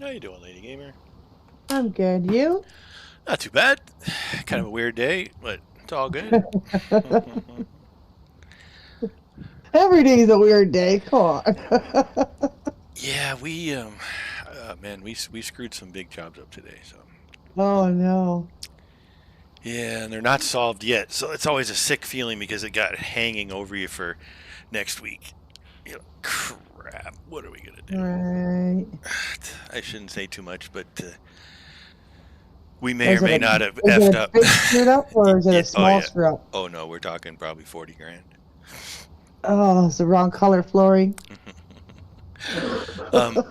How you doing, Lady Gamer? I'm good. You? Not too bad. Kind of a weird day, but it's all good. Every day is a weird day. Come on. Yeah, man, we screwed some big jobs up today. So Oh no. yeah, and they're not solved yet. So it's always a sick feeling because it got hanging over you for next week. You know, crap. What are we gonna do? Right. I shouldn't say too much, but we may or Is it may a not have is it effed a up. big screwed up or is it a Oh small yeah. screw up? Oh no, we're talking probably 40 grand. Oh, it's the wrong color flooring. Um,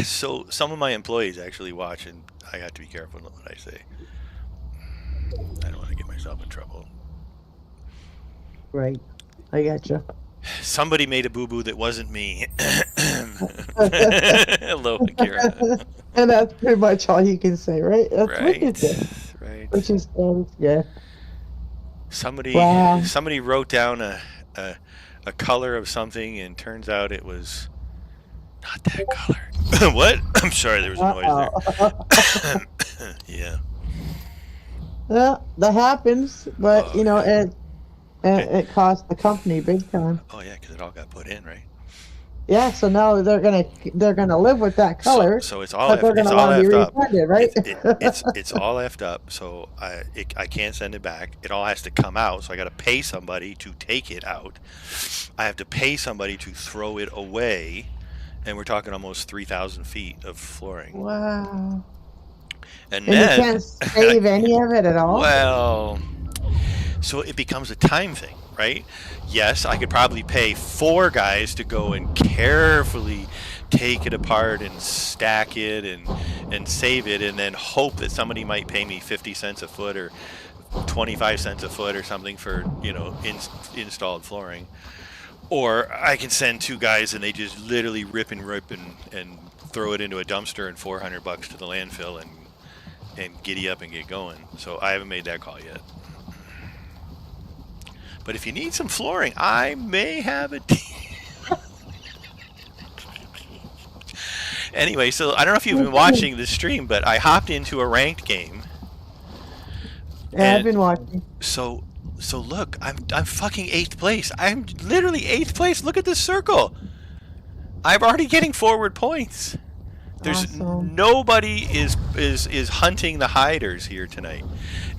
so some of my employees actually watch, and I have to be careful what I say. I don't want to get myself in trouble. Right. I got you. Somebody made a boo-boo that wasn't me. Hello, Akira. And that's pretty much all you can say, right? That's what you Right, say. right. Which is good. Yeah. Somebody Wow. somebody wrote down a a color of something, and turns out it was not that color. What? I'm sorry, there was a noise Uh-oh. there. Yeah. Yeah, that happens, but Oh yeah. it cost the company big time. Oh yeah, because it all got put in, right? Yeah, so now they're gonna live with that So color, so but they're it's gonna all want to be effed up. refunded, right? It's all effed up. So I can't send it back. It all has to come out. So I got to pay somebody to take it out. I have to pay somebody to throw it away, and we're talking almost 3,000 feet of flooring. Wow. And And you then, can't save any of it at all? well, so it becomes a time thing, right? Yes, I could probably pay 4 guys to go and carefully take it apart and stack it and save it, and then hope that somebody might pay me 50 cents a foot or 25 cents a foot or something for, installed flooring. Or I can send 2 guys and they just literally rip and throw it into a dumpster and $400 to the landfill and giddy up and get going. So I haven't made that call yet. But if you need some flooring, I may have it. Anyway, so I don't know if you've been watching the stream, but I hopped into a ranked game. Yeah, I've been watching. So look, I'm fucking 8th place. I'm literally 8th place. Look at this circle. I'm already getting forward points. There's Awesome. nobody is hunting the hiders here tonight.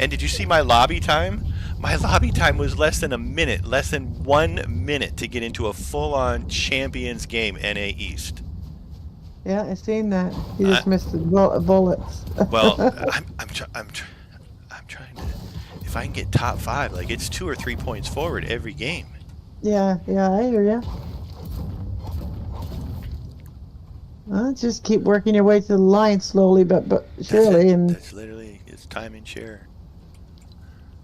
And did you see my lobby time? My lobby time was less than a minute, less than 1 minute to get into a full-on champions game, NA East. Yeah, I seen that. You just missed the bullets. Well, I'm trying to. If I can get top 5, like it's 2 or 3 points forward every game. Yeah, I hear ya. Well, just keep working your way to the line slowly, but surely, and That's literally it's time and share.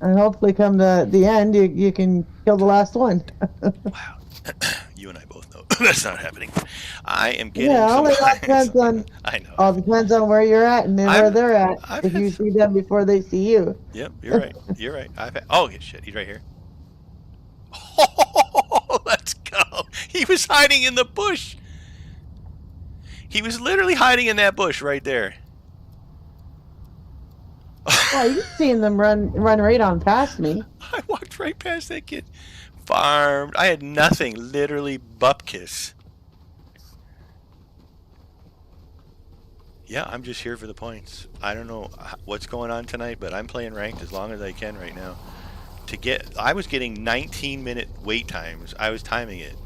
hopefully, come the end, you can kill the last one. Wow, you and I both know. That's not happening. I am getting Yeah, some. only all depends on I know. all depends on where you're at and then where I've they're at. I've If had. you see them before they see you. Yep, you're right. You're right. I've had. Oh yeah, shit. He's right here. Oh, let's go. He was hiding in the bush. He was literally hiding in that bush right there. Well, you've seen them run right on past me. I walked right past that kid. Farmed. I had nothing. Literally bupkis. Yeah, I'm just here for the points. I don't know what's going on tonight, but I'm playing ranked as long as I can right now. I was getting 19-minute wait times. I was timing it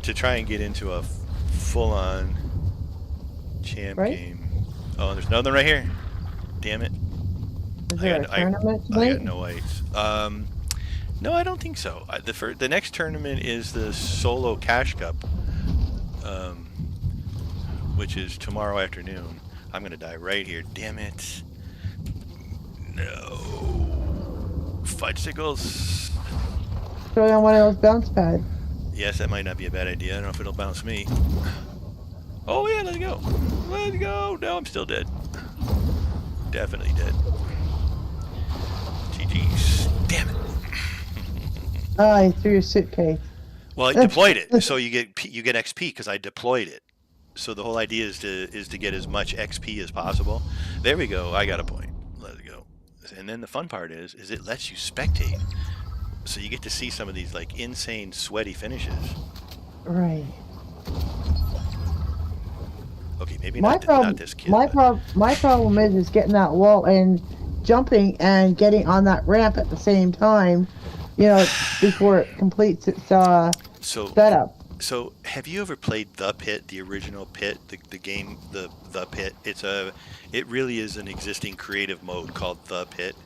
to try and get into a full-on champ game. Oh, there's another right here. Damn it. Is there a tournament I tonight? got no whites. No, I don't think so. The next tournament is the Solo Cash Cup, which is tomorrow afternoon. I'm gonna die right here. Damn it. No. Fudgesicles. Throw on one of those bounce pads. Yes, that might not be a bad idea. I don't know if it'll bounce me. Oh yeah, let's go. Let's go. No, I'm still dead. Definitely dead. GG's. Damn it. I threw your suitcase. Well, I deployed it, so you get XP because I deployed it. So the whole idea is to get as much XP as possible. There we go. I got a point. Let's go. And then the fun part is it lets you spectate, so you get to see some of these like insane sweaty finishes. Right. Okay, maybe not this kid. My problem is getting that wall and jumping and getting on that ramp at the same time. You know, before it completes its setup. So, have you ever played The Pit, the original Pit, the game, the Pit? It really is an existing creative mode called The Pit.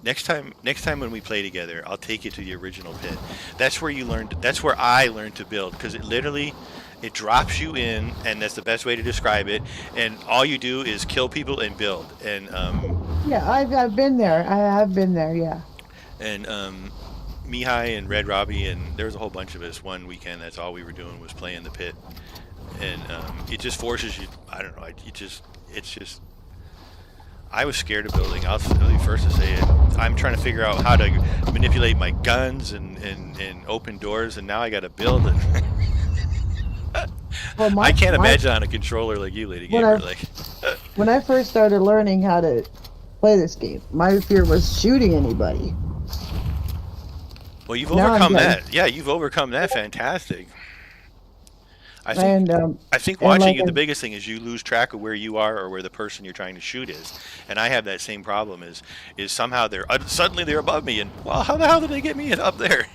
Next time when we play together, I'll take you to the original Pit. That's where I learned to build, because it drops you in, and that's the best way to describe it. And all you do is kill people and build. And yeah, I've been there. I have been there. Yeah. And Mihai and Red Robbie, and there was a whole bunch of us one weekend. That's all we were doing was playing the Pit, and it just forces you. I don't know. It's just. I was scared of building. I'll be first to say it. I'm trying to figure out how to manipulate my guns and open doors, and now I got to build it. Well, I can't imagine on a controller like you, Lady Gamer. When I first started learning how to play this game, my fear was shooting anybody. Well, you've overcome that. Yeah, you've overcome that. Fantastic. I think watching you, the biggest thing is you lose track of where you are or where the person you're trying to shoot is. And I have that same problem. Is somehow suddenly they're above me, and well, how the hell did they get me up there?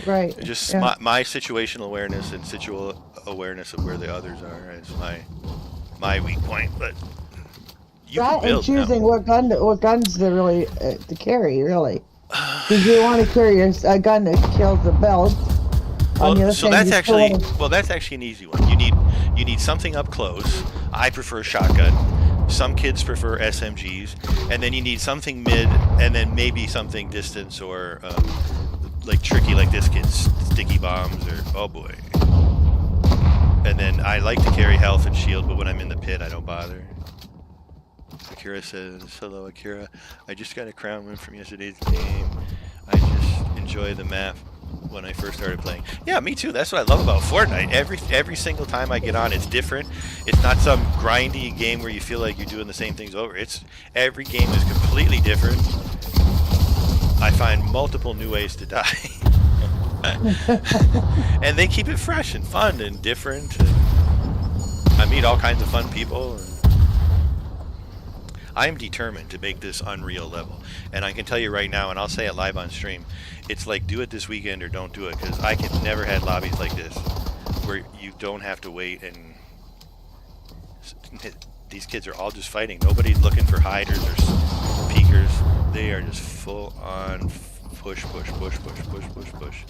Right. Just my situational awareness and situational awareness of where the others are is my weak point. But you can build and choosing now. what guns to really to carry, really. Because you want to carry a gun that kills the belt. So that's actually an easy one. You need something up close. I prefer shotgun. Some kids prefer SMGs, and then you need something mid, and then maybe something distance or like tricky, like this kid's sticky bombs or oh boy. And then I like to carry health and shield, but when I'm in the pit, I don't bother. Akira says, hello Akira. I just got a crown win from yesterday's game. I just enjoy the map when I first started playing. Yeah, me too. That's what I love about Fortnite. Every single time I get on, it's different. It's not some grindy game where you feel like you're doing the same things over. Every game is completely different. I find multiple new ways to die. And they keep it fresh and fun and different. And I meet all kinds of fun people. And I am determined to make this unreal level. And I can tell you right now, and I'll say it live on stream, it's like do it this weekend or don't do it, because I can never had lobbies like this where you don't have to wait and these kids are all just fighting. Nobody's looking for hiders or peekers. They are just full on push, push, push, push, push, push, push.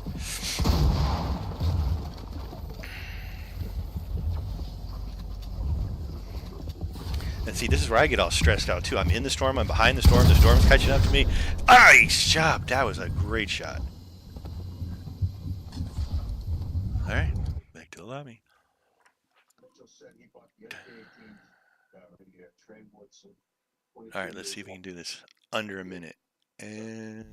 And see, this is where I get all stressed out too. I'm in the storm, I'm behind the storm's catching up to me. Nice job! That was a great shot. lobby. All right, let's see if we can do this under a minute. And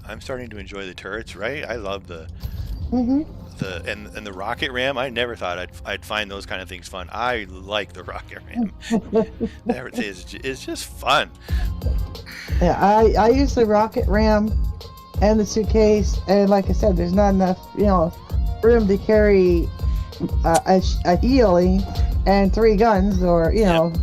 I'm starting to enjoy the turrets. Right, I love the and the rocket ram. I never thought I'd find those kind of things fun. I like the rocket ram. It's just fun. Yeah, I use the rocket ram and the suitcase, and like I said, there's not enough room to carry a healing and 3 guns, or Yep.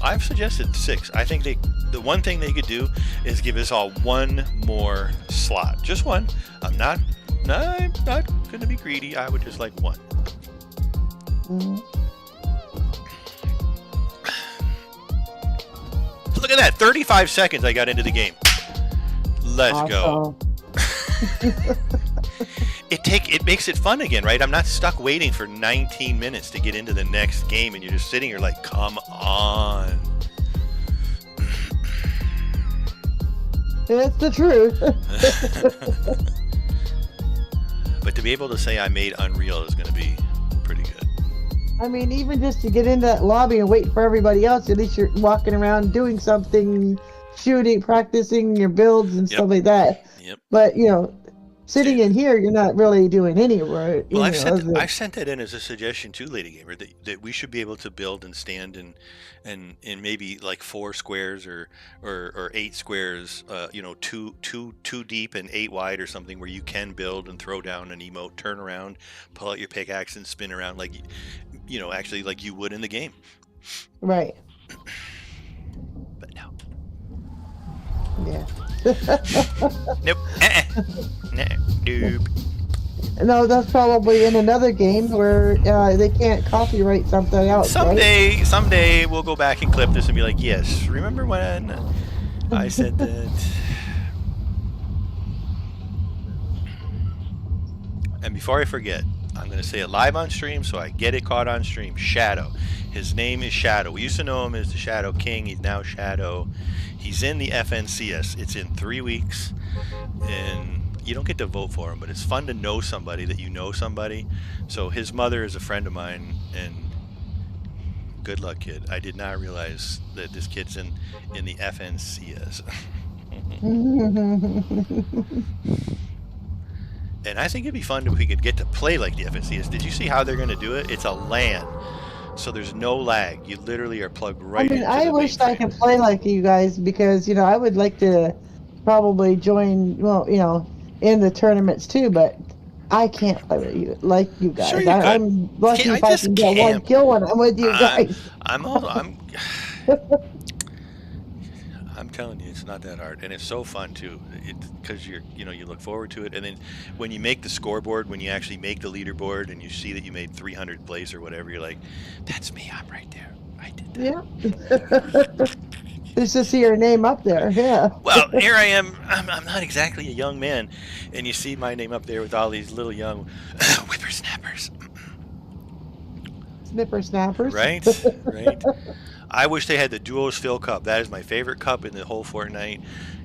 I've suggested 6. I think the one thing they could do is give us all one more slot, just one. I'm not going to be greedy. I would just like one. Look at that! 35 seconds I got into the game. Let's go. It makes it fun again, right? I'm not stuck waiting for 19 minutes to get into the next game, and you're just sitting here like, come on. It's the truth. But to be able to say I made Unreal is going to be pretty good. I mean, even just to get into that lobby and wait for everybody else, at least you're walking around doing something, shooting, practicing your builds and stuff like that. Yep. But, sitting in here, you're not really doing any work. Well, I sent that in as a suggestion to Lady Gamer that we should be able to build and stand in maybe like 4 squares or 8 squares, 2 deep and 8 wide or something, where you can build and throw down an emote, turn around, pull out your pickaxe and spin around like actually like you would in the game. Right. But no. Yeah. Nope. Nope. No, that's probably in another game where they can't copyright something else. Someday we'll go back and clip this and be like, yes, remember when I said that? And before I forget, I'm going to say it live on stream so I get it caught on stream. Shadow. His name is Shadow. We used to know him as the Shadow King. He's now Shadow. He's in the FNCS. It's in 3 weeks. And you don't get to vote for him, but it's fun to know somebody that you know somebody. So his mother is a friend of mine, and good luck, kid. I did not realize that this kid's in the FNCS. And I think it'd be fun if we could get to play like the FNCS. Did you see how they're going to do it? It's a LAN, so there's no lag. You literally are plugged right into the I wish I could play like you guys, because, I would like to probably join, in the tournaments too, but I can't play like you guys. Sure you I'm lucky if I can get one kill when I'm with you guys. I'm telling you, it's not that hard, and it's so fun too. Because you look forward to it, and then when you make the scoreboard, when you actually make the leaderboard, and you see that you made 300th place or whatever, you're like, "That's me. I'm right there. I did that." Yeah. Just to see your name up there, yeah. Well, here I am. I'm not exactly a young man, and you see my name up there with all these little young whippersnappers. Snippersnappers. Right. I wish they had the Duos Fill Cup. That is my favorite cup in the whole Fortnite.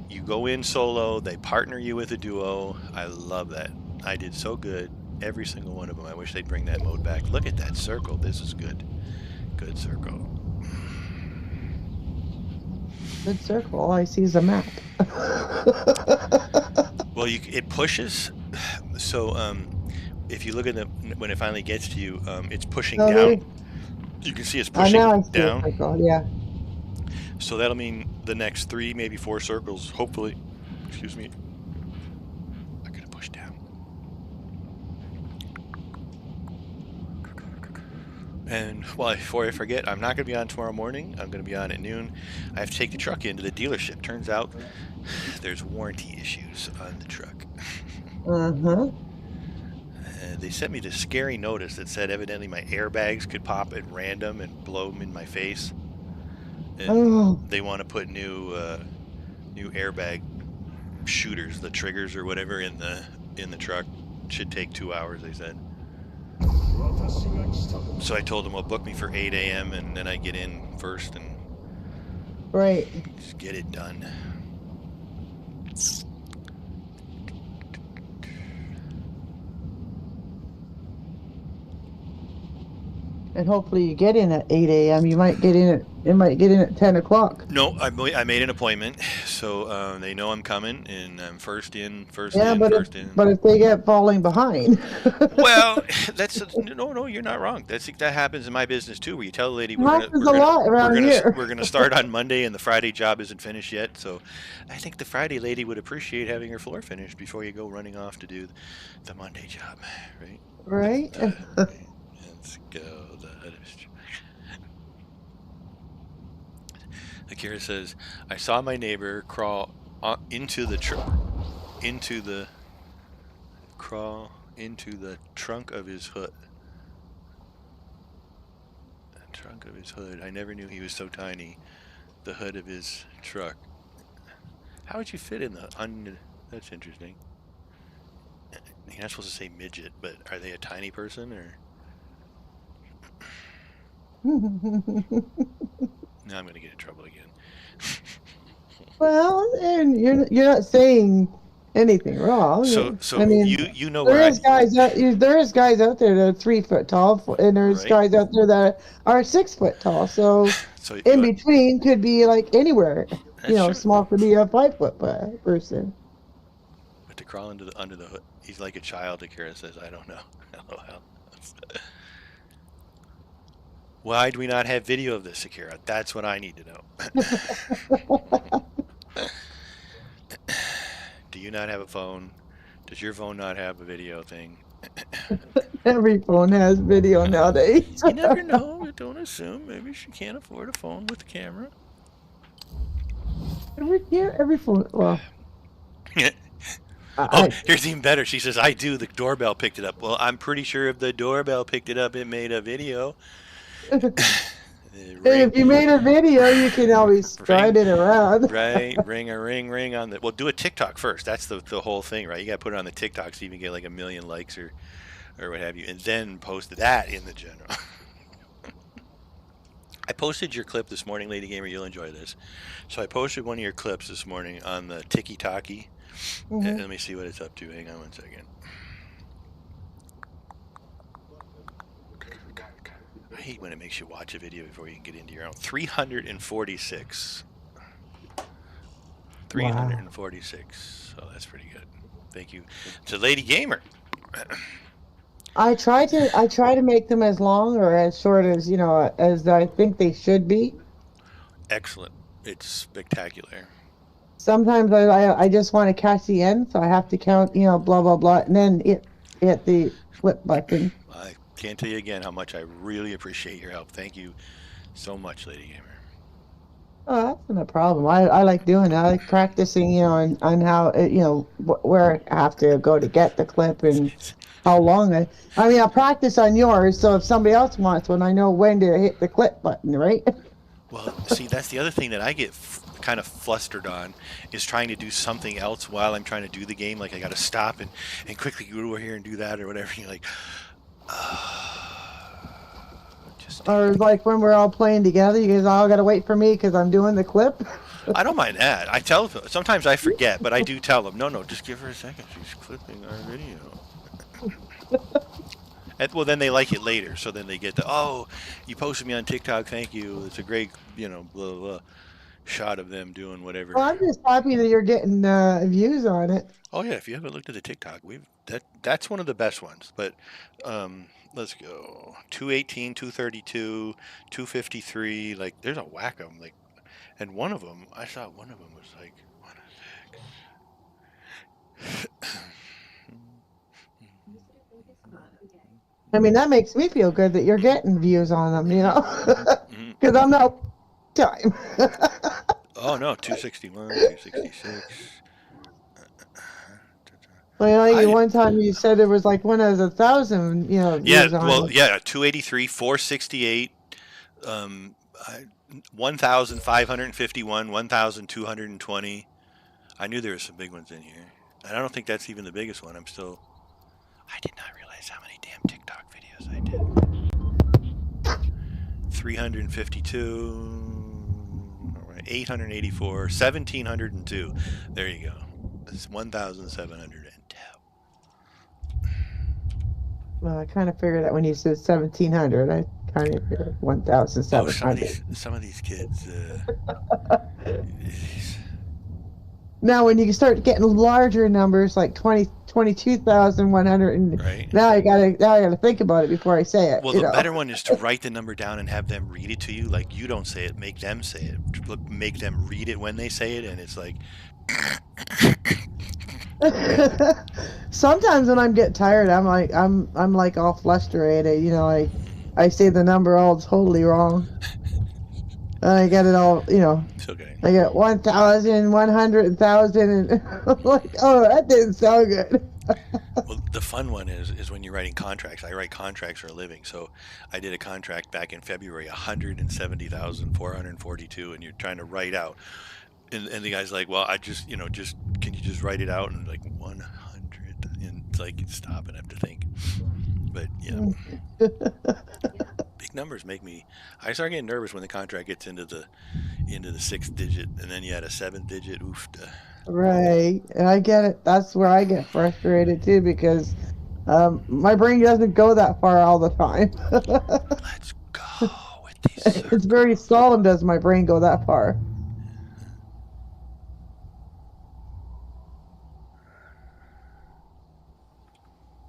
You go in solo, they partner you with a duo. I love that. I did so good. Every single one of them. I wish they'd bring that mode back. Look at that circle. This is good. Good circle. Good circle. All I see is a map. Well, it pushes. So if you look at when it finally gets to you, it's pushing down. You can see it's pushing down. Yeah. So that'll mean the next 3, maybe 4 circles, hopefully, excuse me, I'm going to push down. And before I forget, I'm not going to be on tomorrow morning. I'm going to be on at noon. I have to take the truck into the dealership. Turns out there's warranty issues on the truck. Uh-huh. They sent me this scary notice that said evidently my airbags could pop at random and blow them in my face. And they want to put new airbag shooters, the triggers or whatever, in the truck. It should take 2 hours, they said. So I told them, well, book me for 8 a.m. and then I get in first and just get it done. And hopefully you get in at 8 a.m. You might get in at it might get in at 10 o'clock. No, I made an appointment, so they know I'm coming, and I'm first in, first Yeah, in, but if first in. but if they get falling behind. Well, that's no, you're not wrong. That happens in my business too, where you tell the lady Happens a lot around here. we're gonna start on Monday, and the Friday job isn't finished yet. So, I think the Friday lady would appreciate having her floor finished before you go running off to do the Monday job, right? Right? Right. Let's go. Akira says, "I saw my neighbor crawl into the crawl into the trunk of his hood. The trunk of his hood. I never knew he was so tiny. The hood of his truck. How would you fit in the That's interesting. You're not supposed to say midget, but are they a tiny person or? Now I'm gonna get in trouble again. Well, and you're not saying anything wrong. So I mean, you know where there is guys out there that are 3 foot tall, and there's right? guys out there that are 6 foot tall. So So in between could be like anywhere. that's true. Small could be a 5 foot person. But to crawl under the hood, he's like a child. Akira says, "I don't know." LOL. Why do we not have video of this, Akira? That's what I need to know. Do you not have a phone? Does your phone not have a video thing? Every phone has video nowadays. You never know. Don't assume. Maybe she can't afford a phone with a camera. Every phone. Well, here's even better. She says, "I do. The doorbell picked it up." Well, I'm pretty sure if the doorbell picked it up, it made a video. If you made a video, you can always stride it around. Right, ring on the. Well, do a TikTok first. That's the whole thing, right? You got to put it on the TikTok so you can get like 1 million likes or what have you, and then post that in the general. I posted your clip this morning, Lady Gamer. You'll enjoy this. So I posted one of your clips this morning on the Tiki Talkie. Mm-hmm. Let me see what it's up to. Hang on 1 second. I hate when it makes you watch a video before you can get into your own. 346. 346. Wow. So that's pretty good. Thank you to Lady Gamer. I try to make them as long or as short as as I think they should be. Excellent. It's spectacular. Sometimes I just want to catch the end, so I have to count blah blah blah, and then hit the flip button. I can't tell you again how much I really appreciate your help. Thank you so much, Lady Gamer. Oh, that's not a problem. I like doing that. I like practicing, on how where I have to go to get the clip and how long I'll practice on yours, so if somebody else wants one, I know when to hit the clip button, right? Well, see, that's the other thing that I get kind of flustered on is trying to do something else while I'm trying to do the game. Like I got to stop and quickly go over here and do that or whatever. You're like, or like when we're all playing together, you guys all got to wait for me because I'm doing the clip. I don't mind that. I tell them, sometimes I forget, but I do tell them, no, just give her a second. She's clipping our video. Well, then they like it later, so then they get you posted me on TikTok, thank you. It's a great, blah, blah, blah, shot of them doing whatever. Well, I'm just happy that you're getting views on it. Oh yeah, if you haven't looked at the TikTok, that's one of the best ones. But let's go 218, 232, 253. Like there's a whack of them. Like, and one of them, I thought one of them was like 106. I mean, that makes me feel good that you're getting views on them, because I'm not time. Oh no, 261, 266. Well, one time you said there was like one as 1,000, views on it. Yeah, 283, 468, 1,551, 1,220. I knew there were some big ones in here. And I don't think that's even the biggest one. I did not realize how many damn TikTok videos I did. 352, 884, 1,702. There you go. It's 1,702. Well, I kind of figured that when you said 1,700. kind of here, Oh, some of 1,700. these kids. Now, when you start getting larger numbers, like 22,100, and Right. now I gotta think about it before I say it. Well, the better one is to write the number down and have them read it to you. Like, you don't say it, make them say it. Make them read it when they say it, and it's like. Sometimes when I'm getting tired, I'm like all frustrated. I say the number all totally wrong. I get it all. It's okay. I get 1,000, 100,000, and I'm like, oh, that didn't sound good. Well, the fun one is when you're writing contracts. I write contracts for a living, so I did a contract back in February, 170,442, and you're trying to write out, and the guy's like, well, I just can you just write it out, and like 100, and it's like stop and I have to think, but yeah. Big numbers make me. I start getting nervous when the contract gets into the sixth digit, and then you had a seventh digit. Oof. Right, and I get it. That's where I get frustrated too, because my brain doesn't go that far all the time. Let's go with these. It's very seldom does my brain go that far.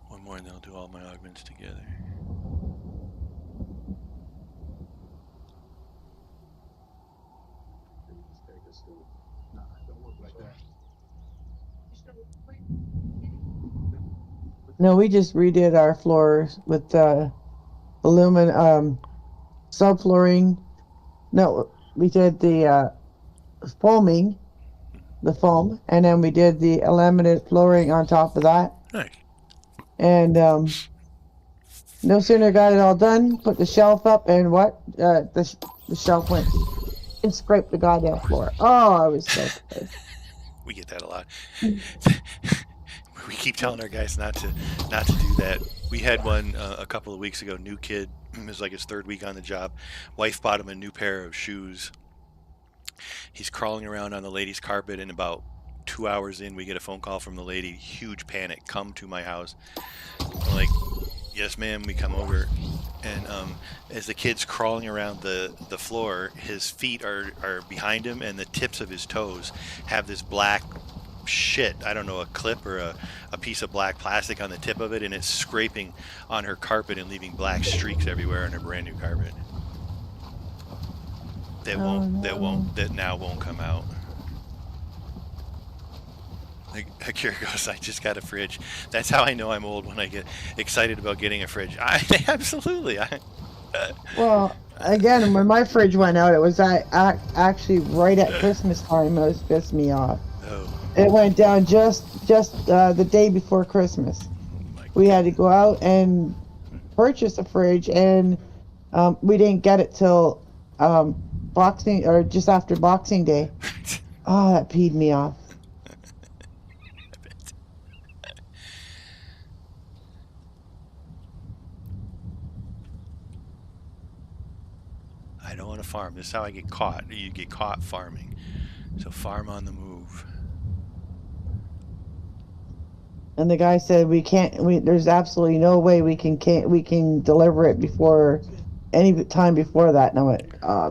One more, and then I'll do all my augments together. No, we just redid our floors with aluminum subflooring. No, we did the foaming, the foam, and then we did the laminate flooring on top of that. Nice. And no sooner got it all done, put the shelf up, and the shelf went and scraped the goddamn floor. Oh, I was so good. We get that a lot. We keep telling our guys not to do that. We had one a couple of weeks ago. New kid, it was like his third week on the job. Wife bought him a new pair of shoes. He's crawling around on the lady's carpet, and about 2 hours in, we get a phone call from the lady. Huge panic. Come to my house. I'm like, yes, ma'am. We come over, and as the kid's crawling around the floor, his feet are behind him, and the tips of his toes have this black shit. I don't know, a clip or a piece of black plastic on the tip of it, and it's scraping on her carpet and leaving black streaks everywhere on her brand new carpet. That now won't come out. Like Akira goes, I just got a fridge. That's how I know I'm old, when I get excited about getting a fridge. Absolutely. Well, again, when my fridge went out, it was actually right at Christmas time. It was pissed me off. Oh. It went down just the day before Christmas. We had to go out and purchase a fridge, and we didn't get it till Boxing, or just after Boxing Day. Oh, that peed me off. I don't want to farm. This is how I get caught. You get caught farming. So farm on the move. And the guy said there's absolutely no way we can deliver it before any time before that. And I went,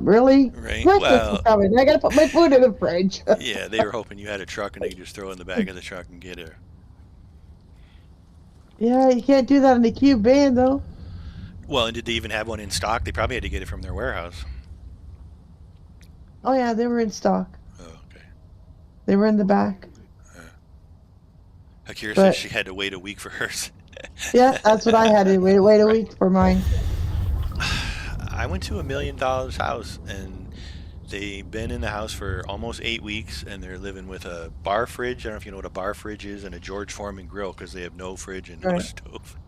really? Right. Christmas is coming. I gotta put my food in the fridge. Yeah, they were hoping you had a truck and they could just throw it in the back of the truck and get it. Yeah, you can't do that in the cube van though. Well, and did they even have one in stock? They probably had to get it from their warehouse. Oh yeah, they were in stock. Oh, okay. They were in the back. Akira said she had to wait a week for hers. Yeah, that's what I had to wait a week for mine. I went to $1 million house, and they've been in the house for almost 8 weeks, and they're living with a bar fridge. I don't know if you know what a bar fridge is, and a George Foreman grill, because they have no fridge and no stove.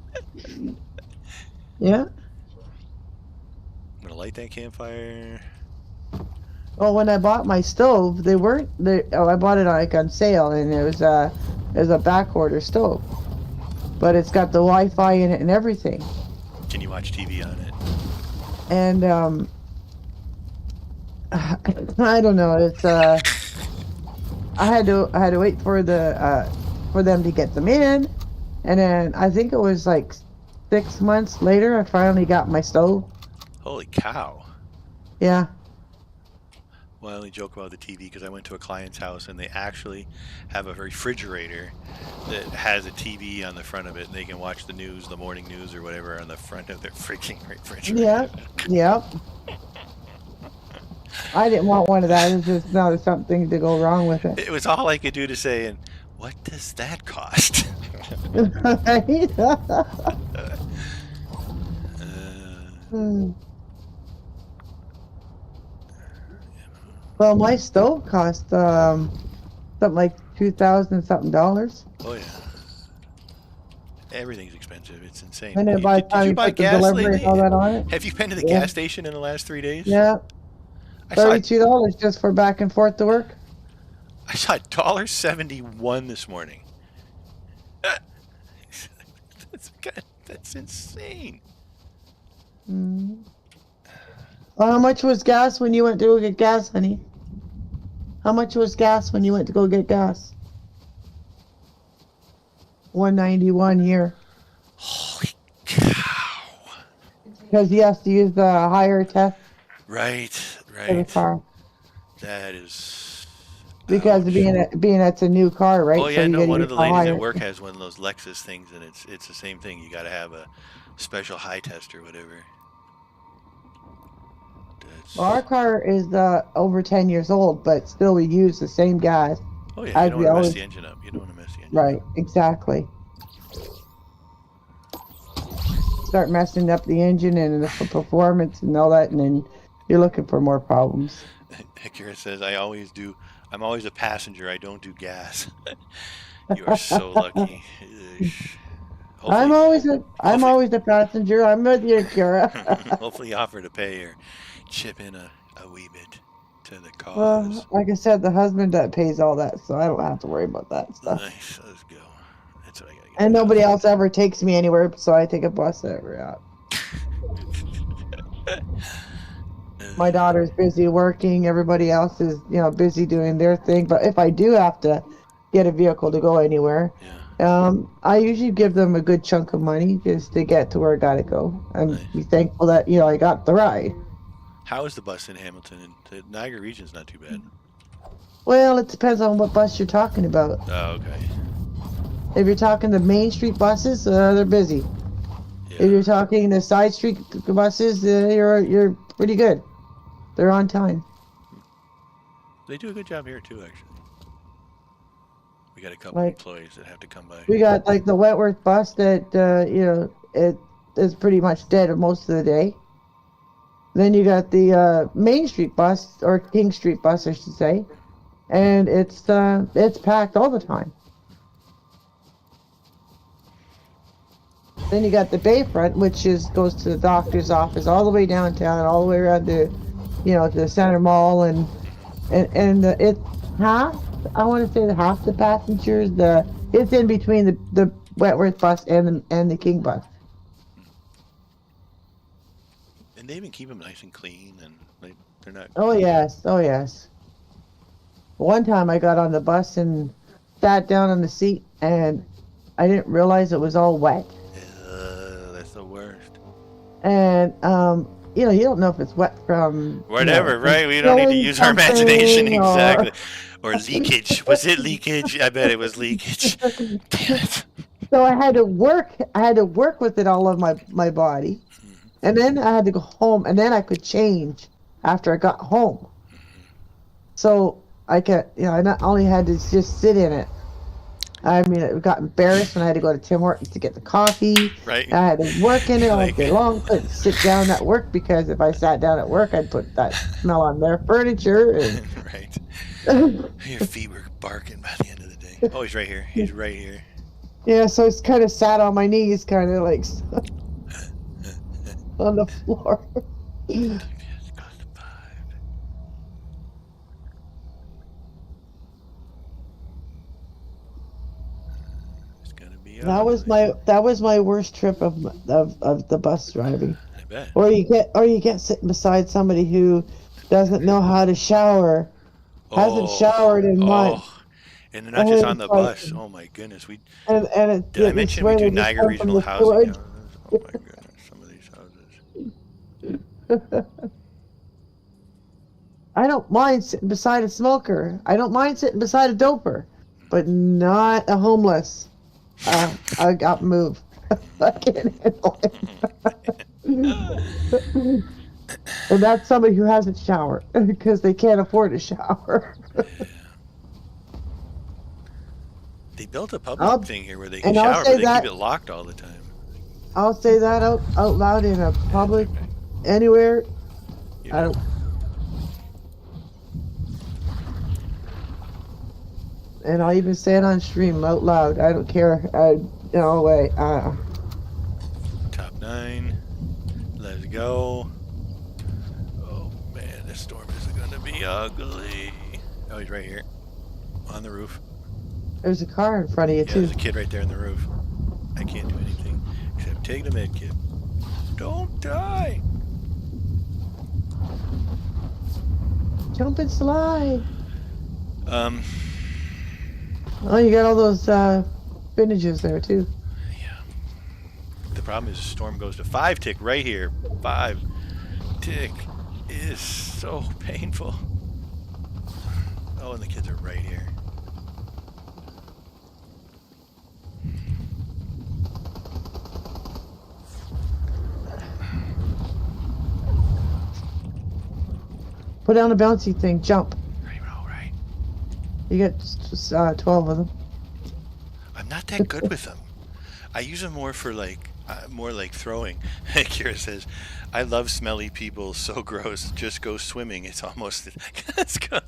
Yeah. I'm gonna light that campfire. Well, when I bought my stove, I bought it on sale, and it was a back order stove, but it's got the Wi-Fi in it and everything. Can you watch TV on it? And I don't know. It's I had to wait for for them to get them in, and then I think it was like 6 months later I finally got my stove. Holy cow. Yeah. Well, I only joke about the TV because I went to a client's house and they actually have a refrigerator that has a TV on the front of it, and they can watch the news, the morning news or whatever, on the front of their freaking refrigerator. Yeah. Yep. I didn't want one of that. It's just not something to go wrong with it. It was all I could do to say, and what does that cost? Right? Well, my stove cost something like $2,000 something. Oh yeah, everything's expensive. It's insane. And then by the Did time you you buy put the gas delivery lately? and all that on it, Have you been to the yeah, gas station in the last 3 days? yeah, I saw $32 just for back and forth to work. I saw $1.71 this morning. That's insane. Mm. Well, how much was gas when you went to go get gas, honey? How much was gas when you went to go get gas? $1.91 here. Holy cow. Because you have to use the higher test Right, for the right. car. That is. Because Ouch. being it's a new car, right? Oh So yeah, you no. gotta One use of the the ladies higher. at work has one of those Lexus things, and it's the same thing. You got to have a special high test or whatever. Well, our car is over 10 years old, but still we use the same gas Oh yeah, you as don't we want to mess always. the engine up. You don't want to mess the engine Right, up. exactly. Start messing up the engine and the performance and all that, and then you're looking for more problems. Akira says, I'm always a passenger. I don't do gas. You are so lucky. I'm hopefully, always a passenger. I'm with you, Kara. hopefully offer to pay or chip in a wee bit to the Well, cause. like I said, the husband that pays all that, so I don't have to worry about that stuff. Nice. Let's go. That's what I gotta get And the house. nobody else ever takes me anywhere, so I take a bus every out. My daughter's busy working. Everybody else is, busy doing their thing. But if I do have to get a vehicle to go anywhere, Yeah. I usually give them a good chunk of money just to get to where I gotta go, and Nice. be thankful that I got the ride. How is the bus in Hamilton? And the Niagara region's not too bad. Well, it depends on what bus you're talking about. Oh, okay. If you're talking the Main Street buses, they're busy. Yeah. If you're talking the side street buses, you're pretty good. They're on time. They do a good job here too, actually. We got a couple Like employees that have to come by. we got like the Wentworth bus that it is pretty much dead most of the day. Then you got the Main Street bus, or King Street bus, I should say, and it's packed all the time. Then you got the Bayfront, which goes to the doctor's office all the way downtown, all the way around to, to the Center Mall, and it's half. I want to say that half the passengers, it's in between the Wentworth bus and the King bus. And they even keep them nice and clean, and they're not. Oh yes, oh yes. One time I got on the bus and sat down on the seat, and I didn't realize it was all wet. That's the worst. And you don't know if it's wet from Whatever, right? We don't need to use our imagination. Exactly. Or leakage. Was it leakage? I bet it was leakage. Damn it. So I had to work with it all of my body. And then I had to go home, and then I could change after I got home. So I not only had to just sit in it. I mean, I got embarrassed when I had to go to Tim Hortons to get the coffee. Right. I had to work in it all day long. Couldn't sit down at work, because if I sat down at work, I'd put that smell on their furniture. And Right. Your feet were barking by the end of the day. Oh, he's right here. He's right here. Yeah, so it's kind of sat on my knees, kind of like on the floor. That was my worst trip of the bus driving. I bet. Or you get sitting beside somebody who doesn't know how to shower, hasn't showered in months. And they're not just on the bus. Oh my goodness. Did I mention we do Niagara Regional Housing? Oh my goodness, some of these houses. I don't mind sitting beside a smoker. I don't mind sitting beside a doper, but not a homeless. I got moved. I can't handle it. And that's somebody who hasn't showered because they can't afford a shower. They built a public thing here where they can and I'll shower, say but they that- keep it locked all the time. I'll say that out loud in a public, anywhere. You I know, don't. And I'll even say it on stream out loud. I don't care. No way. Top 9. Let's go. Oh man, this storm is gonna be ugly. Oh, he's right here. On the roof. There's a car in front of you, Yeah, too. there's a kid right there on the roof. I can't do anything except take the med kit. Don't die! Jump and slide. Yeah. Oh, you got all those vintages there, too. The problem is the storm goes to 5 tick right here. 5 tick is so painful. Oh, and the kids are right here. Put down the bouncy thing. Jump. Right, all right. You got 12 of them. I'm not that good with them. I use them more for more like throwing. Kira says, I love smelly people, so gross. Just go swimming. It's almost... Let's go.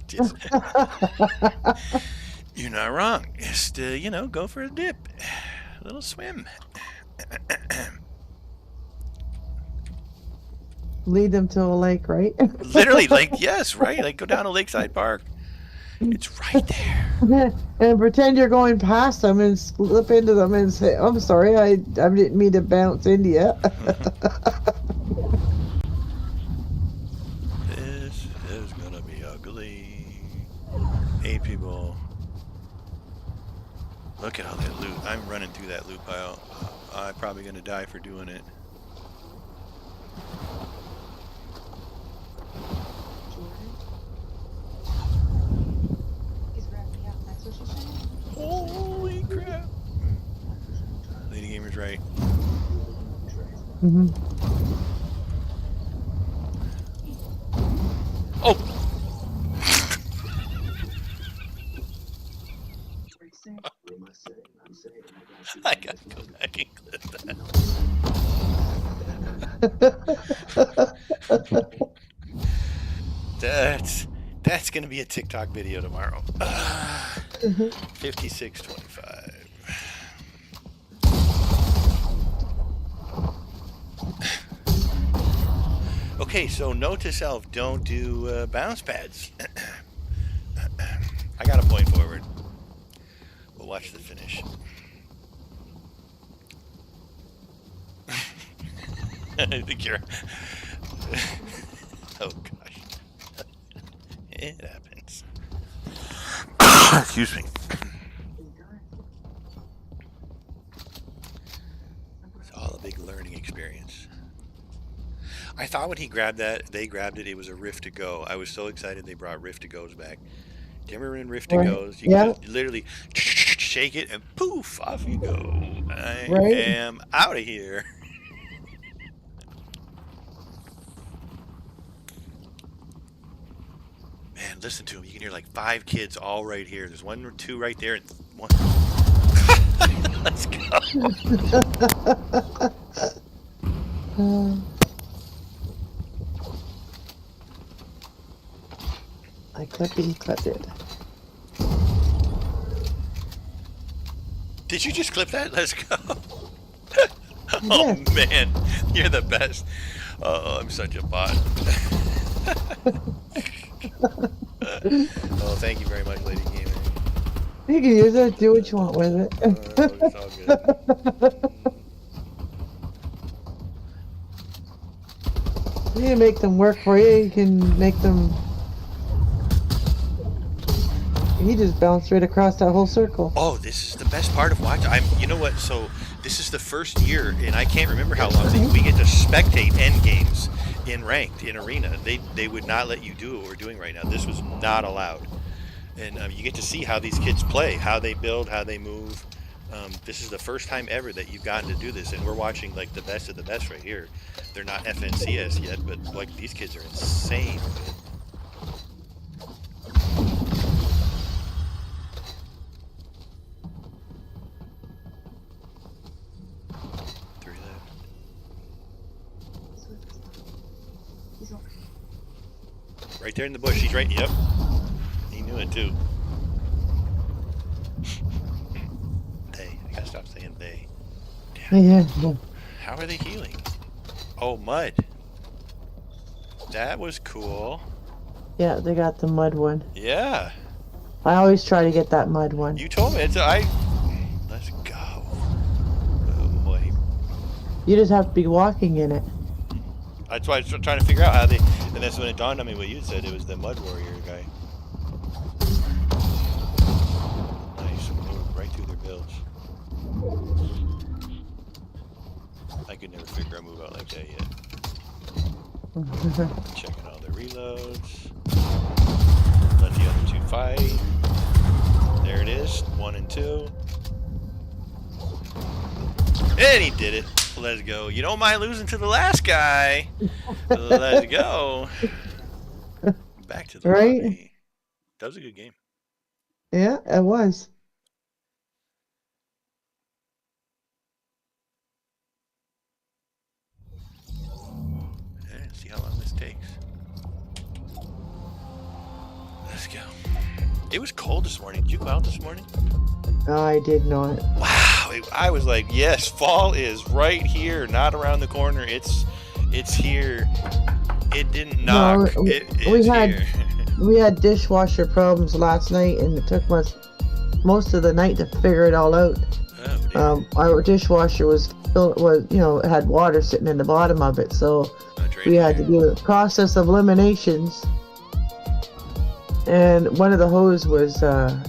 You're not wrong. Just, go for a dip. A little swim. Lead them to a lake, right? Literally, yes, right? Go down to Lakeside Park. It's right there. And pretend you're going past them and slip into them and say, I'm sorry, I didn't mean to bounce into you. This is gonna be ugly. 8 people. Look at all that loot. I'm running through that loot pile. I'm probably gonna die for doing it. Holy crap. Lady Gamer's right. Mm-hmm. Oh! I gotta go back and clip that. That's gonna be a TikTok video tomorrow. 5625. Okay, so note to self: don't do bounce pads. I got a point forward. We'll watch the finish. I think you're. Oh gosh, it happens. Excuse me. It's all a big learning experience. I thought when he grabbed that, they grabbed it, it was a Rift to Go. I was so excited they brought Rift to Goes back. Do you remember when Rift to Goes? You can just literally shake it and poof, off you go. I am out of here. Man, listen to him. You can hear like 5 kids all right here. There's 1 or 2 right there and 1. Let's go. I clipped it. Did you just clip that? Let's go. Yeah. Oh man, you're the best. Oh, I'm such a bot. Oh, thank you very much, Lady Gamer. You can use it, do what you want with it. It's all good. You can make them work for you, you can make them... He just bounced right across that whole circle. Oh, this is the best part of watching. You know what? So this is the first year, and I can't remember how long we get to spectate end games. in ranked, in arena. They would not let you do what we're doing right now. This was not allowed. And you get to see how these kids play, how they build, how they move. This is the first time ever that you've gotten to do this, and we're watching like the best of the best right here. They're not FNCS yet, but like these kids are insane. Three left. Right there in the bush. He's right. Yep. He knew it too. They. I gotta stop saying they. Yeah. How are they healing? Oh, mud. That was cool. Yeah, they got the mud one. Yeah. I always try to get that mud one. You told me. Let's go. Oh boy. You just have to be walking in it. That's why I was trying to figure out how they. And that's when it dawned on me what you said. It was the mud warrior guy. Nice. Moved right through their builds. I could never figure a move out like that yet. Checking all their reloads. Let the other two fight. There it is. 1 and 2. And he did it. Let's go. You don't mind losing to the last guy. Let's go. Back to the lobby. That was a good game. Yeah, it was. Yeah, see how long this takes. Let's go. It was cold this morning. Did you go out this morning? I did not. Wow. I was like, yes, fall is right here, not around the corner. It's here. It didn't knock. No, It's here. We had dishwasher problems last night, and it took us most of the night to figure it all out. Oh, Our dishwasher was it had water sitting in the bottom of it, so we had to do a process of eliminations, and one of the hose was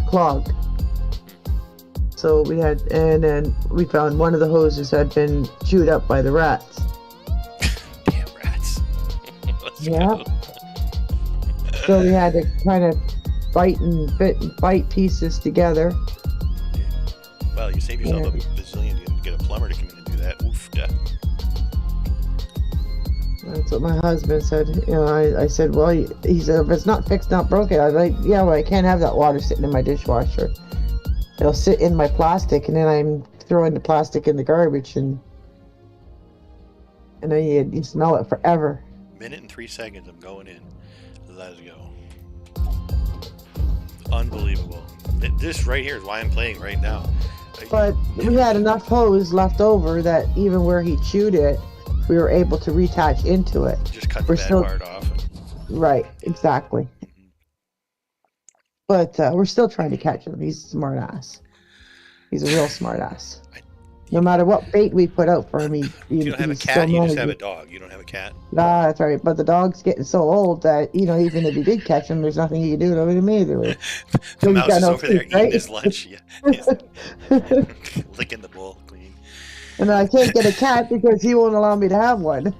clogged. So and then we found one of the hoses had been chewed up by the rats. Damn rats. Let's go. So we had to kind of bite pieces together. Well, you saved yourself a bazillion. You can get a plumber to come in and do that. Oof, duh. That's what my husband said. I said, well, he said, if it's not fixed, not broken. I was like, yeah, well, I can't have that water sitting in my dishwasher. It'll sit in my plastic, and then I'm throwing the plastic in the garbage, and then you smell it forever. Minute and 3 seconds. I'm going in. Let's go. Unbelievable. This right here is why I'm playing right now. But we had enough hose left over that even where he chewed it, we were able to retach into it. Just cut the bad part off. Right, exactly. But we're still trying to catch him. He's a smart ass. He's a real smart ass. No matter what bait we put out for him, you don't have a cat, you just have a dog. You don't have a cat. Nah, that's right. But the dog's getting so old that, even if you did catch him, there's nothing you can do to him either. The mouse is over there eating his lunch. Yeah. Licking the bowl clean. And I can't get a cat because he won't allow me to have one.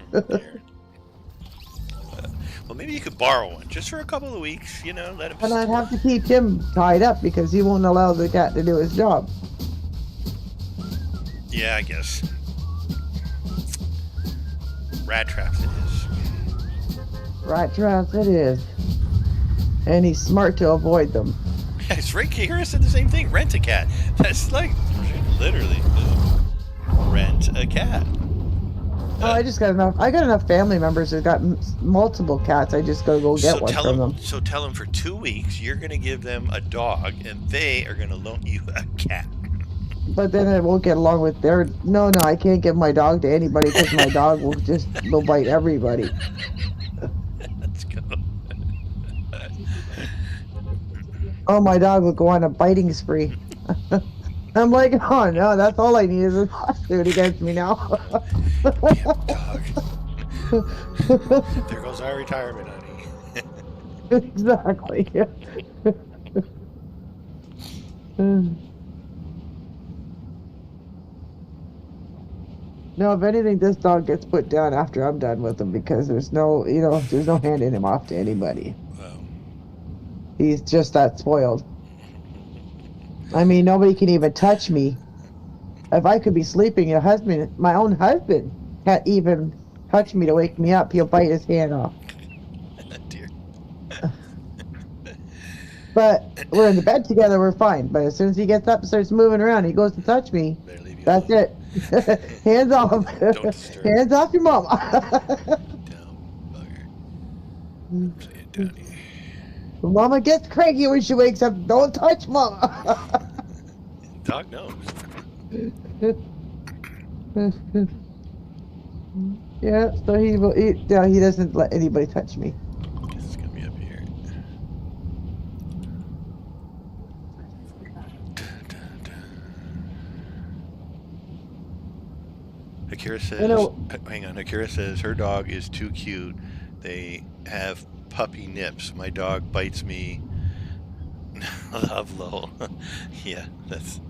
Well, maybe you could borrow one just for a couple of weeks, let him. And I'd have to keep him tied up because he won't allow the cat to do his job. Yeah, I guess. Rat traps it is. Rat traps it is. And he's smart to avoid them. Yeah, it's right here. Said the same thing. Rent a cat. That's like literally rent a cat. Oh, I just got enough. I got enough family members that got multiple cats. I just gotta go get one from them. So tell them for 2 weeks you're gonna give them a dog, and they are gonna loan you a cat. But then I won't get along with their. No, I can't give my dog to anybody because my dog will bite everybody. Let's go. Oh, my dog will go on a biting spree. I'm like, oh no, that's all I need is a lawsuit against me now. Damn dog. There goes our retirement, honey. Exactly. No, if anything, this dog gets put down after I'm done with him because there's no handing him off to anybody. Well, He's just that spoiled. I mean, nobody can even touch me. If I could be sleeping, my own husband, can't even touch me to wake me up. He'll bite his hand off. dear. But we're in the bed together, we're fine. But as soon as he gets up and starts moving around, he goes to touch me. Better leave you That's alone. it. Hands off. Don't disturb. Hands off your mama. Dumb bugger. I'm saying down here. Mama gets cranky when she wakes up. Don't touch mama. Dog knows. Yeah, so he doesn't let anybody touch me. Guess it's gonna be up here. Akira says, hang on, Akira says her dog is too cute. They have puppy nips. My dog bites me. Love lol. Yeah, that's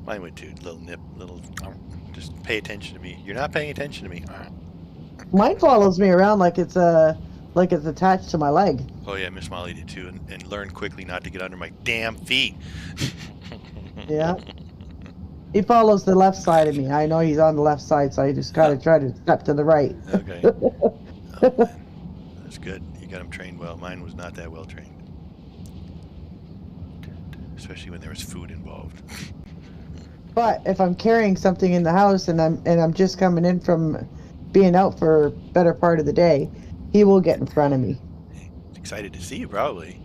mine would too. Little nip, just pay attention to me. You're not paying attention to me. Mine follows me around like it's attached to my leg. Oh yeah, Miss Molly did too, and learned quickly not to get under my damn feet. Yeah. He follows the left side of me. I know he's on the left side, so I just gotta try to step to the right. Okay. Oh, man. That's good. You got him trained well. Mine was not that well trained. Especially when there was food involved. But if I'm carrying something in the house and I'm just coming in from being out for a better part of the day, he will get in front of me. Excited to see you, probably.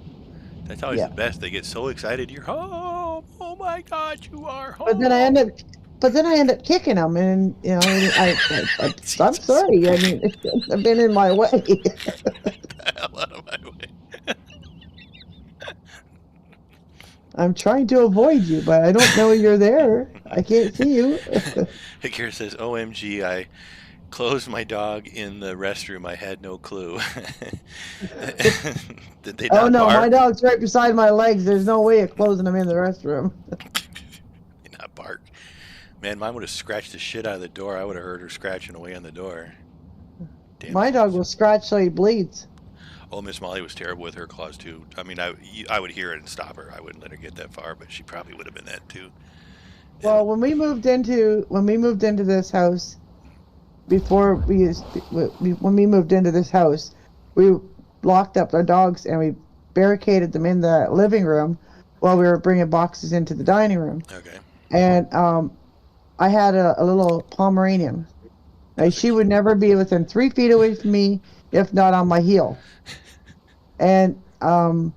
That's always the best. They get so excited. You're home. Oh my God, you are home. But then I end up kicking him, and I'm sorry. I mean, I've been in my way. Hell out of my way. I'm trying to avoid you, but I don't know you're there. I can't see you. Akira says, OMG, I closed my dog in the restroom. I had no clue. Did they not Oh no, bark? my dog's right beside my legs. There's no way of closing him in the restroom. They not bark. Man, mine would have scratched the shit out of the door. I would have heard her scratching away on the door. Damn. My dog will scratch so he bleeds. Oh, Miss Molly was terrible with her claws too. I mean, I would hear it and stop her. I wouldn't let her get that far, but she probably would have been that too. Well, when we moved into this house, when we moved into this house, we locked up our dogs and we barricaded them in the living room while we were bringing boxes into the dining room. Okay. And I had a little Pomeranian. Now, she would never be within 3 feet away from me, if not on my heel. And and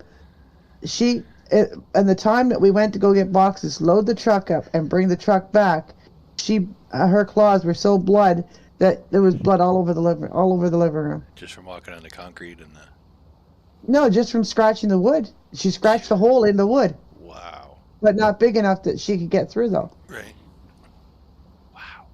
the time that we went to go get boxes, load the truck up, and bring the truck back, her claws were so blood that there was blood all over the living room. Just from walking on the concrete and the. No, just from scratching the wood. She scratched a hole in the wood. Wow. But not big enough that she could get through, though. Right. Wow.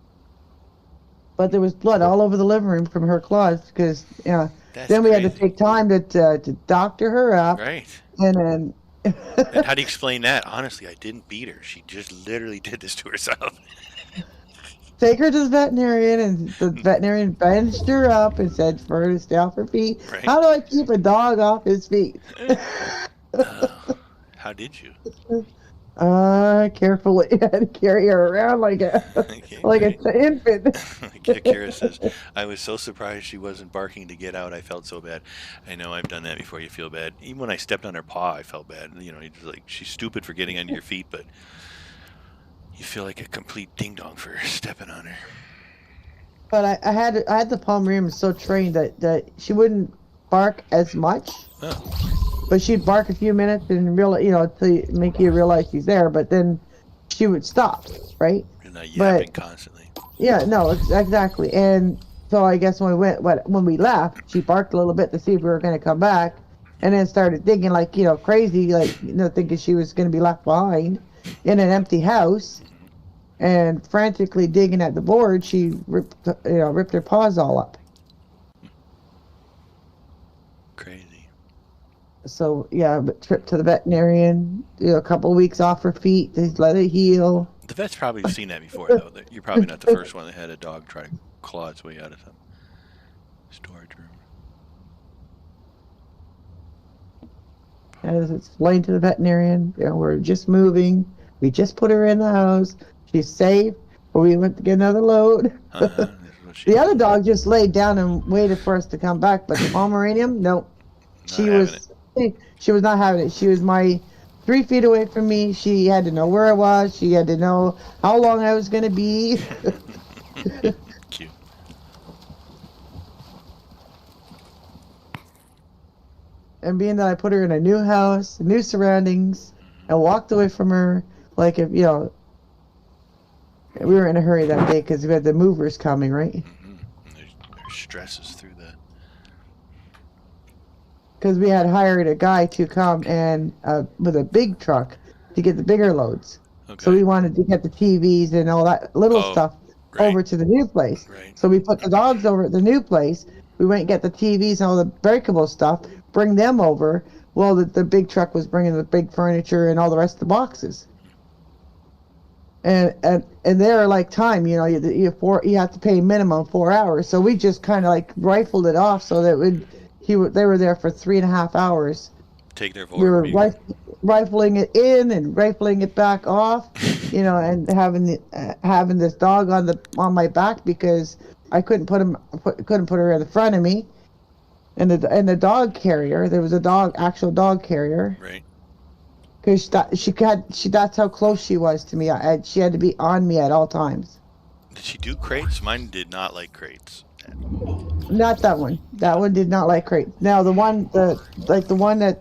But there was blood all over the living room from her claws because That's then we crazy. had to take time to doctor her up. Right. And then. And how do you explain that? Honestly, I didn't beat her. She just literally did this to herself. Take her to the veterinarian, and the veterinarian bandaged her up and said for her to stay off her feet. Right. How do I keep a dog off his feet? How did you? Carefully. I had to carry her around like an infant. Kira says, I was so surprised she wasn't barking to get out. I felt so bad. I know I've done that before. You feel bad. Even when I stepped on her paw, I felt bad. You know, it's like she's stupid for getting under your feet, but you feel like a complete ding dong for stepping on her. But I had the Pomeranian so trained that she wouldn't bark as much. Oh. But she'd bark a few minutes and to make you realize she's there. But then she would stop, right? You're not yapping constantly. Yeah, no, exactly. And so I guess when we left, she barked a little bit to see if we were going to come back, and then started digging like crazy, like thinking she was going to be left behind in an empty house, and frantically digging at the board. She ripped her paws all up. Crazy. So yeah, but trip to the veterinarian, a couple of weeks off her feet to let it heal. The vet's probably seen that before, though. That you're probably not the first one that had a dog try to claw its way out of some storage room. As explained to the veterinarian, we're just moving. We just put her in the house. She's safe. But we went to get another load. The other dog just laid down and waited for us to come back. But the Pomeranian, no. She was not having it. She was 3 feet away from me. She had to know where I was. She had to know how long I was going to be. Cute. And being that I put her in a new house, new surroundings, and walked away from her, like if, we were in a hurry that day because we had the movers coming, right? Mm-hmm. There's stresses through that. Because we had hired a guy to come and with a big truck to get the bigger loads. Okay. So we wanted to get the TVs and all that little stuff over to the new place. Right. So we put the dogs over at the new place. We went and get the TVs and all the breakable stuff, bring them over. Well, the big truck was bringing the big furniture and all the rest of the boxes. And they're like time, you have to pay minimum 4 hours. So we just kind of like rifled it off so that they were there for 3.5 hours. Take their we were rifling it in and rifling it back off, and having this dog on my back because I couldn't put her in the front of me, and the dog carrier. There was actual dog carrier. Right. Because that's how close she was to me. She had to be on me at all times. Did she do crates? Mine did not like crates. Not that one. That one did not like crates. Now the one that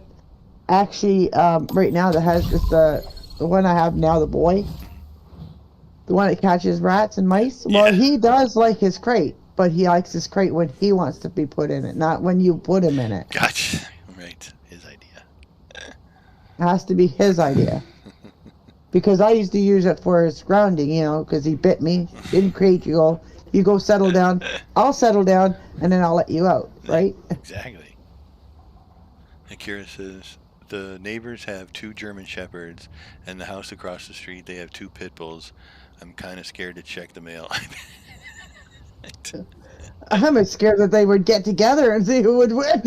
actually right now that has the one I have now, the boy, the one that catches rats and mice. Yeah. Well, he does like his crate, but he likes his crate when he wants to be put in it, not when you put him in it. Gotcha. Right. His idea. It has to be his idea. Because I used to use it for his grounding, because he bit me. In crate, you go settle down. I'll settle down, and then I'll let you out, right? Exactly. Akira says, the neighbors have 2 German Shepherds, and the house across the street, they have 2 pit bulls. I'm kind of scared to check the mail. I'm scared that they would get together and see who would win.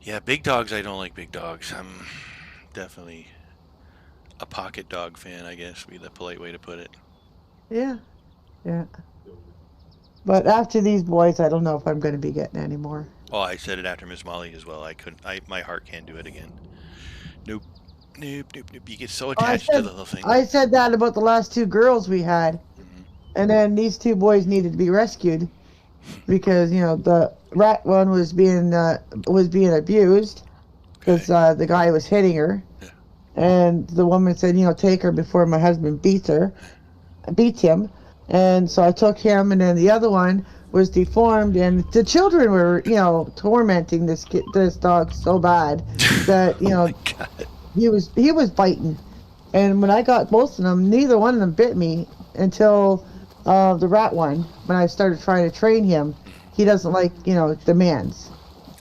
Yeah, big dogs, I don't like big dogs. I'm definitely a pocket dog fan, I guess, would be the polite way to put it. Yeah. But after these boys, I don't know if I'm going to be getting any more. Well, I said it after Miss Molly as well. My heart can't do it again. Nope. You get so attached to the little thing. I said that about the last 2 girls we had. Mm-hmm. And then these 2 boys needed to be rescued because, the rat one was being abused because the guy was hitting her. Yeah. And the woman said, take her before my husband beats him. And so I took him, and then the other one was deformed, and the children were, tormenting this dog so bad that, he was biting. And when I got both of them, neither one of them bit me until the rat one. When I started trying to train him, he doesn't like, demands.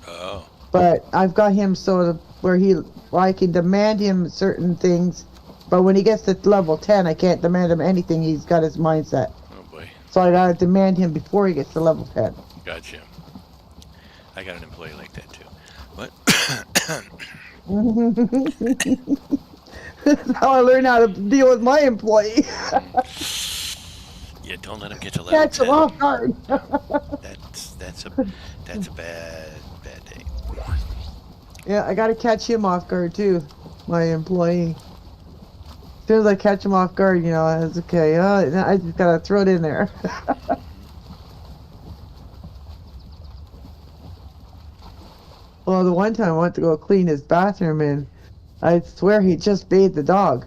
Oh. But I've got him where I can demand him certain things, but when he gets to level 10, I can't demand him anything. He's got his mindset. Oh boy. So I gotta demand him before he gets to level 10. Gotcha. I got an employee like that too. What? That's how I learned how to deal with my employee. Yeah, don't let him get to level 10. Catch him off guard. That's a bad day. Yeah, I gotta catch him off guard too, my employee. As soon as I catch him off guard, it's okay. I just gotta throw it in there. Well, the one time I went to go clean his bathroom, and I swear he just bathed the dog.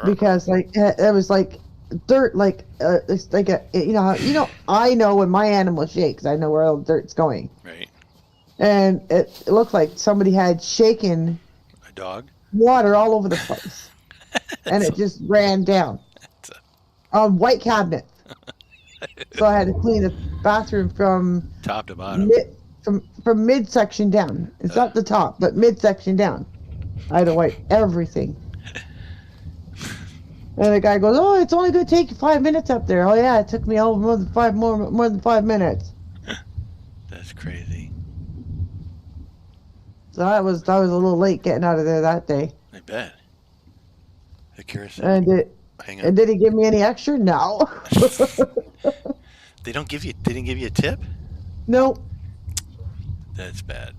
Because it was like dirt, it's like I know when my animal shakes, I know where all the dirt's going. Right. And it looked like somebody had shaken a dog water all over the place, and it just ran down on white cabinet. So I had to clean the bathroom from top to bottom, from midsection down. It's not the top, but midsection down. I had to wipe everything. And the guy goes, "Oh, it's only going to take you 5 minutes up there." Oh yeah, it took me all more than 5 minutes. That's crazy. So I was a little late getting out of there that day. I bet. Akira says, And did hang and on. did he give me any extra? No. They didn't give you a tip? Nope. That's bad.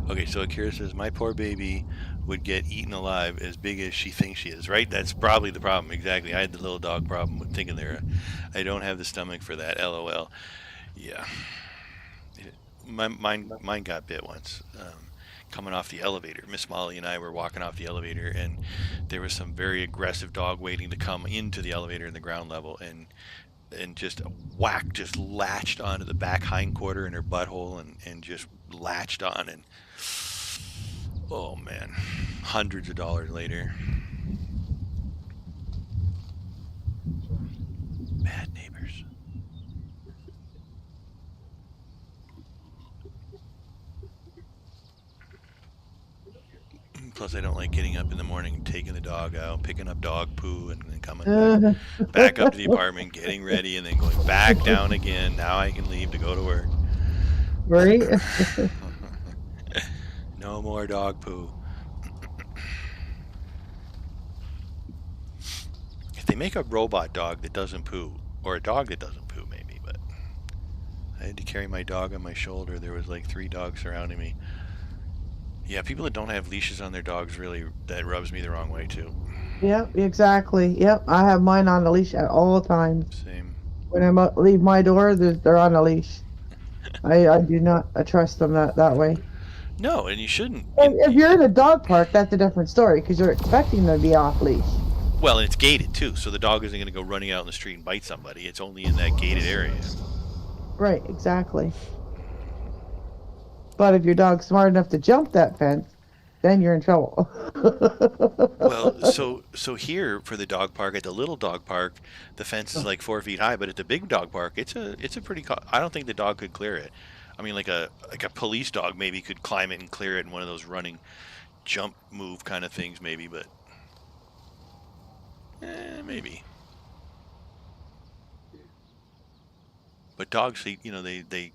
Okay, so Akira says, my poor baby would get eaten alive as big as she thinks she is, right? That's probably the problem. Exactly. I had the little dog problem with thinking I don't have the stomach for that. LOL. Yeah. Mine got bit once. Coming off the elevator. Miss Molly and I were walking off the elevator, and there was some very aggressive dog waiting to come into the elevator in the ground level, and just a whack, just latched onto the back hind quarter in her butthole, and just latched on, and oh man, hundreds of dollars later. Bad neighbors. Plus, I don't like getting up in the morning, taking the dog out, picking up dog poo, and then coming back up to the apartment, getting ready, and then going back down again. Now I can leave to go to work. Right? No more dog poo. If they make a robot dog that doesn't poo, or a dog that doesn't poo, maybe, but I had to carry my dog on my shoulder. There was like 3 dogs surrounding me. Yeah, people that don't have leashes on their dogs, really, that rubs me the wrong way too. Yep, exactly. Yep, I have mine on the leash at all times. Same. When leave my door, they're on a leash. I do not trust them that way. No, and you shouldn't. If you're in a dog park, that's a different story because you're expecting them to be off leash. Well, and it's gated too, so the dog isn't going to go running out in the street and bite somebody. It's only in that gated area. Right, exactly. But if your dog's smart enough to jump that fence, then you're in trouble. Well, so here for the dog park, at the little dog park, the fence is like 4 feet high, but at the big dog park, it's a pretty. I don't think the dog could clear it. I mean, like a police dog maybe could climb it and clear it in one of those running, jump move kind of things, maybe, but maybe. But dogs, they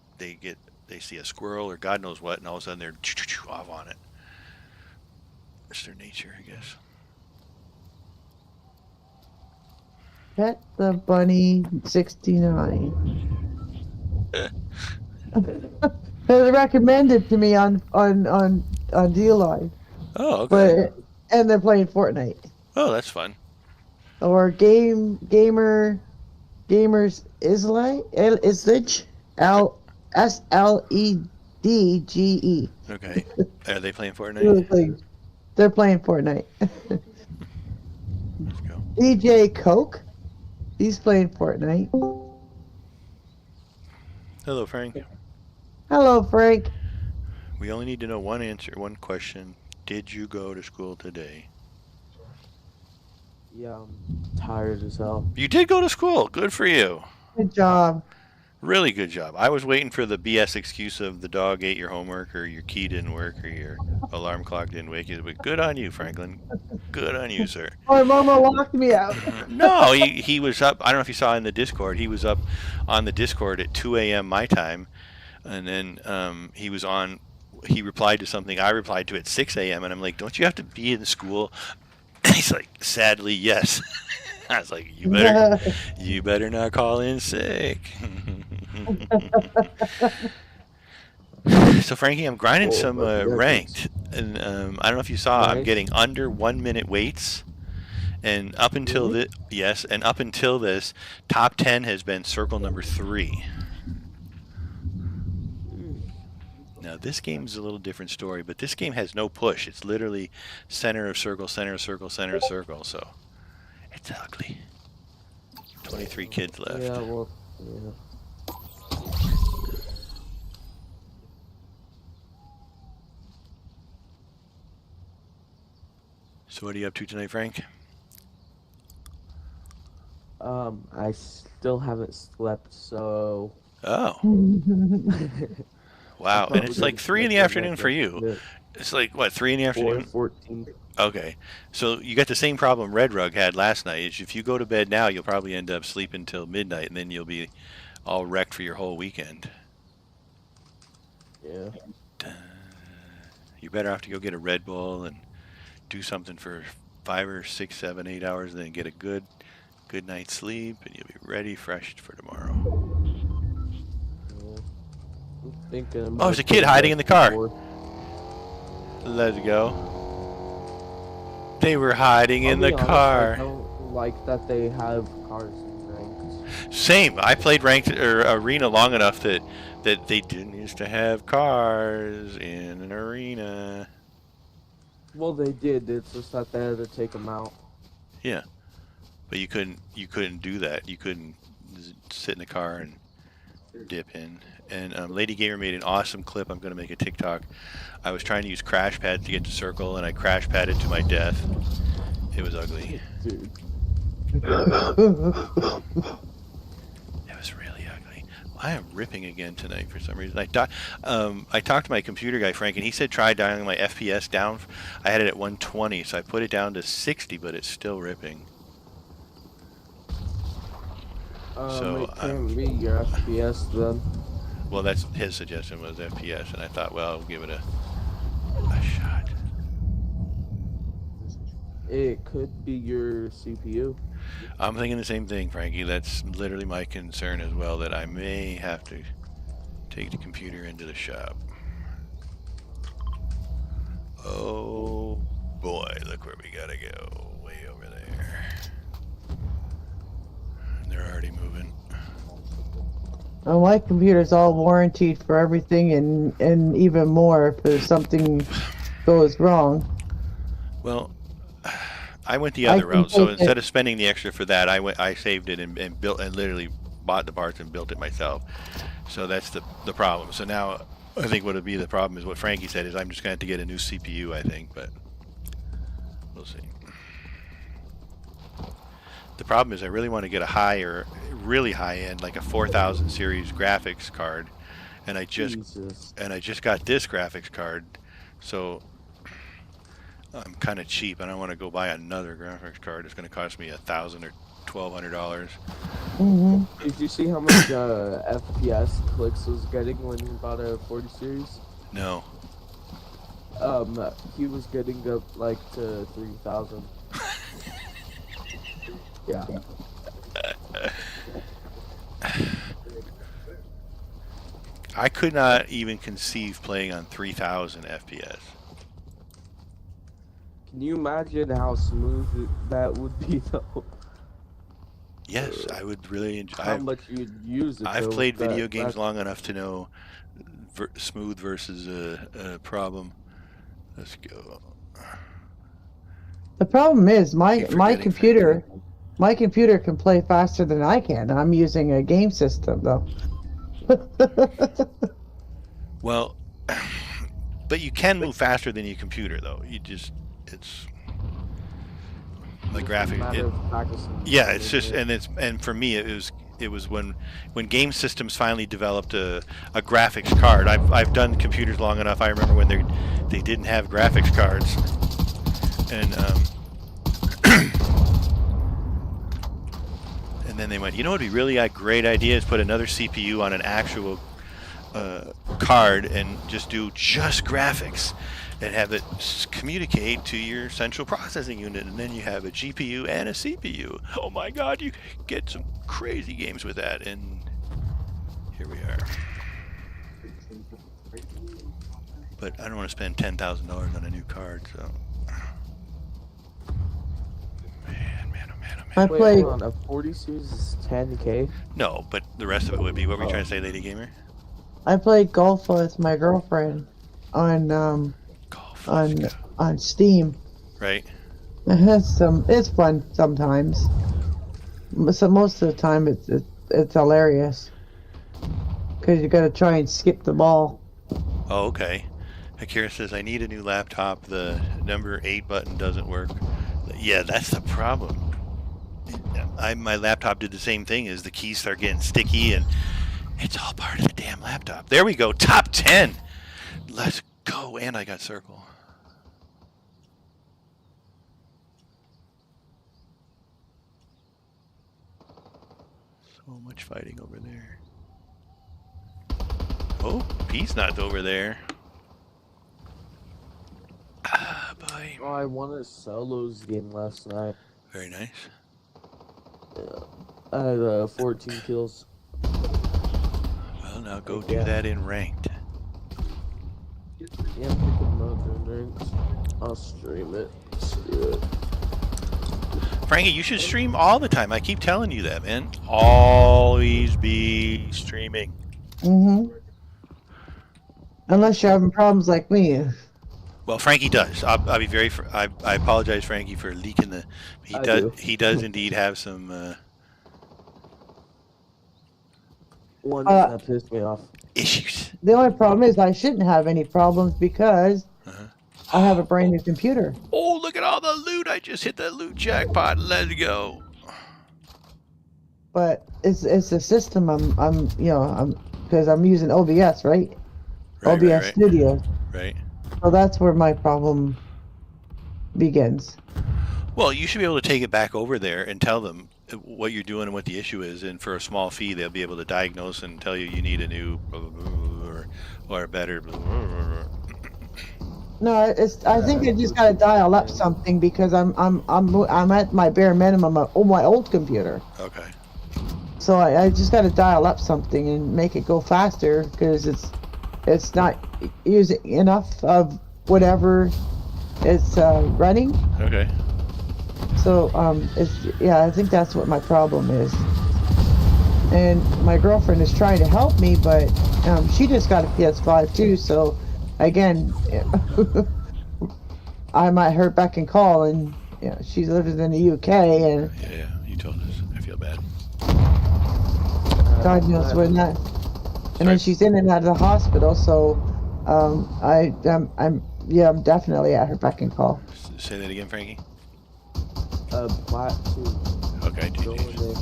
see a squirrel or God knows what, and all of a sudden they're off on it. It's their nature, I guess. Pet the Bunny 69. They recommended to me on Deal Live. Oh, okay. And they're playing Fortnite. Oh, that's fun. Or gamers Isledge SLEDGE. Okay. Are they playing Fortnite? They're playing Fortnite. Let's go. DJ Coke, he's playing Fortnite. Hello, Frank. Hello, Frank. We only need to know one answer, one question. Did you go to school today? Yeah, I'm tired as hell. You did go to school. Good for you. Good job. Really good job. I was waiting for the BS excuse of the dog ate your homework or your key didn't work or your alarm clock didn't wake you. But good on you, Franklin. Good on you, sir. My mama locked me out. No, he was up. I don't know if you saw in the Discord. He was up on the Discord at 2 a.m. my time. And then he was on. He replied to something I replied to at 6 a.m. And I'm like, don't you have to be in school? He's like, sadly, yes. I was like, you better not call in sick. So Frankie, I'm grinding some ranked, and I don't know if you saw, I'm getting under 1 minute waits, and up until this, top 10 has been circle number 3. Now this game is a little different story, but this game has no push. It's literally center of circle, center of circle, center of circle. So it's ugly. 23 kids left. Yeah, well, yeah. So what are you up to tonight, Frank? I still haven't slept, so. Oh. Wow, and it's like 3 in the afternoon for you. It's like, what, 3 in the afternoon? 4:14. Okay, so you got the same problem Red Rug had last night. Is if you go to bed now, you'll probably end up sleeping till midnight, and then you'll be all wrecked for your whole weekend. Yeah. You're better off to go get a Red Bull and do something for 5 or 6, 7, 8 hours, and then get a good night's sleep, and you'll be ready, fresh for tomorrow. Yeah. I'm thinking Oh, about there's a kid hiding in the car. before. Let's go. They were hiding I'll in be the honest, car. I don't like that they have cars in ranked. Same. I played ranked or arena long enough that they didn't used to have cars in an arena. Well, they did. It's just that they had to take them out. Yeah, but you couldn't do that. You couldn't sit in the car and dip in. And Lady Gamer made an awesome clip. I'm going to make a TikTok. I was trying to use crash pad to get to circle, and I crash padded to my death. It was ugly. Dude. It was really ugly. Well, I am ripping again tonight for some reason. I talked to my computer guy, Frank, and he said try dialing my FPS down. I had it at 120, so I put it down to 60, but it's still ripping. So it can't be your FPS then. Well, that's his suggestion was FPS, and I thought, well, I'll give it a shot. It could be your CPU. I'm thinking the same thing, Frankie. That's literally my concern as well, that I may have to take the computer into the shop. Oh boy, look where we gotta go. Way over there. And they're already moving. Well, my computer's all warranted for everything and even more if something goes wrong. Well, I went the other route. So instead of spending the extra for that, I saved it and built and literally bought the parts and built it myself. So that's the problem. So now I think what would be the problem is what Frankie said is I'm just going to have to get a new CPU, I think, but we'll see. The problem is I really want to get a really high end, like a 4000 series graphics card, and I just got this graphics card, so I'm kind of cheap. I don't want to go buy another graphics card. It's going to cost me $1,000 or $1,200. Mm-hmm. Did you see how much FPS Clicks was getting when he bought a 40 series? No. He was getting up like to 3,000. Yeah. I could not even conceive playing on 3,000 FPS. Can you imagine how smooth that would be, though? Yes, I would really enjoy. How much you'd use it. I've played video games long enough to know smooth versus a problem. Let's go. The problem is my computer can play faster than I can. I'm using a game system though. Well, but you can move faster than your computer though. It's the graphic. Yeah, it's just and for me it was when game systems finally developed a graphics card. I've done computers long enough. I remember when they didn't have graphics cards, and and then they went, you know what would be really a great idea is put another CPU on an actual card and just do just graphics and have it communicate to your central processing unit, and then you have a GPU and a CPU. Oh my god, you get some crazy games with that, and here we are. But I don't want to spend $10,000 on a new card, so. Man. I played on a 40 series is 10K. No, but the rest of it would be. What were you trying to say, Lady Gamer? I played golf with my girlfriend on Steam. Right. It's fun sometimes. So most of the time it's hilarious because you got to try and skip the ball. Oh, okay. Akira says I need a new laptop. The number 8 button doesn't work. Yeah, that's the problem. My laptop did the same thing. Is the keys start getting sticky, and it's all part of the damn laptop. There we go. Top 10. Let's go. And I got circle. So much fighting over there. Oh, he's not over there. Ah, boy. Oh, I won a solos game last night. Very nice. Yeah. I had 14 kills. Well, now go do that in ranked. Yeah, I'm picking up in ranked. I'll stream it. Screw it. Frankie, you should stream all the time. I keep telling you that, man. Always be streaming. Mm-hmm. Unless you're having problems like me. Well, Frankie does. I'll be very. I apologize, Frankie, for leaking the. He does indeed have some One that pissed me off. issues. The only problem is I shouldn't have any problems because I have a brand new computer. Oh, look at all the loot! I just hit the loot jackpot. Let's go. But it's a system. I'm because I'm using OBS, right? OBS Studio. Right. So that's where my problem begins. Well, you should be able to take it back over there and tell them what you're doing and what the issue is, and for a small fee, they'll be able to diagnose and tell you need a new or a better. No, it's. I think I just gotta dial up something because I'm at my bare minimum on my old computer. Okay. So I just gotta dial up something and make it go faster because it's not using enough of whatever it's running. Okay. So I think that's what my problem is. And my girlfriend is trying to help me, but she just got a PS5 too. So again, I might hurt back and call, and she lives in the UK, and Yeah, you told us. I feel bad. God knows when that. And then she's in and out of the hospital, so I'm definitely at her beck and call. Say that again, Frankie. Platinum. Okay, Going in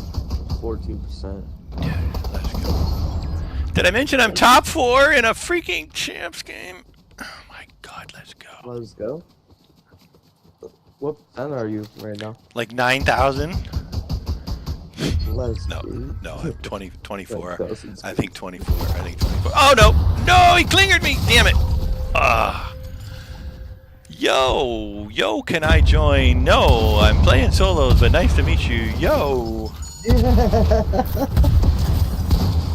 14%. Yeah, let's go. Did I mention I'm top 4 in a freaking champs game? Oh my God, let's go. Let's go. What percent are you right now? Like 9,000? Let's No, see. no, I'm 24. Thousands. I think 24. I think 24. Oh no! No, he clingered me! Damn it! Yo, can I join? No, I'm playing solos, but nice to meet you. Yo!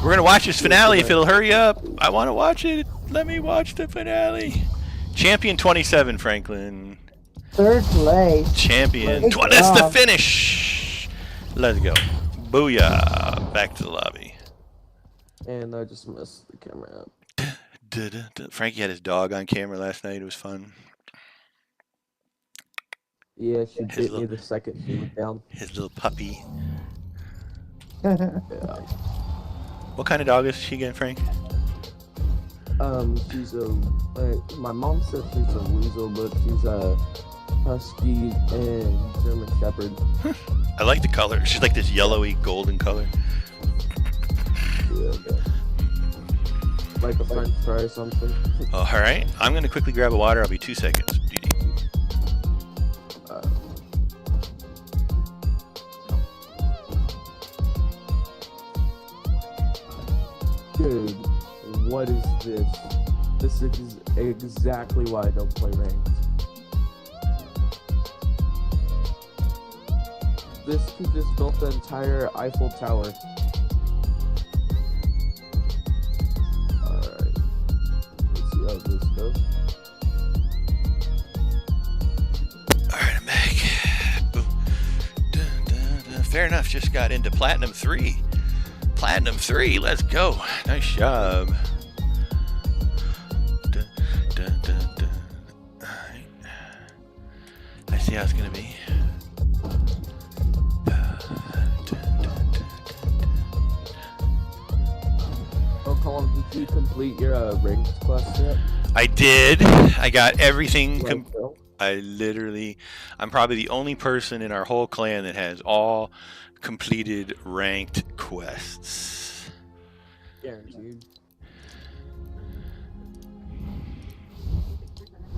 We're gonna watch this finale if it'll hurry up. I wanna watch it. Let me watch the finale. Champion 27, Franklin. Third place. Champion. Good That's the job. finish. Let's go. Booyah. Back to the lobby. And I just messed the camera up. Frankie had his dog on camera last night. It was fun. Yeah, she His bit me the second she went down. His little puppy. Yeah. What kind of dog is she again, Frank? She's my mom said she's a weasel, but she's a husky and German shepherd. I like the color. She's like this yellowy golden color. Yeah, okay. Like a French fry or something. Oh, all right. I'm gonna quickly grab a water. I'll be 2 seconds. Dude, what is this? This is exactly why I don't play ranked. This kid just built the entire Eiffel Tower. Alright. Let's see how this goes. Alright, I'm back. Boom. Dun, dun, dun. Fair enough. Just got into Platinum 3. Platinum 3. Let's go. Nice job. Dun, dun, dun, dun. Alright. I see how it's gonna be. Oh, Colin, did you complete your ranked quest yet? I did. I got everything. Let's go. I'm probably the only person in our whole clan that has all completed ranked quests. Guaranteed.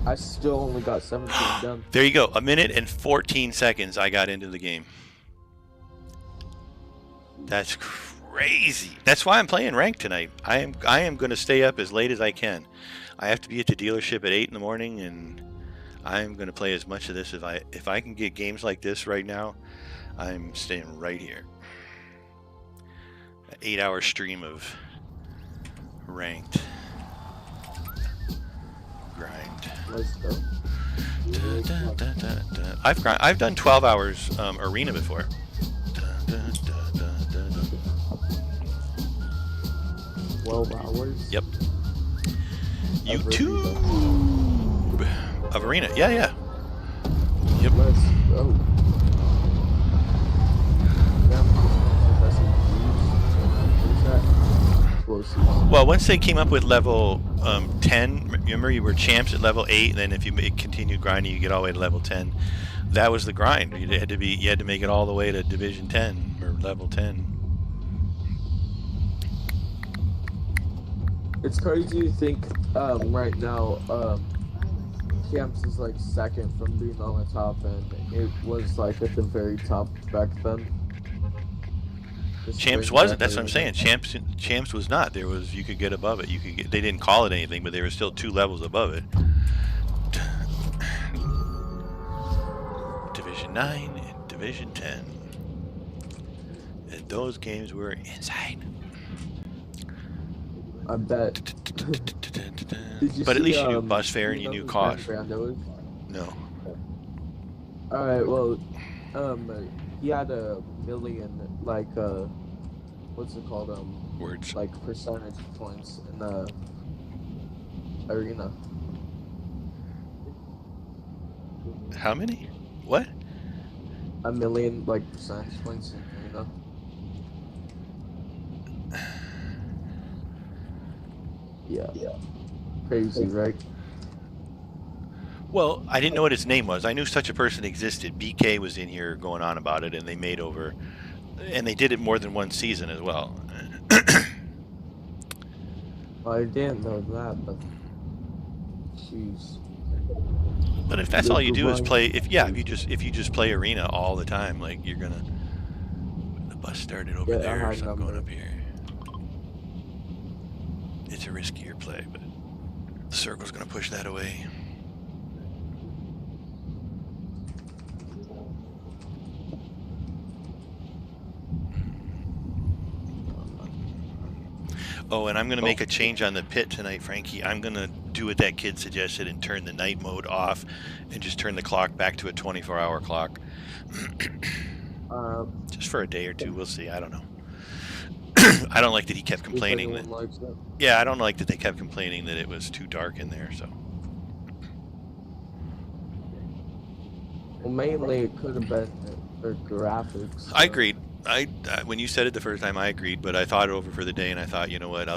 I still only got 17 done. There you go. 1 minute and 14 seconds I got into the game. That's crazy. That's why I'm playing ranked tonight. I am going to stay up as late as I can. I have to be at the dealership at 8 in the morning, and I'm going to play as much of this if I can get games like this right now. I'm staying right here. An 8-hour stream of ranked grind. Let's go. I've done 12 hours arena before. 12 hours? Yep. Of YouTube of arena. Yeah. Yep. Let's go. Well, once they came up with level 10, remember you were champs at level 8, and then if you continued grinding, you get all the way to level 10. That was the grind. You had to make it all the way to Division 10 or level 10. It's crazy to think right now Camps is like second from being on the top, and it was like at the very top back then. Champs wasn't. That's what I'm saying. Champs was not. You could get above it. They didn't call it anything, but they were still 2 levels above it. Division 9 and Division 10. And those games were insane. I bet. But at least you knew bus fare and you knew cost. No. Alright, well, he had a million, like, what's it called, Words. like, percentage points in the arena. How many? What? A million, like, percentage points in arena. Yeah. Crazy, right? Well, I didn't know what his name was. I knew such a person existed. BK was in here going on about it, and they made over, and they did it more than one season as well. Well, I didn't know that, but jeez. But if that's all you do is play, if you just play arena all the time, like you're gonna. The bus started over there, so I'm going up here. It's a riskier play, but the circle's gonna push that away. Oh, and I'm going to make a change on the pit tonight, Frankie. I'm going to do what that kid suggested and turn the night mode off and just turn the clock back to a 24-hour clock. Just for a day or two. We'll see. I don't know. I don't like that he kept complaining. Yeah, I don't like that they kept complaining that it was too dark in there. So. Well, mainly it could have been their graphics. I agreed. When you said it the first time, I agreed, but I thought it over for the day, and I thought, you know what,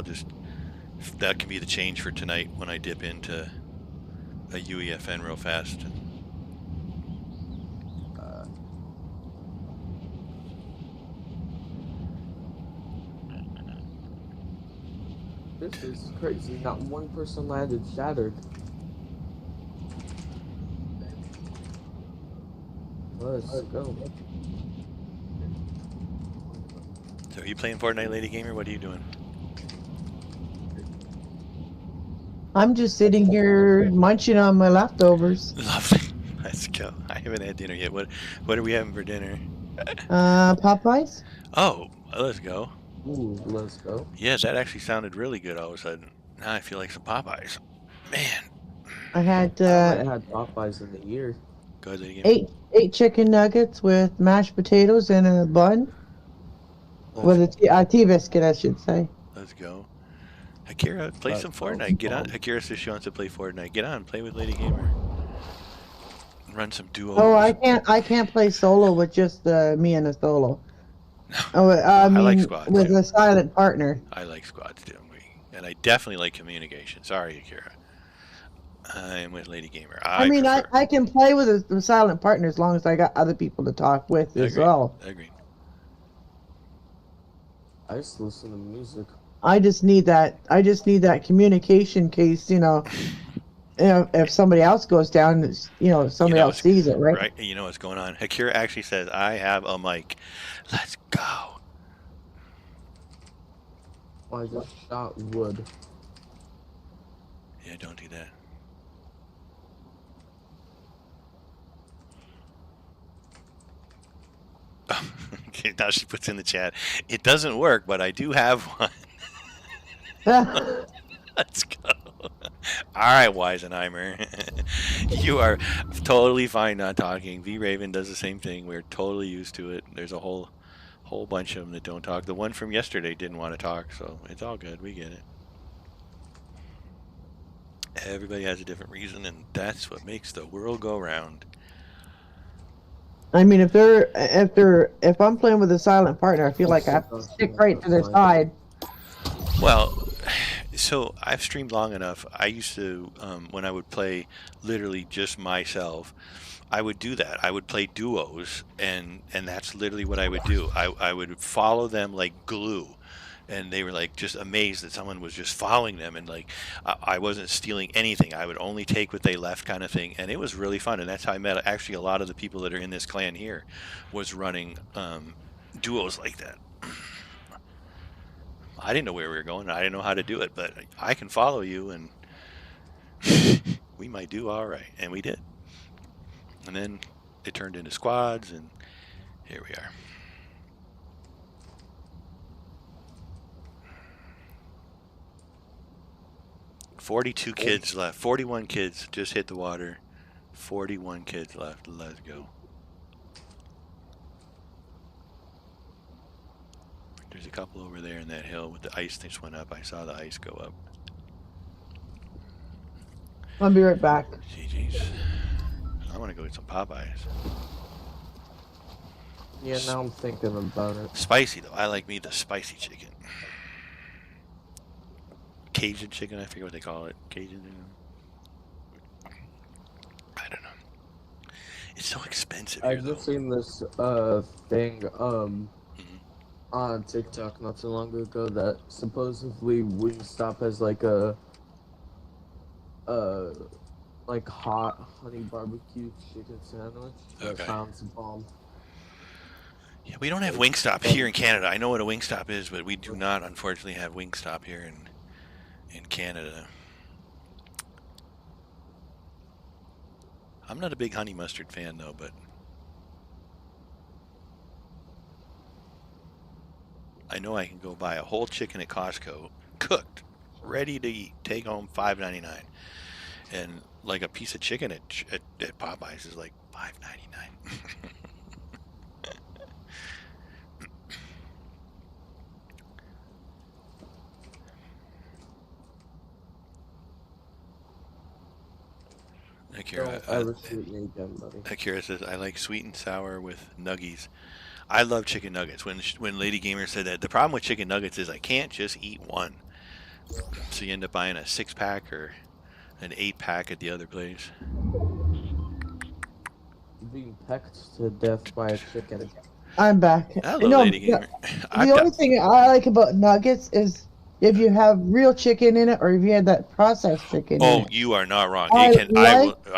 that can be the change for tonight when I dip into a UEFN real fast. This is crazy. Not one person landed shattered. Let's go. So are you playing Fortnite, Lady Gamer? What are you doing? I'm just sitting here munching on my leftovers. Lovely. Let's go. I haven't had dinner yet. What are we having for dinner? Popeyes? Oh, let's go. Ooh, let's go. Yeah, that actually sounded really good all of a sudden. Now I feel like some Popeyes. Man. I had I had Popeyes in the year. Go ahead, Lady Gamer. eight chicken nuggets with mashed potatoes and a bun. With a tea biscuit, I should say. Let's go. Akira, play some Fortnite. Get on. Akira says she wants to play Fortnite. Get on, play with Lady Gamer. Run some duos. Oh, I can't play solo with just me and a solo. Oh, I mean, like squads with too. a silent partner. I like squads too, and I definitely like communication. Sorry, Akira. I'm with Lady Gamer. I mean, I can play with a silent partner as long as I got other people to talk with as well. Agreed. I just listen to music. I just need that communication case, if somebody else goes down, somebody else sees it, right? Right. You know what's going on. Akira actually says, I have a mic. Let's go. Oh, I just shot wood. Yeah, don't do that. Okay, now she puts in the chat. It doesn't work, but I do have one. Let's go. All right, Weisenheimer. You are totally fine not talking. V Raven does the same thing. We're totally used to it. There's a whole bunch of them that don't talk. The one from yesterday didn't want to talk, so it's all good. We get it. Everybody has a different reason, and that's what makes the world go round. I mean, if I'm playing with a silent partner, I feel like I have to stick right to their side. Well, so I've streamed long enough. I used to, when I would play literally just myself, I would do that. I would play duos, and that's literally what I would do. I would follow them like glue, and they were like just amazed that someone was just following them, and like I wasn't stealing anything. I would only take what they left, kind of thing, and it was really fun. And that's how I met actually a lot of the people that are in this clan here, was running duos like that. I didn't know where we were going. I didn't know how to do it, but I can follow you, and we might do all right, and we did. And then it turned into squads, and here we are. "42 kids left. 41 kids just hit the water. 41 kids left. Let's go." There's a couple over there in that hill with the ice just went up. I saw the ice go up. I'll be right back. GG's. I want to go get some Popeyes. Yeah, now I'm thinking about it. Spicy, though. I like me the spicy chicken. Cajun chicken, I forget what they call it. Cajun chicken. I don't know. It's so expensive here, I've though. just seen this thing on TikTok not too long ago that supposedly Wingstop has like a like hot honey barbecue chicken sandwich. That Okay. sounds bomb. Yeah, we don't have Wingstop here in Canada. I know what a Wingstop is, but we do not, unfortunately, have Wingstop here in Canada. I'm not a big honey mustard fan, though, but I know I can go buy a whole chicken at Costco, cooked, ready to eat, take home $5.99, and like a piece of chicken at Popeyes is like $5.99. Akira says, "I like sweet and sour with nuggies." I love chicken nuggets. When Lady Gamer said that, the problem with chicken nuggets is I can't just eat one. So you end up buying a 6-pack or an 8-pack at the other place. Being pecked to death by a chicken. I'm back. Hello, Lady Gamer. The only thing I like about nuggets is if you have real chicken in it, or if you had that processed chicken. Oh, in it. you are not wrong. I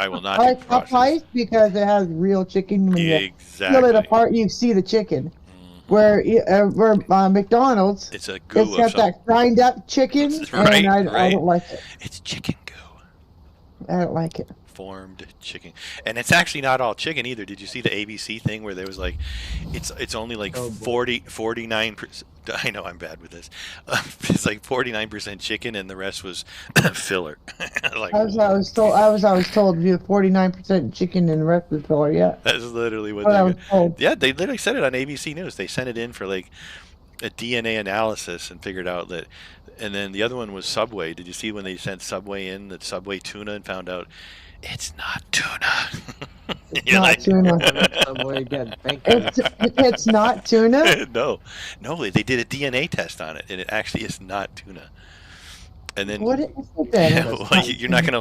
will not I do like processed. Popeyes because it has real chicken. When you peel it apart, you see the chicken. Where McDonald's, it's a goo. It's got that grind up chicken, right, and I don't like it. It's chicken goo. I don't like it. Formed chicken, and it's actually not all chicken either. Did you see the ABC thing where there was like, it's only like 49%. I know I'm bad with this. It's like 49% chicken, and the rest was filler. Like, I was told you have 49% chicken and the rest of the filler. Yeah, that's literally what I was told. Yeah, they literally said it on ABC News. They sent it in for like a DNA analysis and figured out that. And then the other one was Subway. Did you see when they sent Subway in, that Subway tuna, and found out it's not tuna? It's not tuna. Subway again. Thank you. It's not tuna? No, they did a DNA test on it, and it actually is not tuna. And then what is it then? Yeah, well, you're not gonna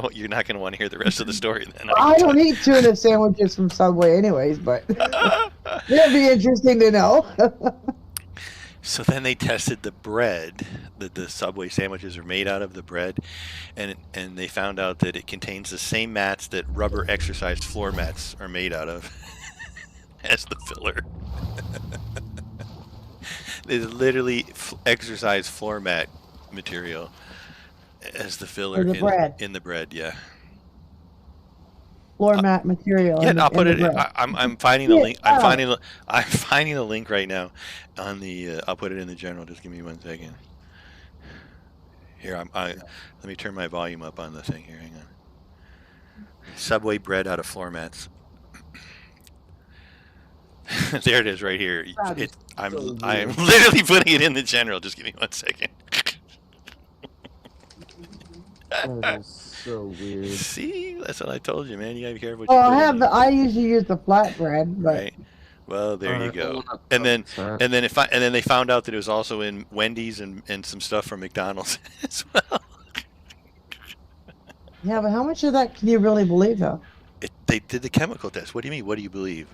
want to hear the rest of the story. Then I don't eat tuna sandwiches from Subway, anyways, but it'd be interesting to know. So then they tested the bread that the Subway sandwiches are made out of, the bread, and they found out that it contains the same mats that rubber exercise floor mats are made out of as the filler. It's literally exercise floor mat material as the filler For the bread. in the bread. Yeah. Floor mat material Yeah, in I'll in put the it. bread. I'm finding the Yeah, link. I'm finding the link right now on the. I'll put it in the general. Just give me 1 second. Here, let me turn my volume up on the thing here. Hang on. Subway bread out of floor mats. There it is, right here. I'm literally putting it in the general. Just give me 1 second. That is so weird. See, that's what I told you, man. You gotta be careful what Oh, you put in there. I usually use the flatbread, but Right. Well, there you Alright, go. well, And then sorry. and then they found out that it was also in Wendy's and some stuff from McDonald's as well. yeah, but how much of that can you really believe, though? They did the chemical test. What do you mean? What do you believe?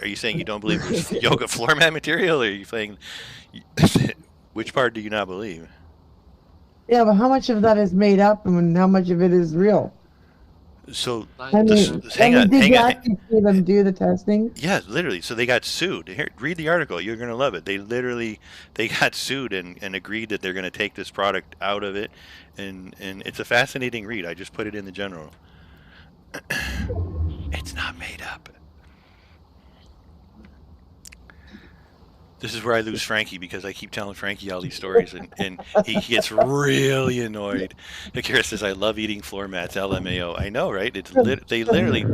Are you saying you don't believe there's yoga floor mat material, or are you saying which part do you not believe? Yeah, but how much of that is made up, and how much of it is real? So I mean, hang on, did hang you on. actually see them do the testing? Yeah, literally. So they got sued. Here, read the article. You're gonna love it. They got sued and agreed that they're gonna take this product out of it, and it's a fascinating read. I just put it in the general. It's not made up. This is where I lose Frankie because I keep telling Frankie all these stories, and he gets really annoyed. Akira says, "I love eating floor mats." LMAO. I know, right? They literally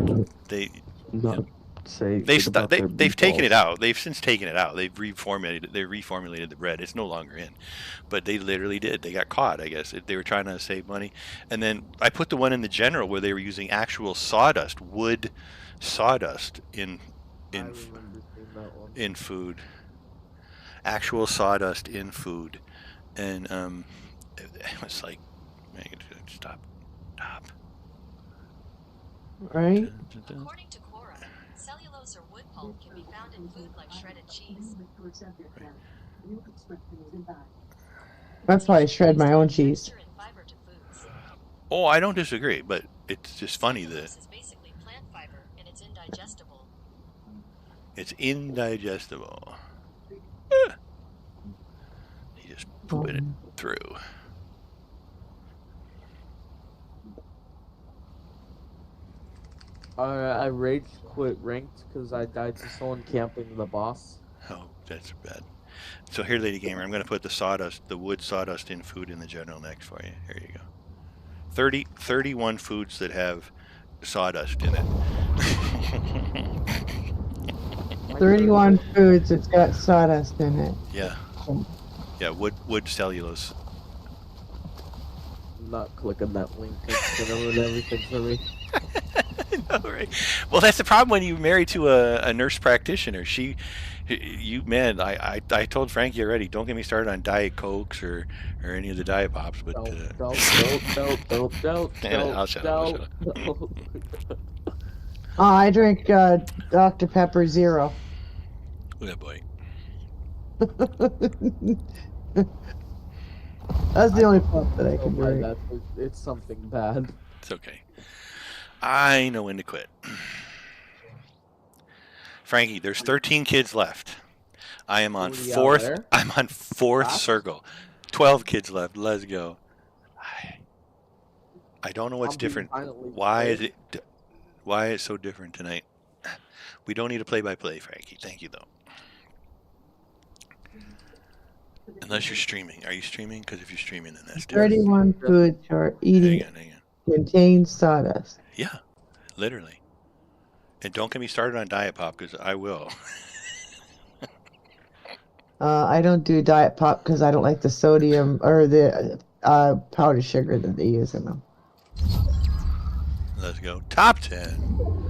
they've taken it out. They've since taken it out. They've reformulated. They reformulated the bread. It's no longer in, but they literally did. They got caught. I guess they were trying to save money. And then I put the one in the general where they were using actual sawdust, wood sawdust in food. Actual sawdust in food, and it was like, stop. Right. According to Quora, cellulose or wood pulp can be found in food like shredded cheese. That's why I shred my own cheese. Oh, I don't disagree, but it's just funny that This is basically plant fiber and it's indigestible. it's indigestible. You just put it through. I rage quit ranked because I died to someone camping the boss. Oh, that's bad. So here, Lady Gamer, I'm going to put the wood sawdust in food in the general next for you. Here you go. 31 foods that have sawdust in it. 31 foods that's got sawdust in it. Yeah. Yeah, wood cellulose. I'm not clicking that link. It's gonna ruin everything for me. I know, right? Well, that's the problem when you're married to a nurse practitioner. I told Frankie already, don't get me started on Diet Cokes or any of the Diet Pops, but I'll shut up. I drink Dr. Pepper Zero. Yeah, boy. That's the only pop that I can drink. It's something bad. It's okay. I know when to quit. Frankie, there's 13 kids left. I am on fourth. I'm on fourth circle. 12 kids left. Let's go. I don't know what's different. Why is it so different tonight? We don't need a play-by-play, Frankie. Thank you, though. Unless you're streaming. Are you streaming? Because if you're streaming, then that's different. 31 foods you're eating contains sawdust. Yeah, literally. And don't get me started on Diet Pop, because I will. I don't do Diet Pop because I don't like the sodium or the powdered sugar that they use in them. Let's go. Top 10.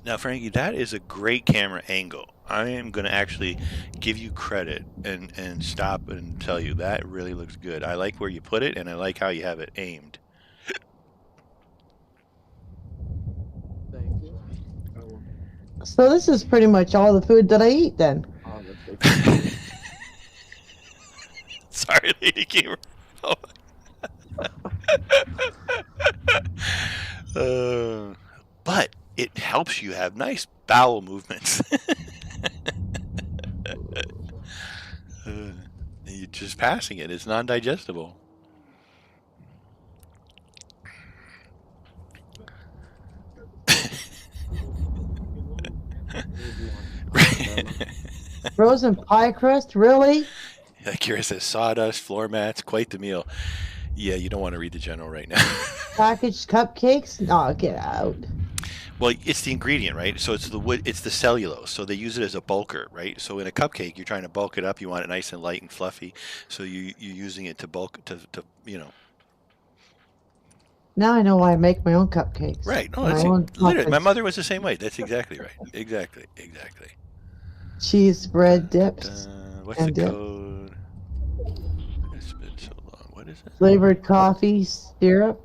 Now, Frankie, that is a great camera angle. I am going to actually give you credit and stop and tell you that really looks good. I like where you put it, and I like how you have it aimed. Thank you. So this is pretty much all the food that I eat then. Sorry, Lady Gamer. Oh. But it helps you have nice bowel movements. You're just passing it. It's non-digestible. Frozen pie crust, really? Kira says sawdust, floor mats, quite the meal. Yeah, you don't want to read the general right now. Packaged cupcakes? No, get out. Well, it's the ingredient, right? So it's the wood, it's the cellulose. So they use it as a bulker, right? So in a cupcake, you're trying to bulk it up. You want it nice and light and fluffy. So you're using it to bulk to Now I know why I make my own cupcakes. Right. No, My that's own literally. My muffins. mother was the same way. That's exactly right. Exactly. Cheese bread dips What's the and dip. code? It's been so long. What is it? Flavored coffee syrup.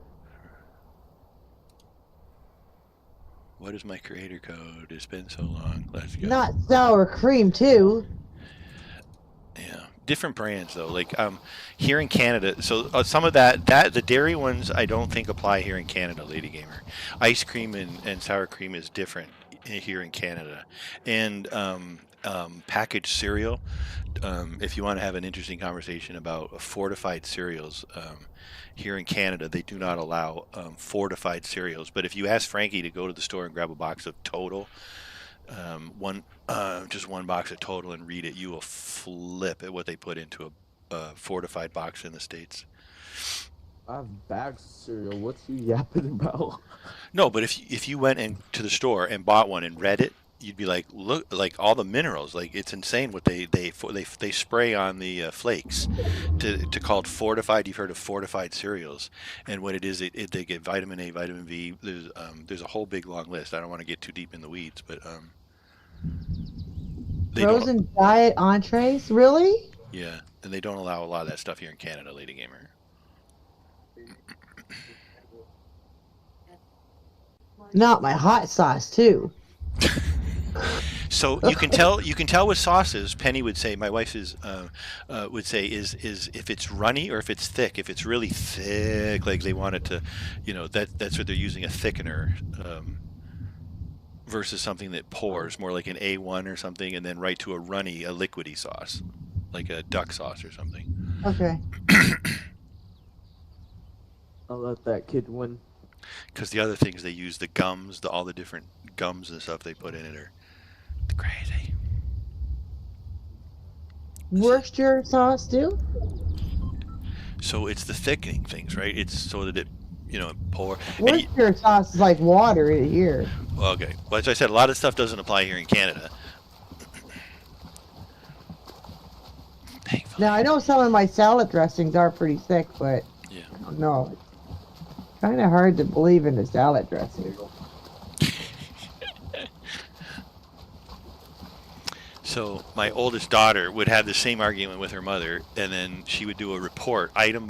What is my creator code? It's been so long. Let's go. Not sour cream too. Yeah, different brands though. Like here in Canada, so some of that the dairy ones I don't think apply here in Canada, Lady Gamer. Ice cream and sour cream is different here in Canada, and packaged cereal. If you want to have an interesting conversation about fortified cereals, here in Canada they do not allow fortified cereals. But if you ask Frankie to go to the store and grab a box of Total, just one box of Total and read it, you will flip at what they put into a fortified box in the States. I have bags of cereal. What you yapping about? No, but if you went to the store and bought one and read it, you'd be like, look, like all the minerals, like it's insane what they spray on the flakes to call it fortified. You've heard of fortified cereals, and what it is, they get vitamin A, vitamin V. There's a whole big long list. I don't want to get too deep in the weeds, but they don't. Frozen diet entrees, really? Yeah, and they don't allow a lot of that stuff here in Canada, Lady Gamer. Not my hot sauce too. So you can tell with sauces. Penny would say, my wife would say is if it's runny or if it's thick. If it's really thick, like they want it to, that's what they're using, a thickener, versus something that pours more like an A1 or something, and then right to a liquidy sauce, like a duck sauce or something. Okay. I'll let that kid win. Because the other things they use, the gums, all the different gums and stuff they put in it are crazy. Worcestershire sauce too? So it's the thickening things, right? It's so that it, pour. Worcestershire sauce is like water in here. Okay. Well, as I said, a lot of stuff doesn't apply here in Canada. Thankfully. Now I know some of my salad dressings are pretty thick, but Yeah. I don't know. It's kind of hard to believe in the salad dressing. So my oldest daughter would have the same argument with her mother, and then she would do a report item.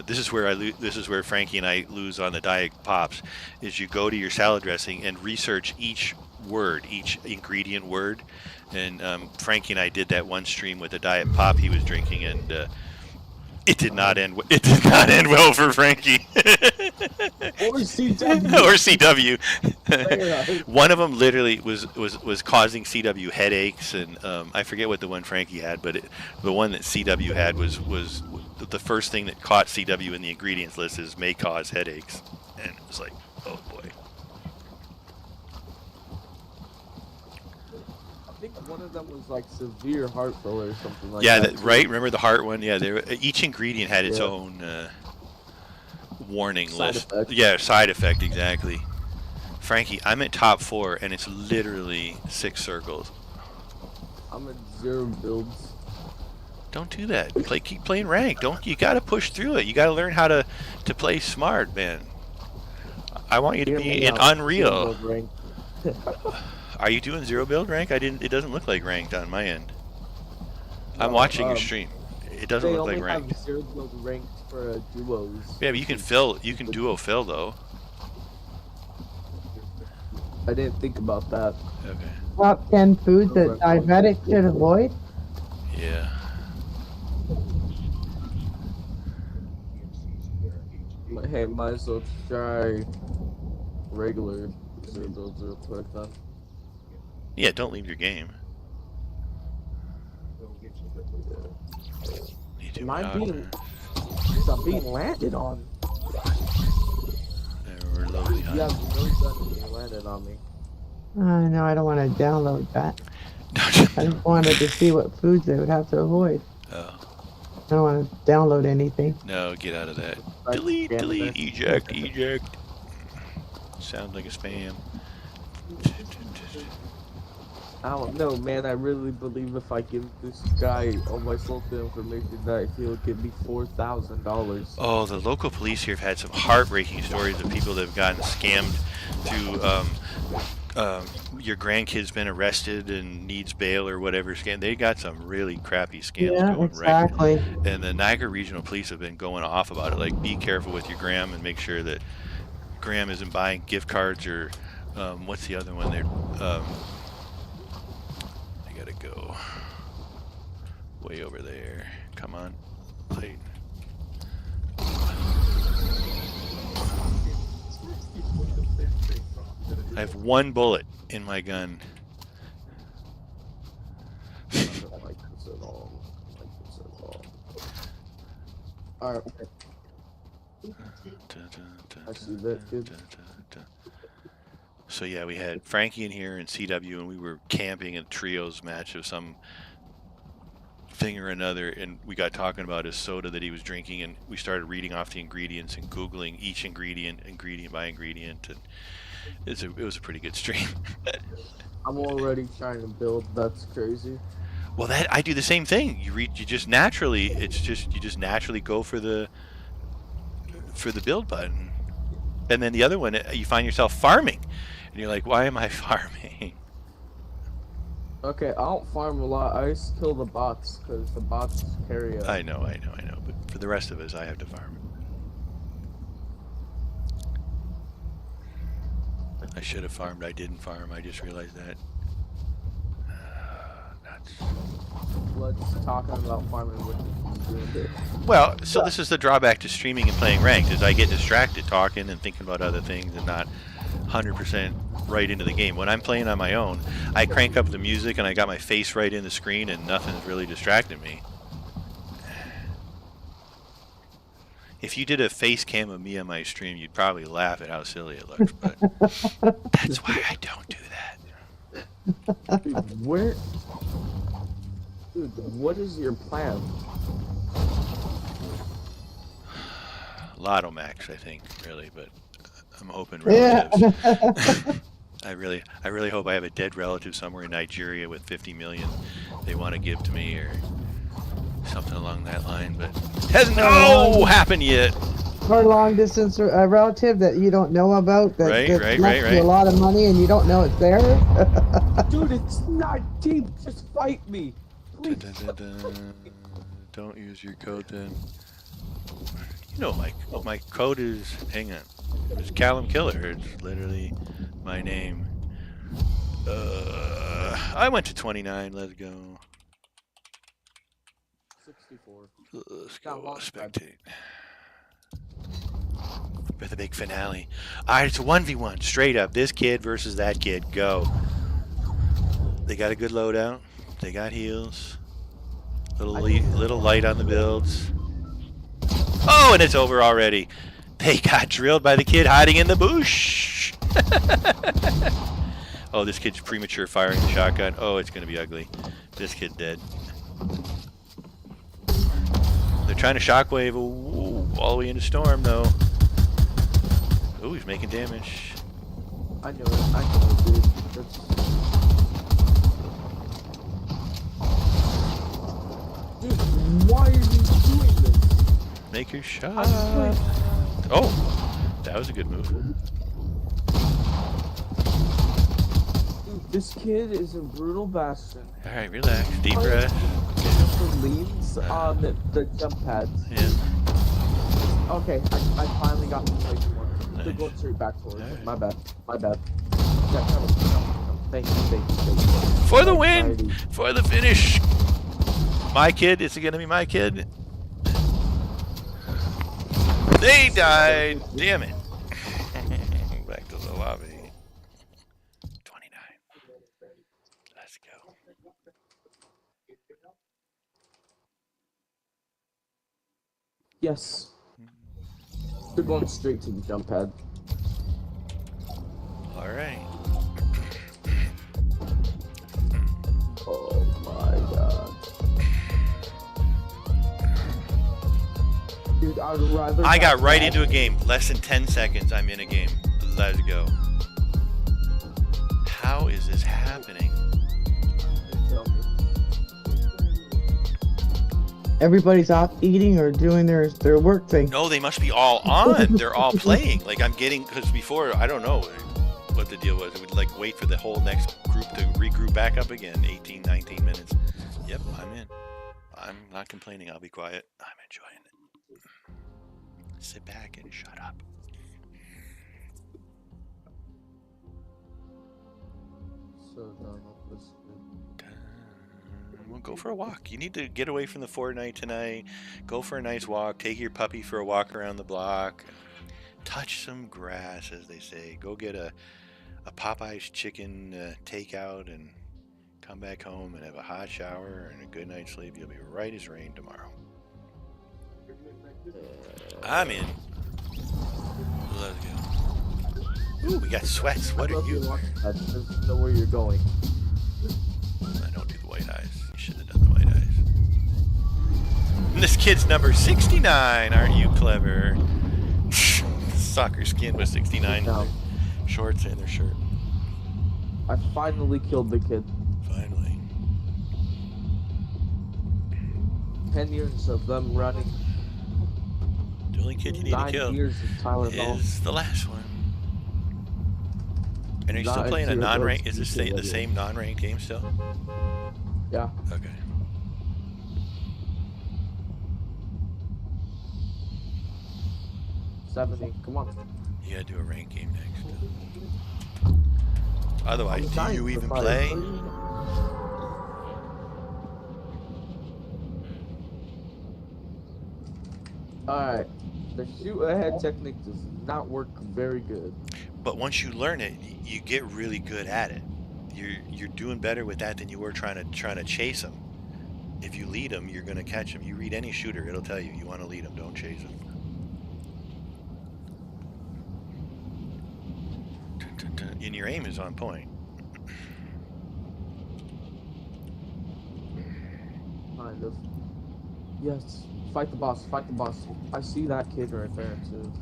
This is where Frankie and I lose on the diet pops. Is you go to your salad dressing and research each word, each ingredient word, and Frankie and I did that one stream with a diet pop he was drinking, and it did not end. It did not end well for Frankie. Or CW. Or CW. One of them literally was causing CW headaches, and I forget what the one Frankie had, but the one that CW had was the first thing that caught CW in the ingredients list is may cause headaches, and it was like, oh boy. I think one of them was like severe heart failure or something like Yeah, that. right. Remember the heart one? Yeah, each ingredient had its own warning Side list. effect. Yeah, side effect, exactly. Frankie, I'm at top 4, and it's literally 6 circles. I'm at 0 builds. Don't do that. Keep playing rank. You gotta push through it. You gotta learn how to play smart, man. I want you to be in Unreal. Are you doing 0 build rank? It doesn't look like ranked on my end. I'm watching your stream. It doesn't look like ranked. They only have 0 build ranked for duos. Yeah, but you can duo fill though. I didn't think about that. Okay. Top 10 foods that diabetics should avoid. Yeah. Hey, might as well try regular 0 builds real quick then. Yeah, don't leave your game. Need to Am I being? doctor. I'm being landed on. We're low behind. You have no gun and you landed on me. No, I don't want to download that. I just wanted to see what foods they would have to avoid. Oh. I don't want to download anything. No, get out of that. Like, Delete, damn it. delete, eject, eject. Sounds like a spam. I don't know, man. I really believe if I give this guy all my social information, that he'll give me $4,000. Oh, the local police here have had some heartbreaking stories of people that have gotten scammed through your grandkid's been arrested and needs bail or whatever scam. They got some really crappy scams Yeah, going, exactly. right? And the Niagara Regional Police have been going off about it. Like, be careful with your gram and make sure that Graham isn't buying gift cards or what's the other one? I gotta go way over there. Come on, wait. I have one bullet in my gun. I don't like this at all. I don't like this at all. Alright, okay. I see that, kid. So yeah, we had Frankie in here and CW, and we were camping in a trios match of some thing or another, and we got talking about his soda that he was drinking, and we started reading off the ingredients and Googling each ingredient by ingredient, and it was a pretty good stream. I'm already trying to build. That's crazy. Well, that I do the same thing. You just naturally go for the build button, and then the other one you find yourself farming, and you're like, why am I farming? Okay, I don't farm a lot. I just kill the bots because the bots carry us. I know. But for the rest of us, I have to farm. I should have farmed. I didn't farm. I just realized that. Let's talk about farming with you. Well, so this is the drawback to streaming and playing ranked, is I get distracted talking and thinking about other things and not 100% right into the game. When I'm playing on my own, I crank up the music and I got my face right in the screen and nothing's really distracting me. If you did a face cam of me on my stream, you'd probably laugh at how silly it looks, but that's why I don't do that. Dude, what is your plan? Lotto Max, I think, really, but I'm hoping relatives. Yeah. I really hope I have a dead relative somewhere in Nigeria with 50 million they want to give to me or something along that line, but hasn't happened yet. Or long distance relative that you don't know about that left you a lot of money and you don't know it's there. Dude, it's not deep. Just fight me. Please. Don't use your code then. You know my code is, hang on, it's calumkiller. It's literally my name. I went to 29. Let's go. 64. Let's go spectate. For the big finale. Alright, it's a 1v1. Straight up. This kid versus that kid. Go. They got a good loadout. They got heals. Little light on the builds. Oh, and it's over already. They got drilled by the kid hiding in the bush. Oh, this kid's premature firing the shotgun. Oh, it's going to be ugly. This kid dead. They're trying to shockwave all the way into storm, though. Oh, he's making damage. I know it, dude. Dude, why are you doing this? Make your shot. Oh, that was a good move. Dude, this kid is a brutal bastard. All right, relax. Deep breath. The leads on the jump pads. Yeah. Okay, I finally got the place one. They're Nice. going straight back towards All it. right. My bad. Yeah, come. Thank you. For the win! For the finish! My kid? Is it going to be my kid? They died! Damn it. Back to the lobby. 29. Yes. They're going straight to the jump pad. All right. Oh my god. Dude, I'd rather. I got have right that- into a game. Less than 10 seconds, I'm in a game. Let's go. How is this happening? Tell me. Everybody's off eating or doing their work thing. No, they must be all on. They're all playing. Like I'm getting, because before, I don't know what the deal was. It would like wait for the whole next group to regroup back up again. 18, 19 minutes. Yep, I'm in. I'm not complaining. I'll be quiet. I'm enjoying it. Sit back and shut up. So done with this. Well, go for a walk. You need to get away from the Fortnite tonight. Go for a nice walk. Take your puppy for a walk around the block. Touch some grass, as they say. Go get a Popeye's chicken takeout and come back home and have a hot shower and a good night's sleep. You'll be right as rain tomorrow. I'm in. Let's go. Ooh, we got sweats. What are you? I just know where you're going. I don't do the white eyes. You should have done the white eyes. And this kid's number 69. Aren't you clever? Soccer skin with 69 No. shorts and their shirt. I finally killed the kid. Finally. 10 years of them running. The only kid you need 9 to kill years of Tyler Ball. is the last one. And are you still Not playing a until non-ranked? those Is this people the same non-ranked game still? Yeah. Okay. '70. Come on. You gotta do a ranked game next. Otherwise, I'm do dying you for even fire. play? Alright. The shoot ahead technique does not work very good. But once you learn it, you get really good at it. You're doing better with that than you were trying to chase them. If you lead them, you're gonna catch them. You read any shooter, it'll tell you want to lead them, don't chase them. And your aim is on point. Kind of. Yes. Fight the boss. Fight the boss. I see that kid right there too.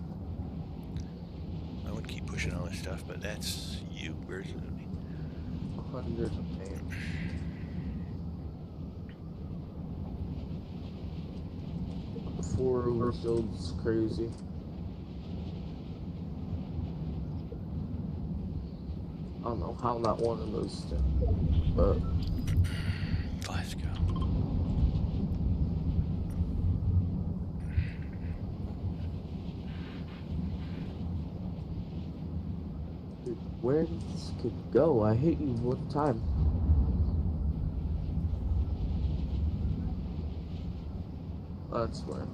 I would keep pushing all this stuff, but that's you. Where's it? 100 of pain. Four overfield's crazy. I don't know how not one of those two, but Let's go. dude, where did this kid go? I hit you one time. That's where.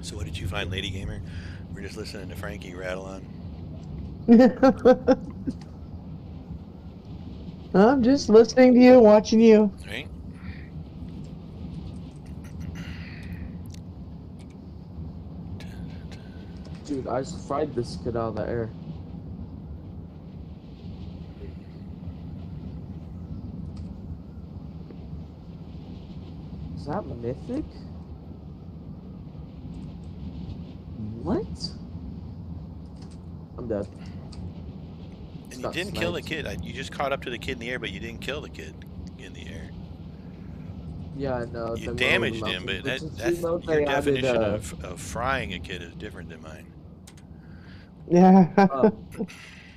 So what did you find, Lady Gamer? We're just listening to Frankie rattle on. I'm just listening to you, watching you. Right? Dude, I just fried this kid out of the air. Is that mythic? What? I'm dead. And you Got didn't kill the sniped. kid. You just caught up to the kid in the air, but you didn't kill the kid in the air. Yeah, I know. You they were damaged over him, the but mountain. Did that's you know your they added, definition of frying a kid is different than mine. Yeah.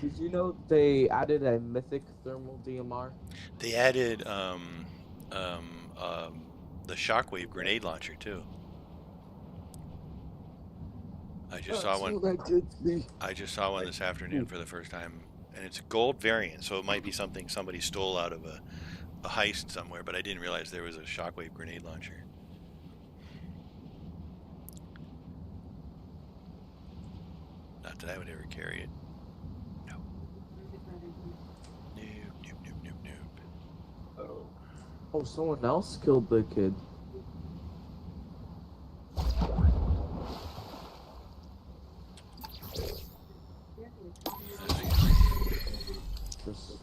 Did you know they added a mythic thermal DMR? They added the shockwave grenade launcher too. I just saw one. That did me. I just saw one this afternoon for the first time, and it's a gold variant, so it might be something somebody stole out of a heist somewhere. But I didn't realize there was a shockwave grenade launcher. Not Not that I would ever carry it. No. Nope. Oh, someone else killed the kid. Just...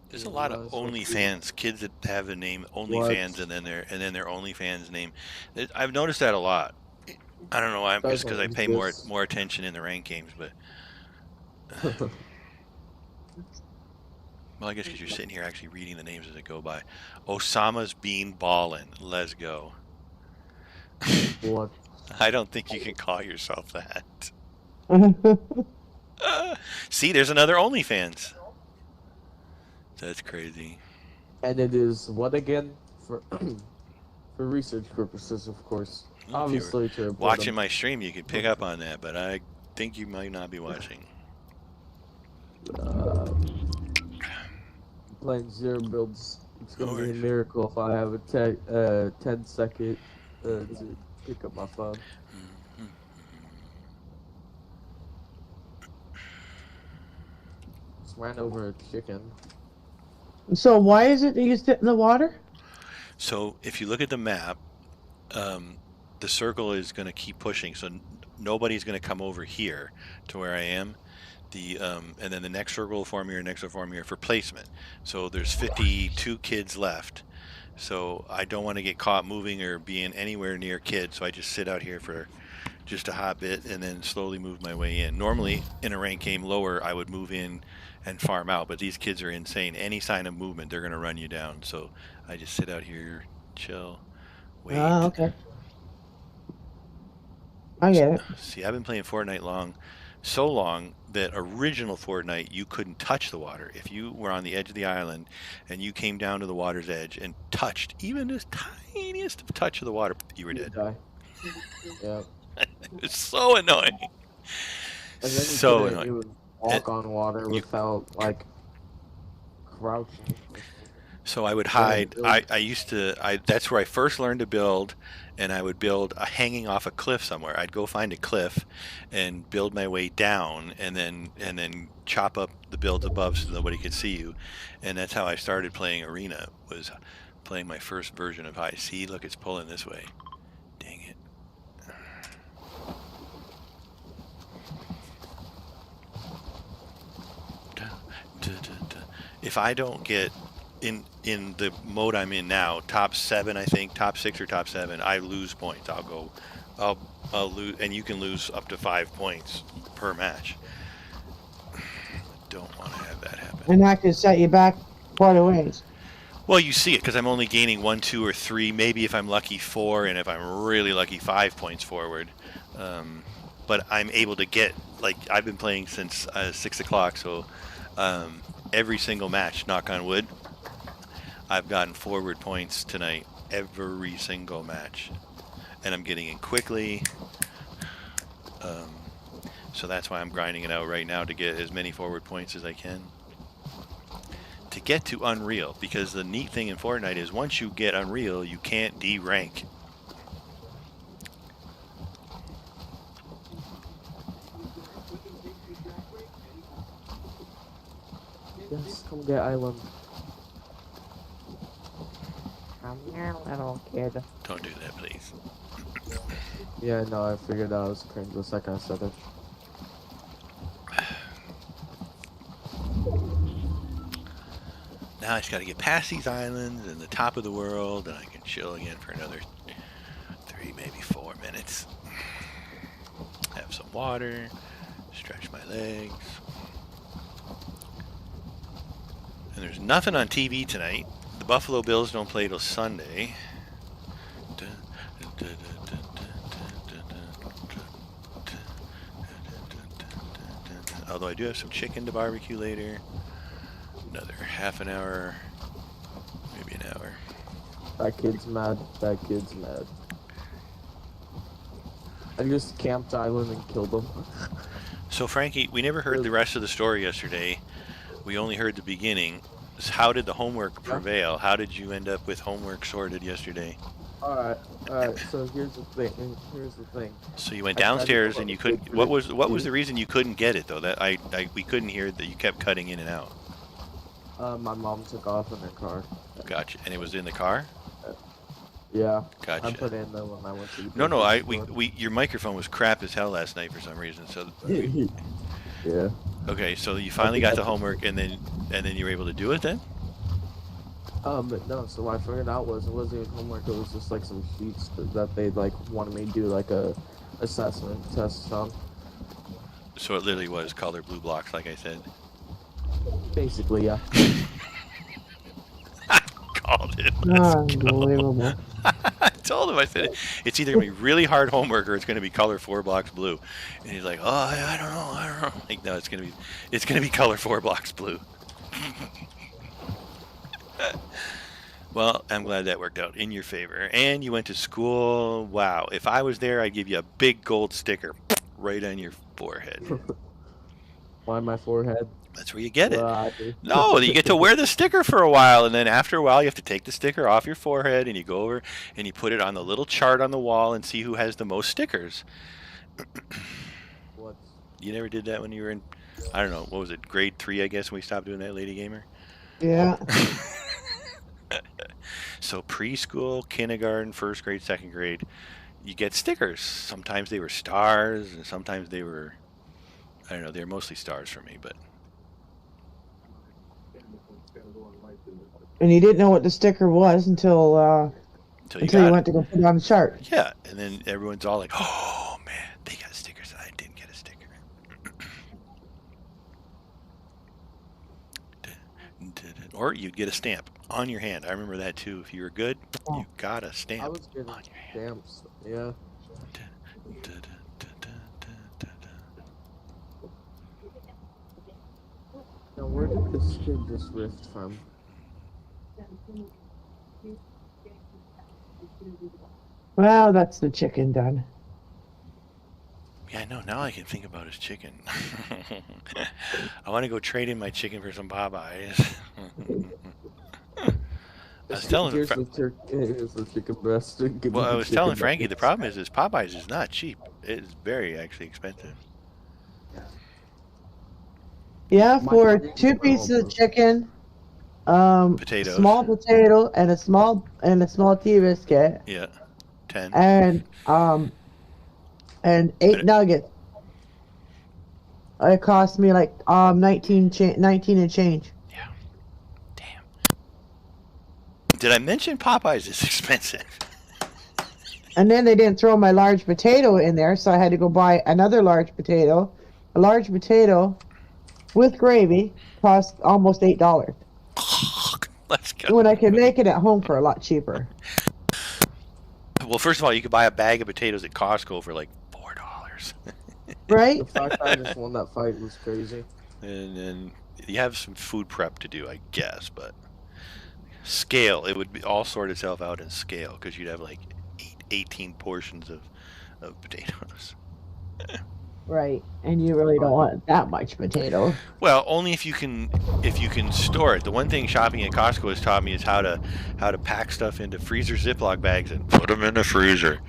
There's a lot of OnlyFans kids that have a name OnlyFans and then their OnlyFans name. I've noticed that a lot. I don't know why. Just because I pay more attention in the ranked games, but well, I guess because you're sitting here actually reading the names as they go by. Osama's Bean Ballin'. Let's go. What? I don't think you can call yourself that. See, there's another OnlyFans. That's crazy. And it is what again? For for research purposes, of course. Well, Obviously, to watching my stream, you could pick up on that, but I think you might not be watching. Playing 0 builds. It's gonna be a miracle if I have a 10-second to pick up my phone. Just ran over a chicken. So why is it that you sit in the water? So if you look at the map, the circle is going to keep pushing. So nobody's going to come over here to where I am. And then the next circle will form here, next will form here for placement. So there's 52 kids left. So I don't want to get caught moving or being anywhere near kids. So I just sit out here for just a hot bit and then slowly move my way in. Normally in a ranked game lower, I would move in and farm out, but these kids are insane. Any sign of movement, they're going to run you down. So I just sit out here, chill, wait. Oh, okay. I get it. See, I've been playing Fortnite so long that original Fortnite, you couldn't touch the water. If you were on the edge of the island and you came down to the water's edge and touched even the tiniest touch of the water, you were dead. Yeah. It's so annoying. And then so annoying. You would walk on water without like crouching. So I would hide. That's where I first learned to build, and I would build hanging off a cliff somewhere. I'd go find a cliff and build my way down, and then chop up the builds above so nobody could see you. And that's how I started playing Arena, was playing my first version of high. See, look, it's pulling this way. Dang it. If I don't get in the mode I'm in now, top 7, I think, top 6 or top 7, I lose points. I'll lose, and you can lose up to 5 points per match. Don't want to have that happen. And that could set you back quite a ways. Well, you see it because I'm only gaining 1, 2, or 3, maybe if I'm lucky 4, and if I'm really lucky 5 points forward. But I'm able to get, like, I've been playing since 6 o'clock, so every single match, knock on wood, I've gotten forward points tonight, every single match. And I'm getting in quickly. So that's why I'm grinding it out right now to get as many forward points as I can. To get to Unreal, because the neat thing in Fortnite is once you get Unreal, you can't de-rank. Yes, come get Island. Come here, little kid. Don't do that, please. Yeah, no, I figured I was cringe the second I said it. Now I just got to get past these islands and the top of the world, and I can chill again for another 3, maybe 4 minutes. Have some water, stretch my legs. And there's nothing on TV tonight. The Buffalo Bills don't play till Sunday. Although I do have some chicken to barbecue later. Another half an hour, maybe an hour. That kid's mad. That kid's mad. I just camped Island and killed him. So Frankie, we never heard the rest of the story yesterday. We only heard the beginning. how did the homework prevail? How did you end up with homework sorted yesterday? All right. So here's the thing. So you went I tried to downstairs come and up you with couldn't. good What was grades. the reason you couldn't get it though? That we couldn't hear that you kept cutting in and out. My mom took off in her car. Gotcha. And it was in the car. Yeah. I Gotcha. put it in there when I went to the No, grocery your microphone was crap as hell last night for some reason. So store. Yeah. okay, so you finally got the homework and then you were able to do it then. But no, so what I figured out was it wasn't even homework, it was just like some sheets that they like wanted me to do like a assessment test on. So it literally was color blue blocks, like I said. Basically, yeah. Called it. Let's go. Unbelievable. I told him, I said, it's either going to be really hard homework or it's going to be color 4 blocks blue. And he's like, oh, I don't know. Like, no, it's going to be color 4 blocks blue. Well, I'm glad that worked out in your favor. And you went to school. Wow. If I was there, I'd give you a big gold sticker right on your forehead. Why my forehead? That's where you get it. I do. No, you get to wear the sticker for a while, and then after a while, you have to take the sticker off your forehead, and you go over and you put it on the little chart on the wall and see who has the most stickers. What? You never did that when you were in, I don't know, what was it, grade 3, I guess, when we stopped doing that, Lady Gamer? Yeah. So preschool, kindergarten, first grade, second grade, you get stickers. Sometimes they were stars, and sometimes they were, I don't know, they were mostly stars for me, but. And you didn't know what the sticker was until Until you went to go put it on the chart. Yeah, and then everyone's all like, oh man, they got stickers. I didn't get a sticker. Or you'd get a stamp on your hand. I remember that too. If you were good, you got a stamp I was getting on your hand. stamps. Yeah. Now, where did this kid just rift from? Well, that's the chicken done. Yeah, no, now I can think about his chicken. I want to go trade in my chicken for some Popeyes. I was telling Here's him, here's the chicken breast. Give well, me I the was telling chicken Frankie, the nuggets. problem is Popeyes is not cheap. It is very actually expensive. Yeah, My for favorite 2 are pieces all of chicken, Potatoes. small potato and a small tea biscuit, Yeah, 10. and 8 nuggets. It cost me like 19 and change. Yeah. Damn. Did I mention Popeyes is expensive? And then they didn't throw my large potato in there, so I had to go buy another large potato. A large potato with gravy cost almost $8. Let's go. When I could make it at home for a lot cheaper. Well, first of all, you could buy a bag of potatoes at Costco for like $4. Right? The fact I just won that fight was crazy. And then you have some food prep to do, I guess, but scale, it would be all sort itself out in scale because you'd have like 18 portions of potatoes. Right. And you really don't want that much potato. Well, only if you can store it. The one thing shopping at Costco has taught me is how to pack stuff into freezer Ziploc bags and put them in the freezer.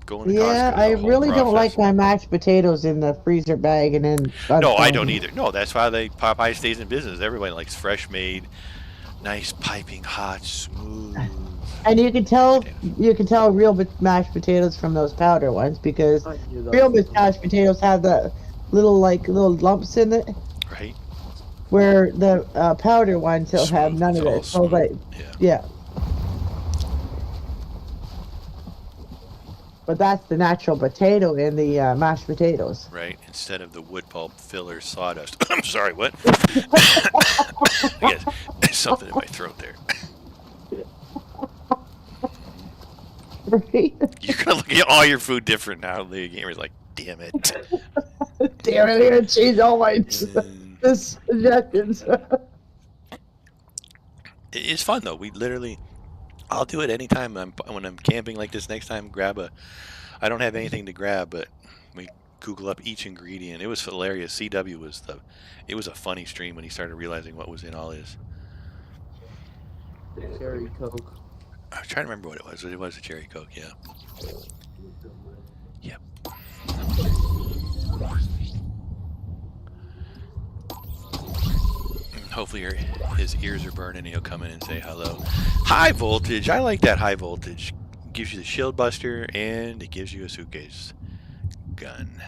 Going to Yeah, Costco is I a whole really don't like process. my mashed potatoes in the freezer bag and then. No, I don't either. No, that's why Popeye stays in business. Everybody likes fresh made, nice piping hot, smooth. And you can tell real mashed potatoes from those powder ones because I knew that real was- mashed potatoes have the little lumps in it, Right? where the powder ones will have Smooth, none of it's it. all So like, smooth. yeah. But that's the natural potato in the mashed potatoes. Right? Instead of the wood pulp filler sawdust. I'm sorry, what? I guess there's something in my throat there. Right? You're gonna look at all your food different now. The gamer's like, damn it. Damn it, I'm gonna change all my Mm. suggestions. It's fun though. I'll do it anytime when I'm camping like this. Next time, I don't have anything to grab, but we Google up each ingredient. It was hilarious. CW was it was a funny stream when he started realizing what was in all his. Cherry Coke. I was trying to remember what it was. It was a cherry Coke, yeah. Yep. Hopefully his ears are burning and he'll come in and say hello. High voltage. I like that high voltage. Gives you the shield buster and it gives you a suitcase gun.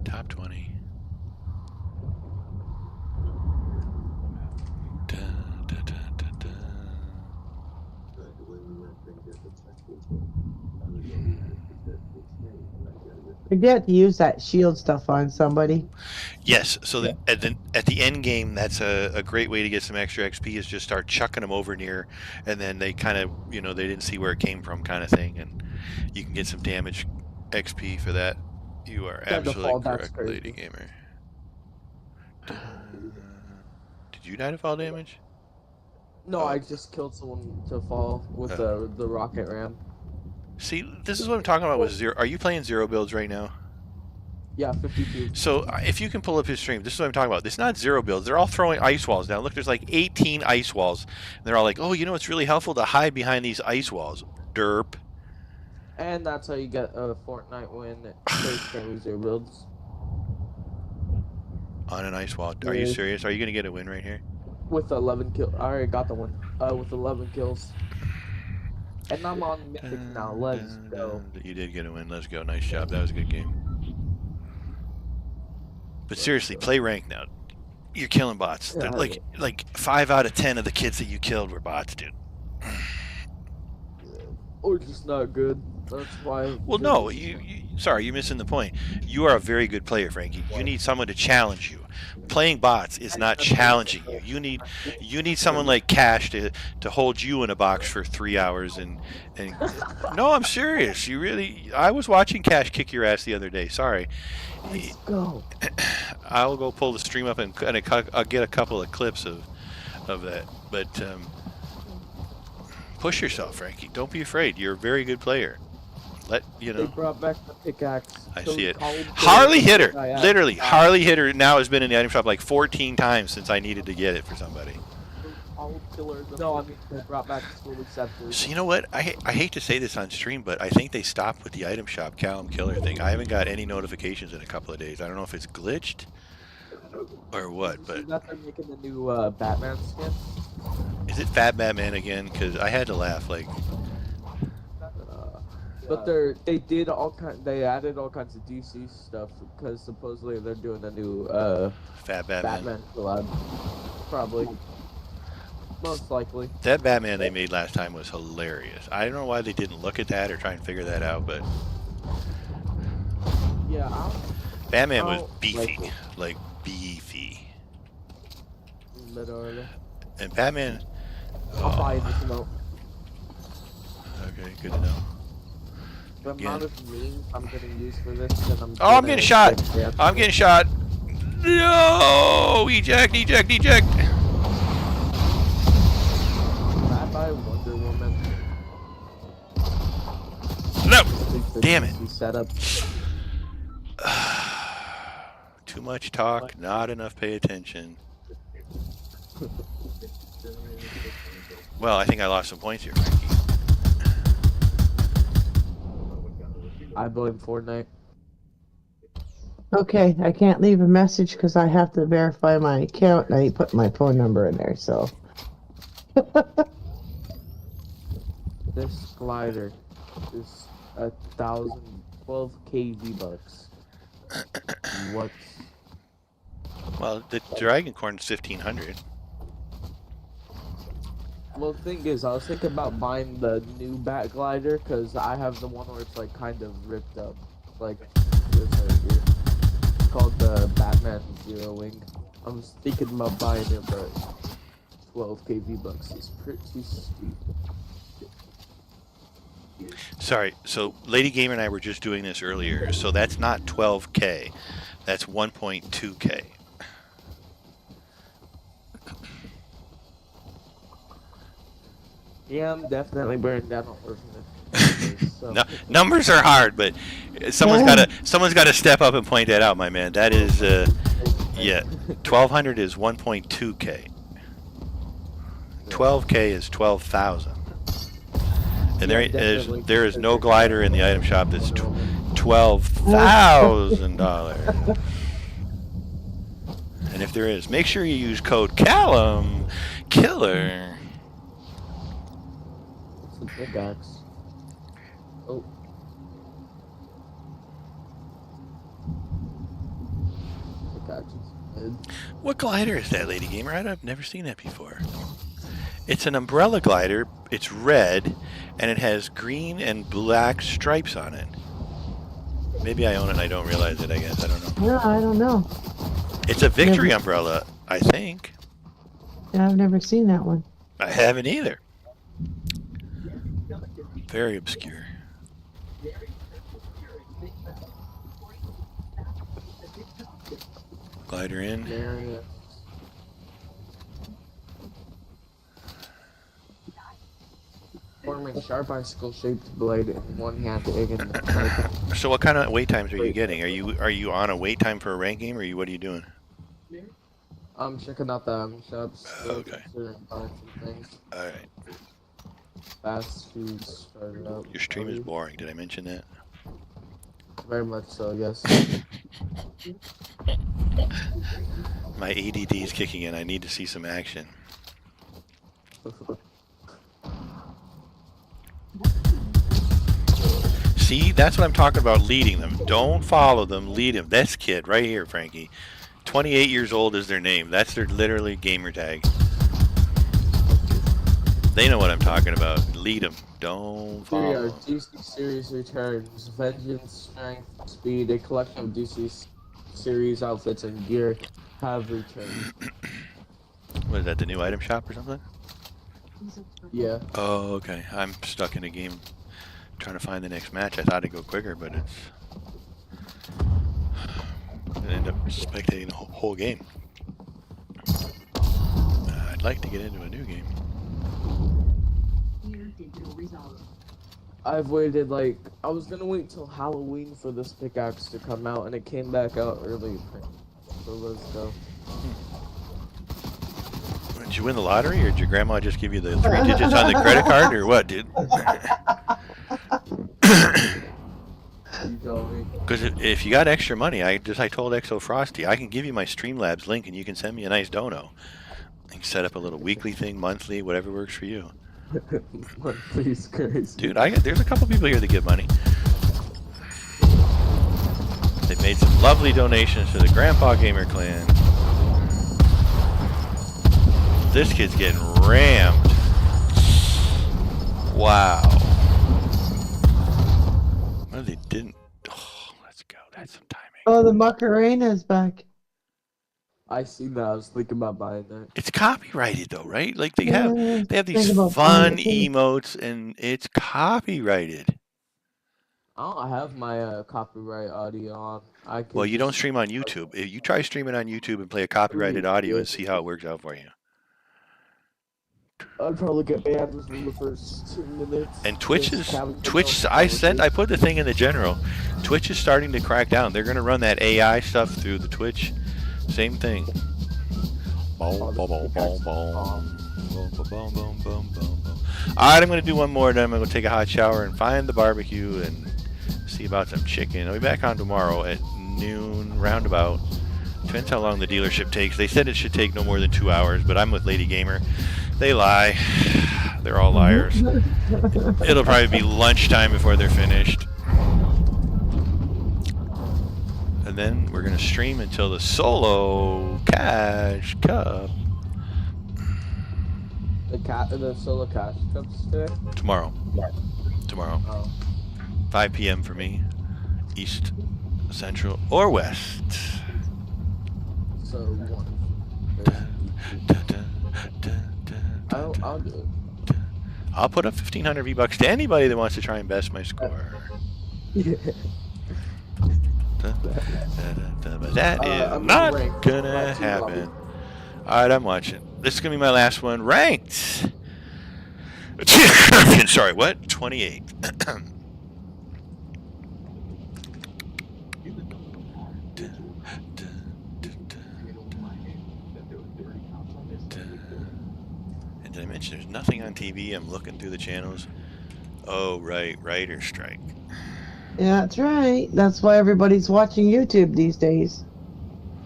Top 20. Dun, dun, dun, dun, dun. Forget to use that shield stuff on somebody. Yes, so at the end game, that's a great way to get some extra XP is just start chucking them over near, and then they kind of, they didn't see where it came from kind of thing, and you can get some damage XP for that. You are absolutely correct, Lady Gamer. Did you die to fall damage? No, I just killed someone to fall with the rocket ram. See, this is what I'm talking about with Zero. Are you playing Zero builds right now? Yeah, 52. So if you can pull up his stream, this is what I'm talking about. It's not Zero builds. They're all throwing ice walls down. Look, there's like 18 ice walls. And they're all like, oh, it's really helpful to hide behind these ice walls. Derp. And that's how you get a Fortnite win. There's Zero builds. On an ice wall. Are you serious? Are you going to get a win right here? With 11 kills. I already got the one. With 11 kills. And I'm on Mythic now. Let's go. You did get a win. Let's go. Nice job. That was a good game. But seriously, play rank now. You're killing bots. Yeah, like 5 out of 10 of the kids that you killed were bots, dude. Or just not good. That's why. Well, no. Sorry, you're missing the point. You are a very good player, Frankie. You need someone to challenge you. Playing bots is not challenging you. You need someone like Cash to hold you in a box for 3 hours and no, I'm serious. I was watching Cash kick your ass the other day. Sorry. Let's go. I'll go pull the stream up and I'll get a couple of clips of that. But push yourself, Frankie. Don't be afraid. You're a very good player. They brought back the pickaxe. I see it. Harley hit her. Literally, Harley hit her. Now has been in the item shop like 14 times since I needed to get it for somebody. No, I mean they brought back the school acceptors. So you know what? I hate to say this on stream, but I think they stopped with the item shop calumkiller thing. I haven't got any notifications in a couple of days. I don't know if it's glitched or what, but. That they're making the new Batman skin. Is it Fat Batman again? Because I had to laugh. Like. But they added all kinds of DC stuff because supposedly they're doing a new Fat Batman collab. Probably. Most likely. That Batman they made last time was hilarious. I don't know why they didn't look at that or try and figure that out, but yeah, Batman was beefy, like beefy. Literally. And Batman. I'll buy this remote. Okay, good to know. The amount of memes I'm getting used for this, then I'm getting shot. I'm getting shot. No! Eject! Eject! Eject! By Wonder Woman. No! Damn it. Setup. Too much talk, not enough pay attention. Well, I think I lost some points here, Frankie. I blame Fortnite. Okay, I can't leave a message because I have to verify my account and I put my phone number in there, so. This glider is 1,012 V-Bucks. What? Well, the Dragon Corn's 1,500. Well, the thing is, I was thinking about buying the new Bat Glider because I have the one where it's like kind of ripped up, like this right here. It's called the Batman Zero Wing. I was thinking about buying it, but 12k V-Bucks is pretty steep. Sorry, so Lady Gamer and I were just doing this earlier, so that's not 12k, that's 1.2k. Yeah, I'm definitely burning down on working it. numbers. So. No, numbers are hard, but someone's got to step up and point that out, my man. That is, yeah, 1,200 is 1.2K. 12K is 12,000. And there is no glider in the item shop that's $12,000. And if there is, make sure you use code calumkiller. It's a pickaxe. Oh. Pickaxe is good. What glider is that, Lady Gamer? I've never seen that before. It's an umbrella glider. It's red, and it has green and black stripes on it. Maybe I own it and I don't realize it, I guess. I don't know. No, I don't know. It's a Victory umbrella, I think. Yeah, I've never seen that one. I haven't either. Very obscure. Glider in. There it is. Forming sharp icicle-shaped blade in one hand, egg in the So what kind of wait times are you getting? Are you on a wait time for a rank game, or what are you doing? I'm checking out the item shops. Okay. Buying some things. All right. Fast food started up. Your stream is boring. Did I mention that? Very much so, yes. My ADD is kicking in. I need to see some action. See, that's what I'm talking about, leading them. Don't follow them, lead them. This kid right here, Frankie. 28 years old is their name. That's their literally gamer tag. They know what I'm talking about. Lead them. Don't follow. DC series returns. Vengeance, strength, speed, a collection of DC series outfits and gear have returned. What is that, the new item shop or something? Yeah. Oh, okay. I'm stuck in a game trying to find the next match. I thought it'd go quicker, but it's... I end up spectating the whole game. I'd like to get into a new game. I've waited I was gonna wait till Halloween for this pickaxe to come out, and it came back out early. So let's go. Did you win the lottery, or did your grandma just give you the 3 digits on the credit card, or what, dude? You tell me. Because if you got extra money, I told Exo Frosty, I can give you my Streamlabs link, and you can send me a nice dono. You can set up a little weekly thing, monthly, whatever works for you. Please, Grace. Dude, there's a couple people here that give money. They've made some lovely donations to the Grandpa Gamer Clan. This kid's getting rammed. Wow. Well, they didn't. Oh, let's go. That's some timing. Oh, the Macarena's back. I seen that. I was thinking about buying that. It's copyrighted though, right? Like they have these Think about fun buying it, too. emotes, and it's copyrighted. I don't have my copyright audio on. Well, you don't stream on YouTube. If you try streaming on YouTube and play a copyrighted audio and see how it works out for you. I'd probably get banned within the first 2 minutes. And Twitch. I put the thing in the general. Twitch is starting to crack down. They're gonna run that AI stuff through the Twitch. Same thing. Boom, boom, boom, boom, boom. Boom, boom, boom, boom, boom, boom. Alright, I'm gonna do one more, then I'm gonna go take a hot shower and find the barbecue and see about some chicken. I'll be back on tomorrow at noon, roundabout. Depends how long the dealership takes. They said it should take no more than 2 hours, but I'm with Lady Gamer. They lie. They're all liars. It'll probably be lunchtime before they're finished. And then we're going to stream until the solo cash cup. The solo cash cups today? Tomorrow. Tomorrow. Oh. 5 p.m. for me. East, Central, or West. So, one. I'll do it. I'll put up 1,500 V-Bucks to anybody that wants to try and best my score. Yeah. But that is not gonna happen. Alright, I'm watching. This is gonna be my last one. Ranked! Sorry, what? 28. And did I mention there's nothing on TV? I'm looking through the channels. Oh, right, writer's strike. Yeah, that's right. That's why everybody's watching YouTube these days.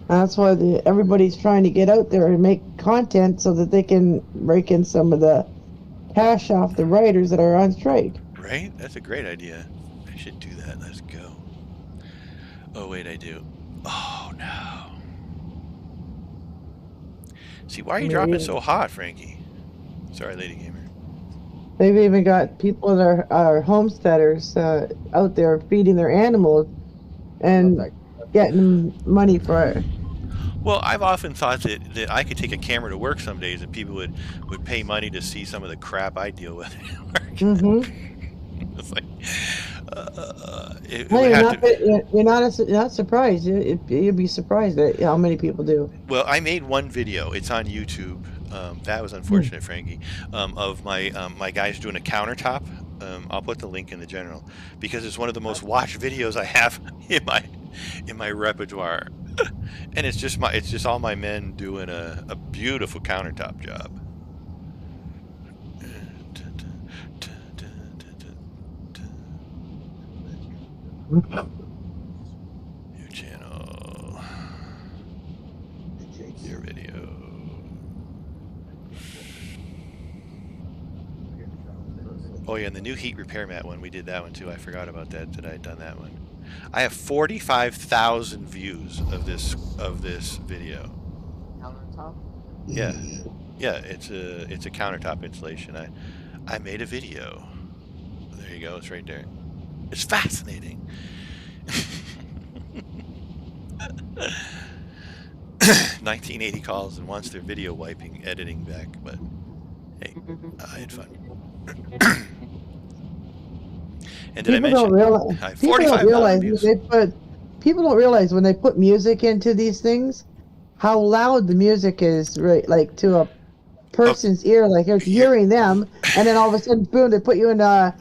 That's why everybody's trying to get out there and make content so that they can rake in some of the cash off the writers that are on strike. Right? That's a great idea. I should do that. Let's go. Oh, wait, I do. Oh, no. See, why are you dropping so hot, Frankie? Sorry, Lady Gamer. They've even got people that are homesteaders out there feeding their animals and getting money for it. Well, I've often thought that I could take a camera to work some days and people would pay money to see some of the crap I deal with at work. Mm-hmm. It's like, You're not surprised. You'd be surprised at how many people do. Well, I made one video. It's on YouTube. That was unfortunate, Frankie. Of my guys doing a countertop. I'll put the link in the general because it's one of the most watched videos I have in my repertoire, and it's just all my men doing a beautiful countertop job. Your channel. Your video. Oh yeah, and the new heat repair mat one, we did that one too. I forgot about that I had done that one. I have 45,000 views of this video. Countertop? Yeah. Yeah, it's a countertop installation. I made a video. There you go, it's right there. It's fascinating. 1980 calls and wants their video wiping editing back, but hey, I had fun. And did I mention? People don't realize when they put music into these things, how loud the music is, right? Like to a person's ear, like you're hearing them, and then all of a sudden, boom! They put you in a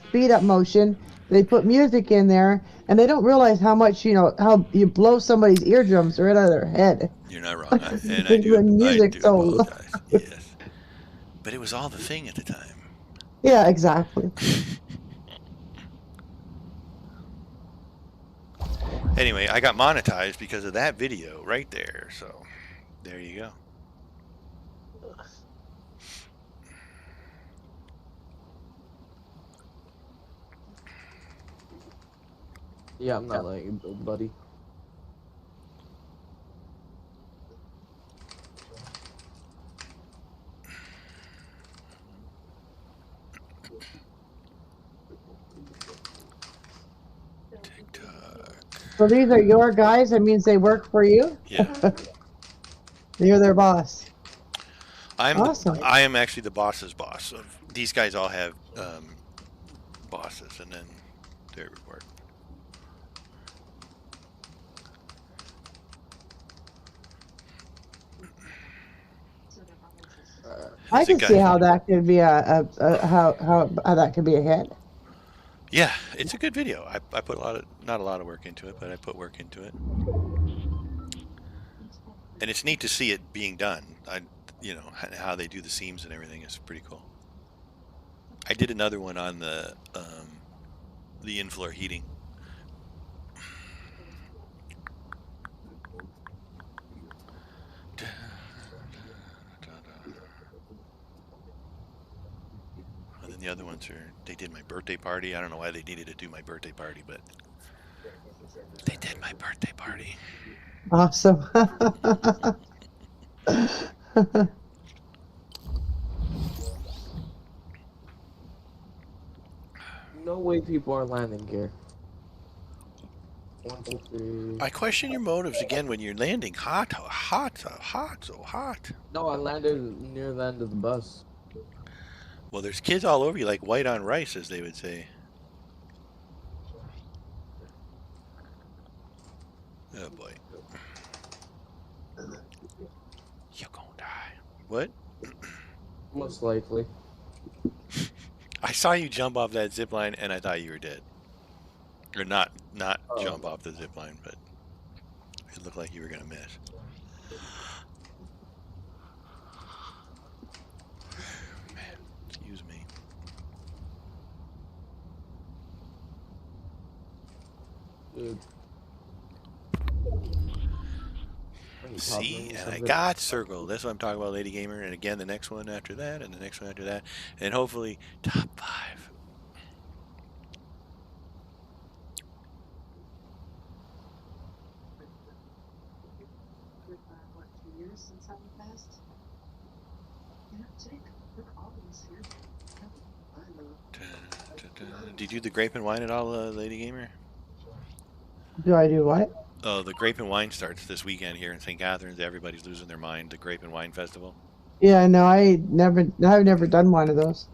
speed up motion. They put music in there, and they don't realize how much how you blow somebody's eardrums right out of their head. You're not wrong, and I do apologize. Yes, but it was all the thing at the time. Yeah, exactly. Anyway, I got monetized because of that video right there. So, there you go. Yeah, I'm not letting you build, buddy. So these are your guys? That means they work for you? Yeah. You're their boss. Awesome. I am actually the boss's boss. These guys all have bosses, and then they report. I can see how that could be how that could be a hit. Yeah, it's a good video. I put not a lot of work into it, but I put work into it, and it's neat to see it being done. How they do the seams and everything is pretty cool. I did another one on the in-floor heating. And then the other ones they did my birthday party. I don't know why they needed to do my birthday party, but they did my birthday party. Awesome. No way people are landing here. 1, 2, 3. I question your motives again when you're landing so hot. No, I landed near the end of the bus. Well, there's kids all over you, like white on rice, as they would say. Oh boy. You're gonna die. What? Most likely. saw you jump off that zip line, and I thought you were dead. Or not Oh, jump off the zip line, but it looked like you were gonna miss. Man, excuse me. dude. Any See, problems and I of it? got circled. That's what I'm talking about, Lady Gamer. And again, the next one after that, and the next one after that, and hopefully top 5. What, 2 years since I passed? Yeah, Jake, look, all these here. I know. Did you do the grape and wine at all, Lady Gamer? Do I do what? Oh, the grape and wine starts this weekend here in St. Catharines. Everybody's losing their mind. The grape and wine festival. Yeah, no, I've never done one of those.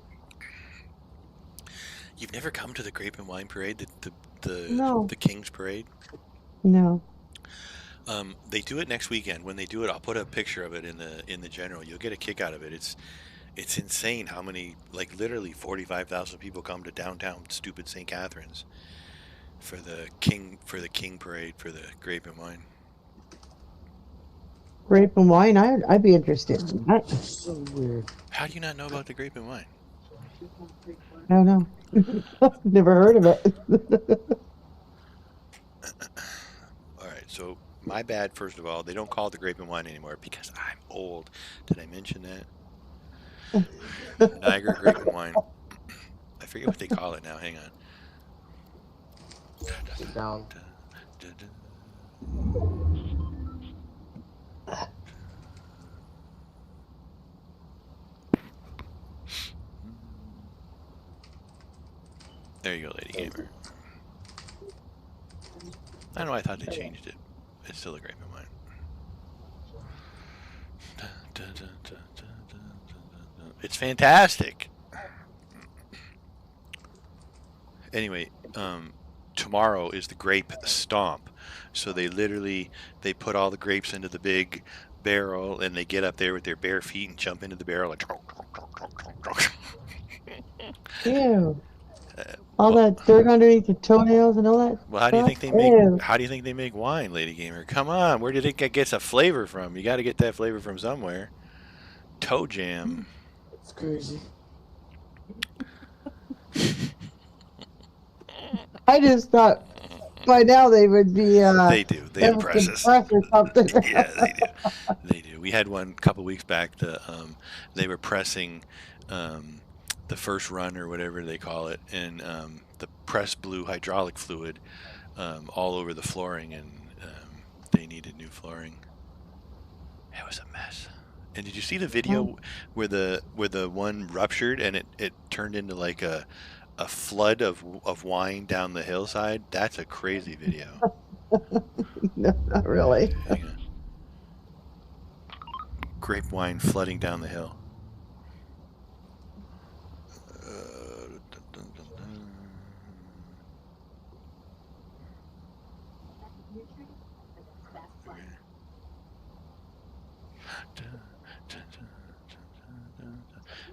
You've never come to the grape and wine parade, No. the King's Parade? No. They do it next weekend. When they do it, I'll put a picture of it in the general. You'll get a kick out of it. It's insane how many, like literally 45,000 people come to downtown stupid St. Catharines for the King Parade for the grape and wine. Grape and wine, I'd be interested in that. So weird. How do you not know about the grape and wine? I don't know. Never heard of it. All right, so my bad. First of all, they don't call it the grape and wine anymore because I'm old. Did I mention that? Niagara grape and wine. I forget what they call it now. Hang on. Sit down. There you go, Lady Gamer. I know I thought they changed it. It's still a grape and wine. It's fantastic. Anyway, tomorrow is the grape stomp. So they put all the grapes into the big barrel and they get up there with their bare feet and jump into the barrel and Ew. All that dirt underneath your toenails and all that. well, how do you think they make Ew. wine, Lady Gamer? Come on, where do you think it gets a flavor from? You got to get that flavor from somewhere. Toe jam. It's crazy. I just thought by now they would be They do. They impress us. impressed or something. Yeah, they do. They do. We had one a couple weeks back. They were pressing the first run or whatever they call it, and the press blew hydraulic fluid all over the flooring, and they needed new flooring. It was a mess. And did you see the video where the one ruptured and it turned into like a flood of wine down the hillside? That's a crazy video. No, not really. Hang on. Grape wine flooding down the hill.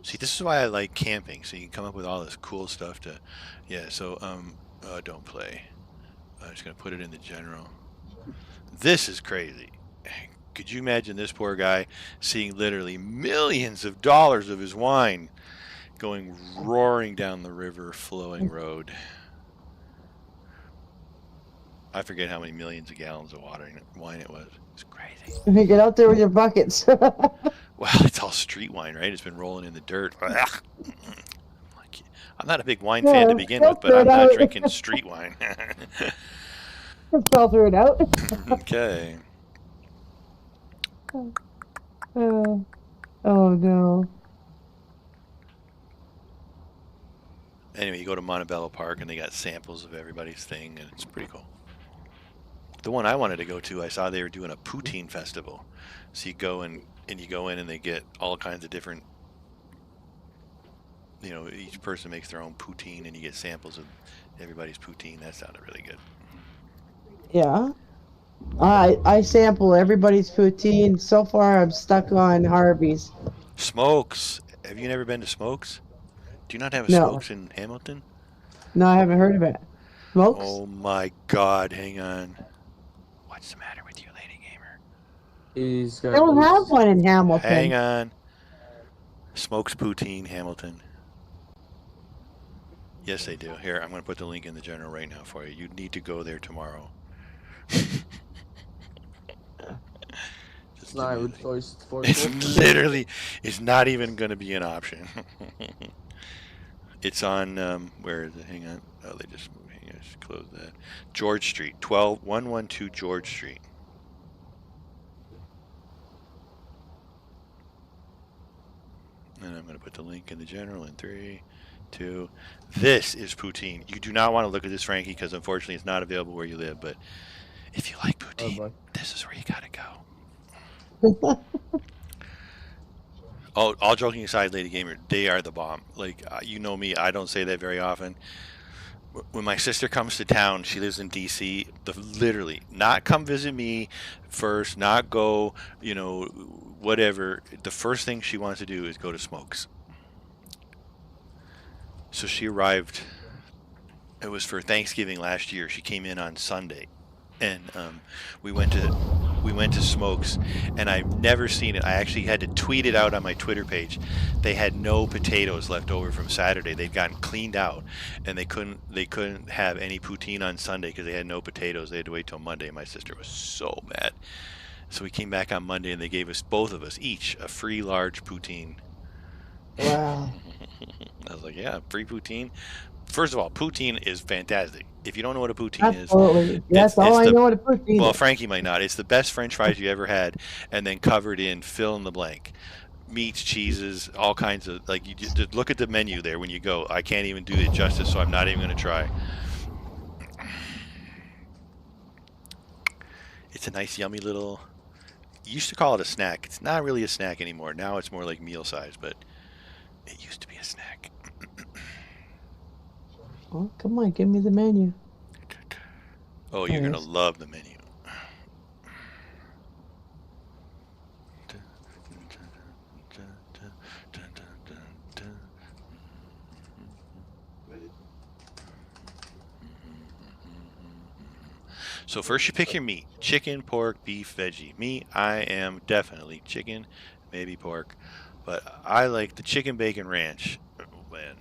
See, this is why I like camping, so you can come up with all this cool stuff to, yeah. So don't play. I'm just gonna put it in the general. This is crazy. Could you imagine this poor guy seeing literally millions of dollars of his wine going roaring down the river flowing road? I forget how many millions of gallons of wine it was. It's crazy. You get out there with your buckets. Well, it's all street wine, right? It's been rolling in the dirt. I'm not a big wine fan to begin with, but I'm not drinking street wine. Filter it out. Okay. Oh no. Anyway, you go to Montebello Park and they got samples of everybody's thing, and it's pretty cool. The one I wanted to go to, I saw they were doing a poutine festival. So you go in and they get all kinds of different, each person makes their own poutine and you get samples of everybody's poutine. That sounded really good. Yeah. I sample everybody's poutine. So far, I'm stuck on Harvey's. Smokes. Have you never been to Smokes? Do you not have a No, Smokes in Hamilton? no, I haven't heard of it. Smokes? Oh my God! Hang on. What's the matter with you, Lady Gamer? He's They gonna don't lose have his. one in Hang Hamilton. on. Smokes Poutine Hamilton. Yes, they do. Here, I'm going to put the link in the general right now for you. You need to go there tomorrow. It's Just give not me a a link. choice. It's It's forceful. literally, it's not even going to be an option. It's on, where is it? Hang on. Oh, they just moved. Hang on, just close that. George Street, 112 George Street. And I'm going to put the link in the general in 3, 2. This is poutine. You do not want to look at this, Frankie, because unfortunately it's not available where you live. But if you like Oh poutine, boy. this is where you got to go. Oh, all joking aside, Lady Gamer, they are the bomb. Like, you know me, I don't say that very often. When my sister comes to town, she lives in DC. Literally, not come visit me first, not go, whatever. The first thing she wants to do is go to Smokes. So she arrived. It was for Thanksgiving last year. She came in on Sunday, and we went to Smokes, and I've never seen it. I actually had to tweet it out on my Twitter page. They had no potatoes left over from Saturday. They'd gotten cleaned out, and they couldn't have any poutine on Sunday because they had no potatoes. They had to wait till Monday. My sister was so mad. So we came back on Monday, and they gave us, both of us each, a free large poutine. Wow. I was like, yeah, free poutine. First of all, poutine is fantastic. If you don't know what a poutine Absolutely. is, That's all I know what a poutine well, is. Frankie might not. It's the best French fries you ever had, and then covered in fill in the blank, meats, cheeses, all kinds of, like, you just look at the menu there when you go. I can't even do it justice, so I'm not even going to try. It's a nice, yummy little. You used to call it a snack. It's not really a snack anymore. Now it's more like meal size, but it used to be a snack. Oh, come on, give me the menu. Oh, you're going to love the menu. So first you pick your meat. Chicken, pork, beef, veggie. Me, I am definitely chicken, maybe pork. But I like the chicken bacon ranch. Man.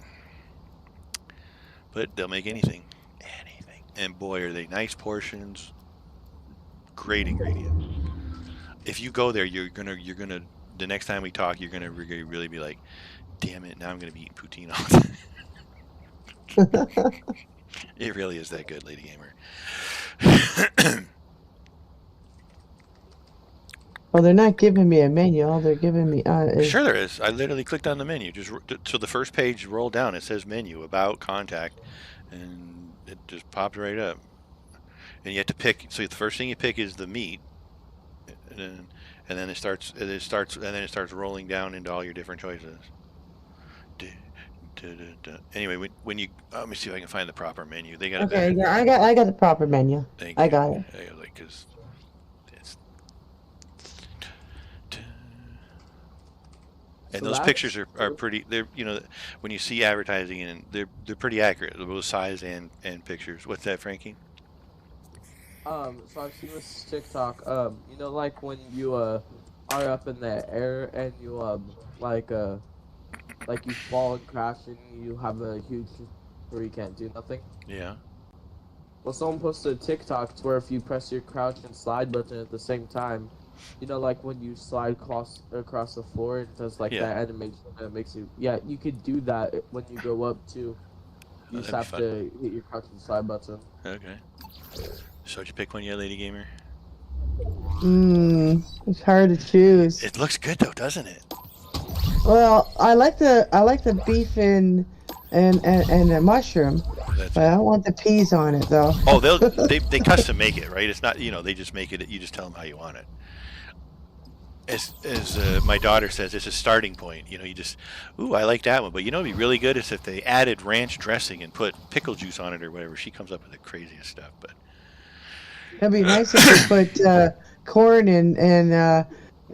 But they'll make anything. Anything. And boy, are they nice portions. Great ingredient. If you go there, you're gonna the next time we talk, you're gonna really be like, damn it, now I'm gonna be eating poutine all the time. It really is that good, Lady Gamer. Well, they're not giving me a menu. All they're giving me is... Sure there is. I literally clicked on the menu. So the first page rolled down. It says menu, about, contact, and it just popped right up. And you have to pick. So the first thing you pick is the meat, and then it starts rolling down into all your different choices. Anyway, when you let me see if I can find the proper menu. They got a Okay, better. yeah, I got the proper menu. Thank I you. got it. Like, 'cause it's. And So those that's pictures are pretty. They're when you see advertising, and they're pretty accurate, both size and pictures. What's that, Frankie? So I've seen this TikTok. Like when you are up in the air and you like you fall and crash and you have a huge where you can't do nothing. Yeah. Well, someone posted a TikTok to where if you press your crouch and slide button at the same time, like when you slide across the floor, it does that animation that makes you. Yeah, you could do that when you go up too. You just have to hit your crouch and slide button. Okay. So did you pick one yet, Lady Gamer? It's hard to choose. It looks good though, doesn't it? Well, I like the beef and the mushroom, but I don't want the peas on it though. Oh, they custom make it, right? It's not they just make it. You just tell them how you want it. As my daughter says, it's a starting point. You just, I like that one. But it'd be really good is if they added ranch dressing and put pickle juice on it or whatever. She comes up with the craziest stuff, but. It'd be nice if you put corn and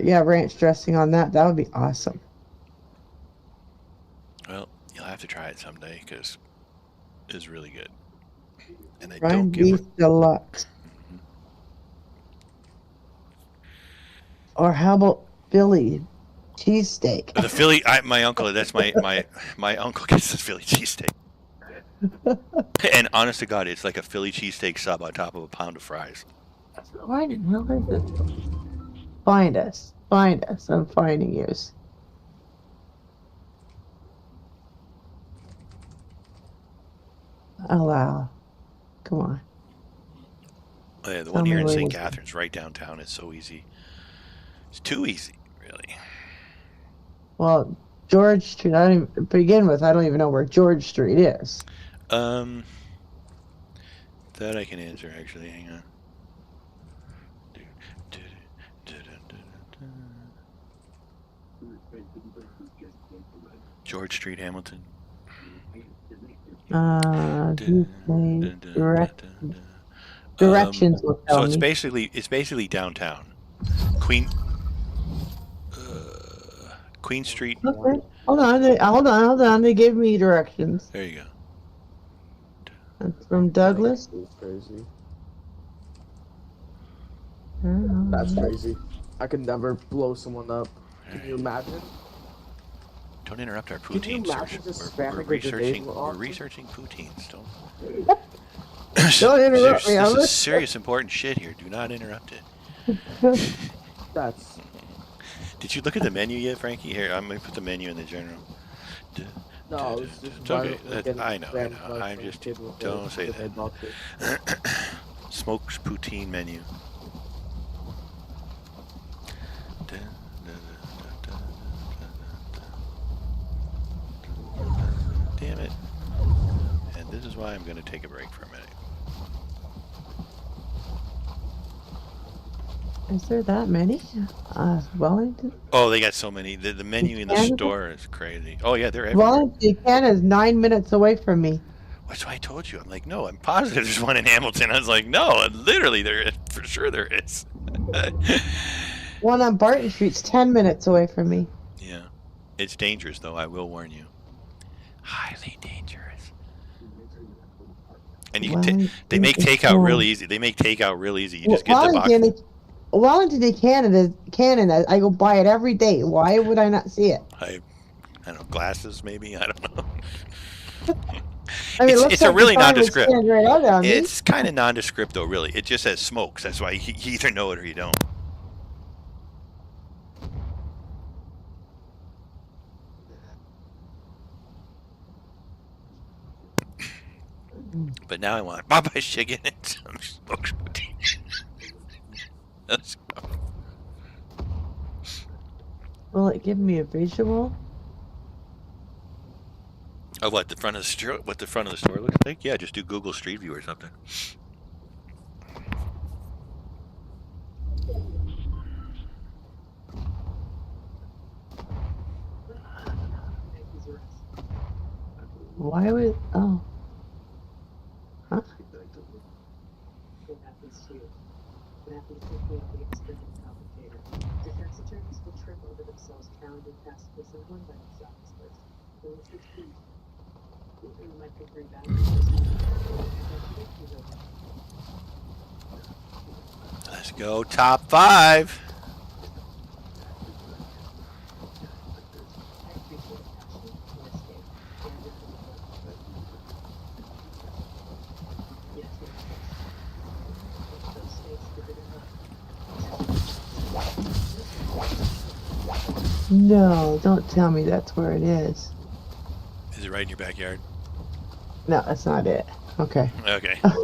ranch dressing on that. That would be awesome. Well, You'll have to try it someday because it's really good. And they Prime don't give beef it. deluxe. Or how about Philly cheesesteak? The Philly, my uncle. That's my uncle gets this Philly cheesesteak. And honest to God, it's like a Philly cheesesteak sub on top of a pound of fries. Why the hell is this? Find us. Find us. I'm finding you. Allow. Come on. Oh, yeah, the Tell one here me in where St. it is. Catharines, right downtown, is so easy. It's too easy, really. Well, George Street. I don't even, begin with. I don't even know where George Street is. That I can answer actually. Hang on. George Street, Hamilton. Directions will tell So it's me. basically downtown. Queen Street. Okay. Hold on. They gave me directions. There you go. That's from Douglas. It's crazy. Oh. That's crazy. I could never blow someone up. Can you imagine? Don't interrupt our Can you poutine imagine search. just We're spamming a grenade we're launcher? researching poutines. Don't interrupt me. This is serious, important shit here. Do not interrupt it. That's Did you look at the menu yet, Frankie? Here, I'm gonna put the menu in the general. no. It's just It's okay. getting I know. spammed by I'm some just kid with don't a say grenade that. launcher. Smoked poutine menu. Damn it. And this is why I'm going to take a break for a minute. Is there that many? Wellington? Oh, they got so many. The menu in the Canada? store is crazy. Oh, yeah, they're everywhere. Wellington, Canada is 9 minutes away from me. That's why I told you. I'm like, no, I'm positive there's one in Hamilton. I was like, no, literally, there is. For sure there is. One on Barton Street's 10 minutes away from me. Yeah. It's dangerous, though. I will warn you. Highly dangerous. And you can they make takeout real easy. They make takeout real easy. You just get the box. Wellington, Canada, I go buy it every day. Why would I not see it? I don't know, glasses maybe? I don't know. I mean, It's a really nondescript. Right out on me. It's kind of nondescript, though, really. It just says smokes. That's why you either know it or you don't. But now I want Popeye's chicken and some smoked poutine. Let's go. Will it give me a visual? Of what the front of the store? What the front of the store looks like? Yeah, just do Google Street View or something. Why would... Oh. Huh? What happens to you? What happens to you when you experience complicated? Defense attorneys will trip over themselves challenging past someone by themselves first. When it's 16, you might think very bad. Let's go top 5. No, don't tell me that's where it is. Is it right in your backyard? No, that's not it. Okay. Okay. I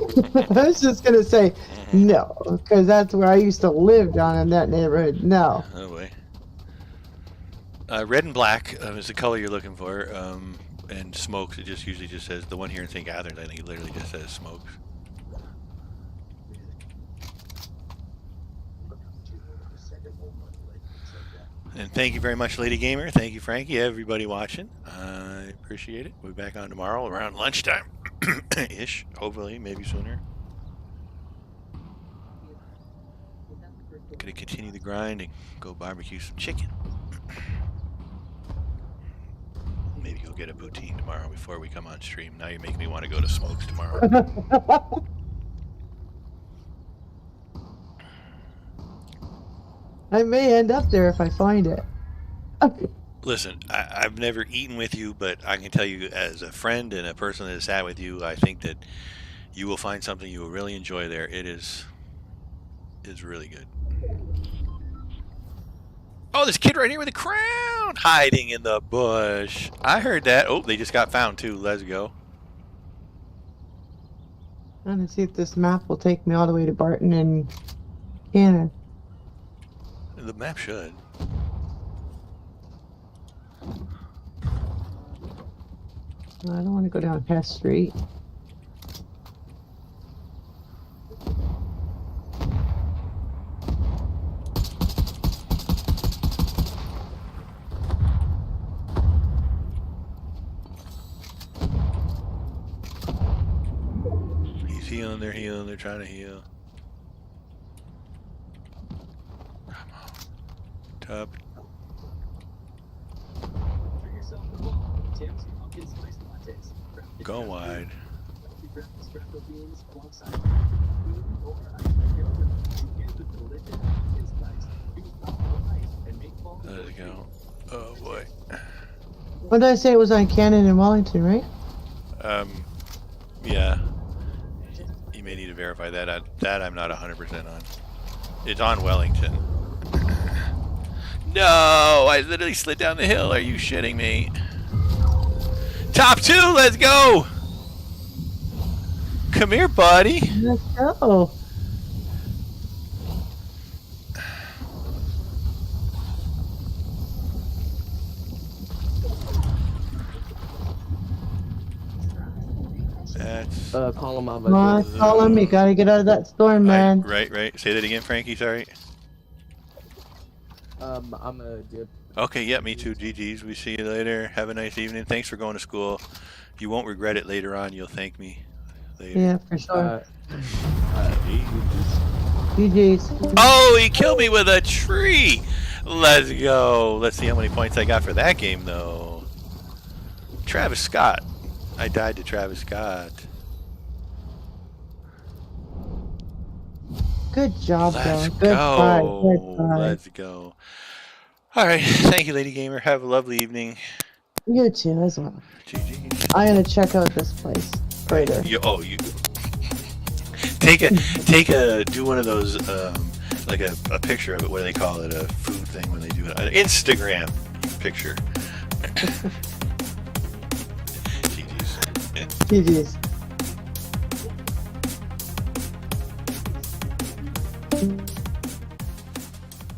was just going to say no, because that's where I used to live down in that neighborhood. No. Oh boy. Red and black is the color you're looking for, and smokes. It just usually just says the one here in St. Catharines. I think it literally just says smokes. And thank you very much, Lady Gamer. Thank you, Frankie. Everybody watching. I appreciate it. We'll be back on tomorrow around lunchtime, ish. Hopefully, maybe sooner. Gonna continue the grind and go barbecue some chicken. maybe go get a poutine tomorrow before we come on stream. Now you make me want to go to Smokes tomorrow. I may end up there if I find it. Listen, I've never eaten with you, but I can tell you as a friend and a person that has sat with you, I think that you will find something you will really enjoy there. It is really good. Oh, this kid right here with a crown hiding in the bush. I heard that. Oh, they just got found too. Let's go. I'm gonna see if this map will take me all the way to Barton and Cannon. The map should. I don't want to go down Hess Street. He's healing, they're healing, they're trying to heal. Come on. Top. Go wide. There we go. Oh boy. What did I say? It was on Cannon and Wellington, right? Yeah. You may need to verify that. That I'm not 100% on. It's on Wellington. No! I literally slid down the hill. Are you shitting me? Top 2, let's go! Come here, buddy. Let's go. That's Call him out. Come on, call him. You gotta get out of that storm, man. right. Say that again, Frankie. Sorry. I'm a dip. Okay, yeah, me too. GG's. We see you later. Have a nice evening. Thanks for going to school. You won't regret it later on. You'll thank me later. Yeah, for sure. GG. GG's. Oh, he killed me with a tree. Let's go. Let's see how many points I got for that game, though. Travis Scott. I died to Travis Scott. Good job, Let's though. Good fight. Good fight. Let's go. All right. Thank you, Lady Gamer. Have a lovely evening. You too, as well. GG. I'm gonna check out this place later. You do one of those like a picture of it. What do they call it? A food thing when they do it. An Instagram picture. GG's. GG's.